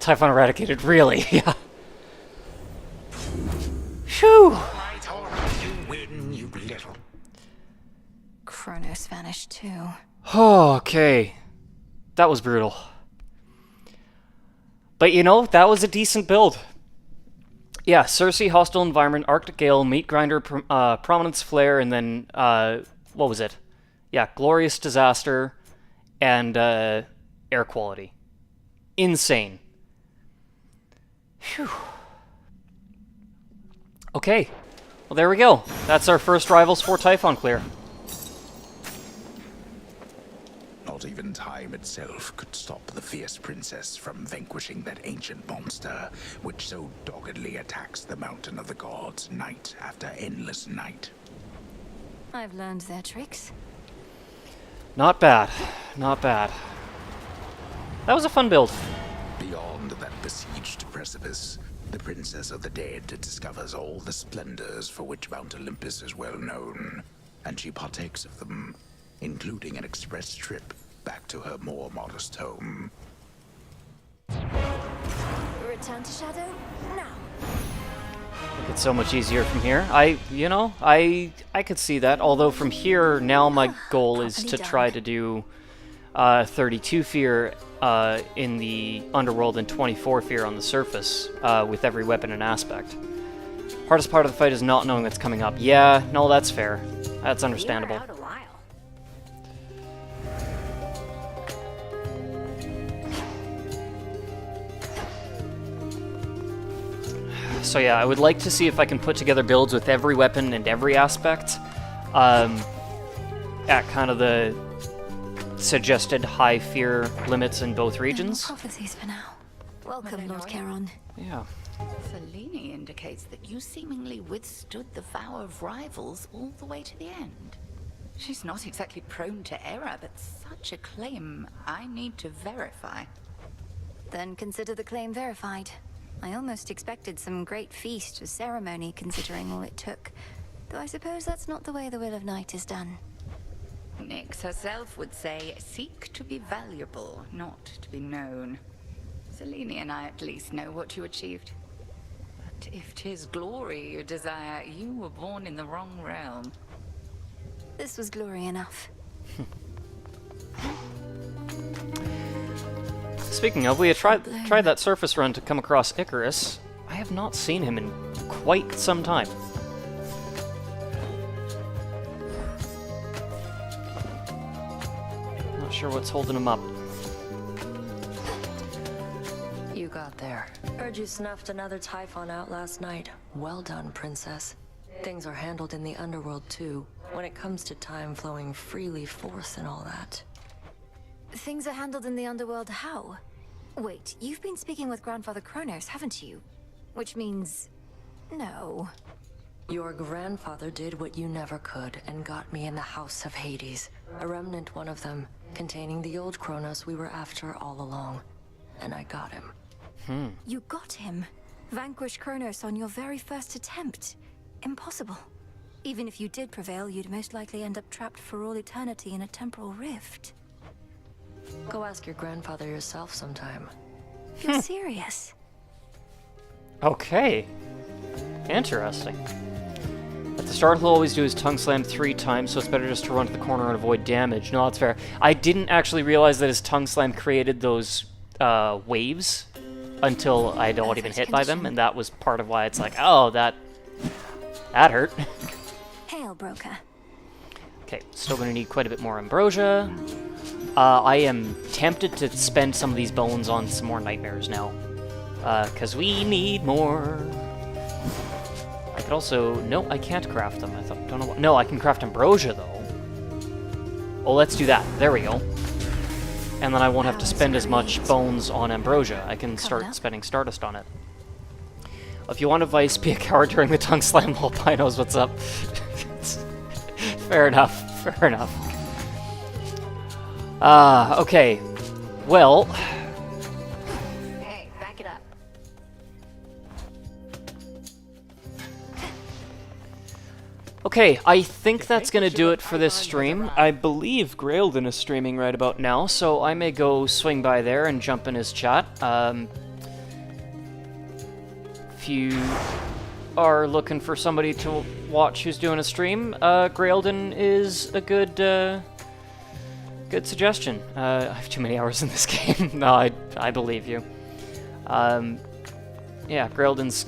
Typhon eradicated, really? Yeah. Phew. Kronos vanished too. Okay. That was brutal. But you know, that was a decent build. Yeah, Cersei, Hostile Environment, Arctic Gale, Meat Grinder, Prominence Flare, and then, what was it? Yeah, Glorious Disaster, and, Air Quality. Insane. Phew. Okay. Well, there we go. That's our first Rivals 4 Typhon clear. Not even time itself could stop the fierce princess from vanquishing that ancient monster, which so doggedly attacks the Mountain of the Gods night after endless night. I've learned their tricks. Not bad. Not bad. That was a fun build. Beyond that besieged precipice, the Princess of the Dead discovers all the splendors for which Mount Olympus is well known, and she partakes of them, including an express trip back to her more modest home. Return to Shadow now. It's so much easier from here. I could see that. Although from here, now my goal is to try to do 32 fear in the underworld and 24 fear on the surface with every weapon and aspect. Hardest part of the fight is not knowing what's coming up. Yeah, no, that's fair. That's understandable. So yeah, I would like to see if I can put together builds with every weapon and every aspect at kind of the suggested high fear limits in both regions. Prophecies for now. Welcome, Lord Charon. Yeah. Selene indicates that you seemingly withstood the vow of rivals all the way to the end. She's not exactly prone to error, but such a claim I need to verify. Then consider the claim verified. I almost expected some great feast or ceremony, considering all it took. Though I suppose that's not the way the Will of Night is done. Nyx herself would say, seek to be valuable, not to be known. Selene and I at least know what you achieved. But if 'tis glory you desire, you were born in the wrong realm. This was glory enough. Speaking of, we had tried that surface run to come across Icarus. I have not seen him in quite some time. Not sure what's holding him up. You got there. Heard you snuffed another Typhon out last night. Well done, Princess. Things are handled in the underworld too, when it comes to time flowing freely forth and all that. Things are handled in the underworld how? Wait, you've been speaking with Grandfather Kronos, haven't you? Which means... no. Your grandfather did what you never could and got me in the House of Hades. A remnant one of them, containing the old Kronos we were after all along. And I got him. You got him? Vanquish Kronos on your very first attempt? Impossible. Even if you did prevail, you'd most likely end up trapped for all eternity in a temporal rift. Go ask your grandfather yourself sometime. You're serious? Okay. Interesting. At the start, he'll always do his tongue slam 3 times, so it's better just to run to the corner and avoid damage. No, that's fair. I didn't actually realize that his tongue slam created those waves until I'd already been hit by them, and that was part of why it's like, oh, that hurt. Hail, Broker. Okay, still gonna need quite a bit more ambrosia. I am tempted to spend some of these bones on some more nightmares now. Because we need more. I could also... No, I can't craft them. I thought... Don't know what... No, I can craft ambrosia, though. Oh, let's do that. There we go. And then I won't have to spend as much bones on ambrosia. I can start spending stardust on it. If you want advice, be a coward during the tongue slam while Pi knows what's up. Fair enough. Fair enough. Okay. Well... Hey, back it up. Okay, I think that's going to do it for this stream. I believe Grailden is streaming right about now, so I may go swing by there and jump in his chat. If you are looking for somebody to watch who's doing a stream, Grailden is a good suggestion. I have too many hours in this game. No, I believe you. Yeah, Grailden's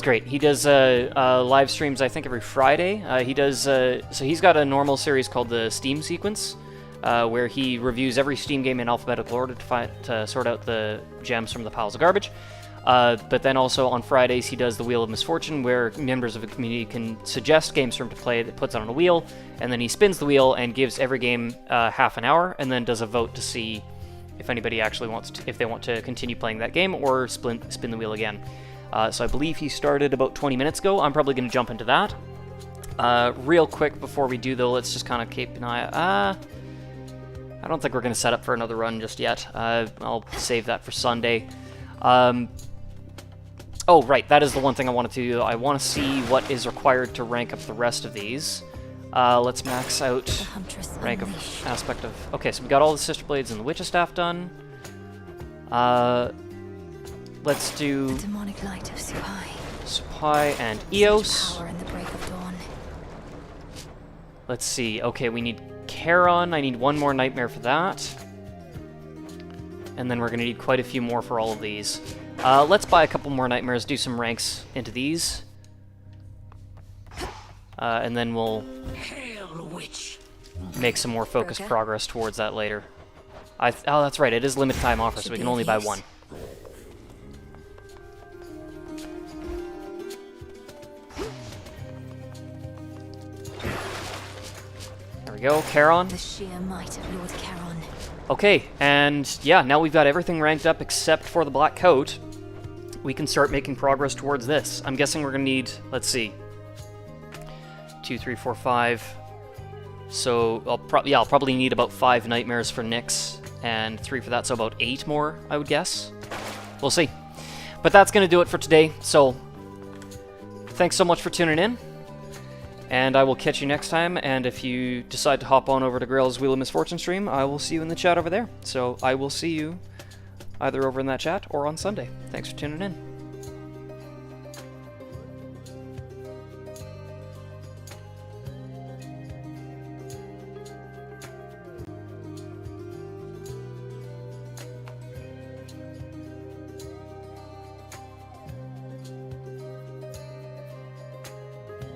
great. He does live streams, I think, every Friday. He does so he's got a normal series called the Steam Sequence, where he reviews every Steam game in alphabetical order to sort out the gems from the piles of garbage. But then also on Fridays he does the Wheel of Misfortune, where members of the community can suggest games for him to play that puts it on a wheel, and then he spins the wheel and gives every game half an hour, and then does a vote to see if anybody actually wants to, if they want to continue playing that game or spin the wheel again. So I believe he started about 20 minutes ago. I'm probably going to jump into that. Real quick before we do, though, let's just kind of keep an eye... I don't think we're going to set up for another run just yet. I'll save that for Sunday. Oh, right, that is the one thing I wanted to do. I want to see what is required to rank up the rest of these. Let's max out rank of aspect of... Okay, so we got all the Sister Blades and the Witch's Staff done. Let's do... The demonic light of Supai and Eos. Power in the break of dawn. Let's see. Okay, we need Charon. I need one more nightmare for that. And then we're going to need quite a few more for all of these. Let's buy a couple more nightmares, do some ranks into these. And then we'll make some more focused progress towards that later. Oh, that's right. It is limited time offer, so we can only buy one. There we go, Charon. The sheer might of Lord Charon. Okay, and yeah, now we've got everything ranked up except for the black coat. We can start making progress towards this. I'm guessing we're gonna need, let's see, 2, 3, 4, 5. So I'll probably need about 5 nightmares for Nyx and 3 for that, so about 8 more, I would guess. We'll see. But that's gonna do it for today. So thanks so much for tuning in. And I will catch you next time, and if you decide to hop on over to Grail's Wheel of Misfortune stream, I will see you in the chat over there. So I will see you either over in that chat or on Sunday. Thanks for tuning in.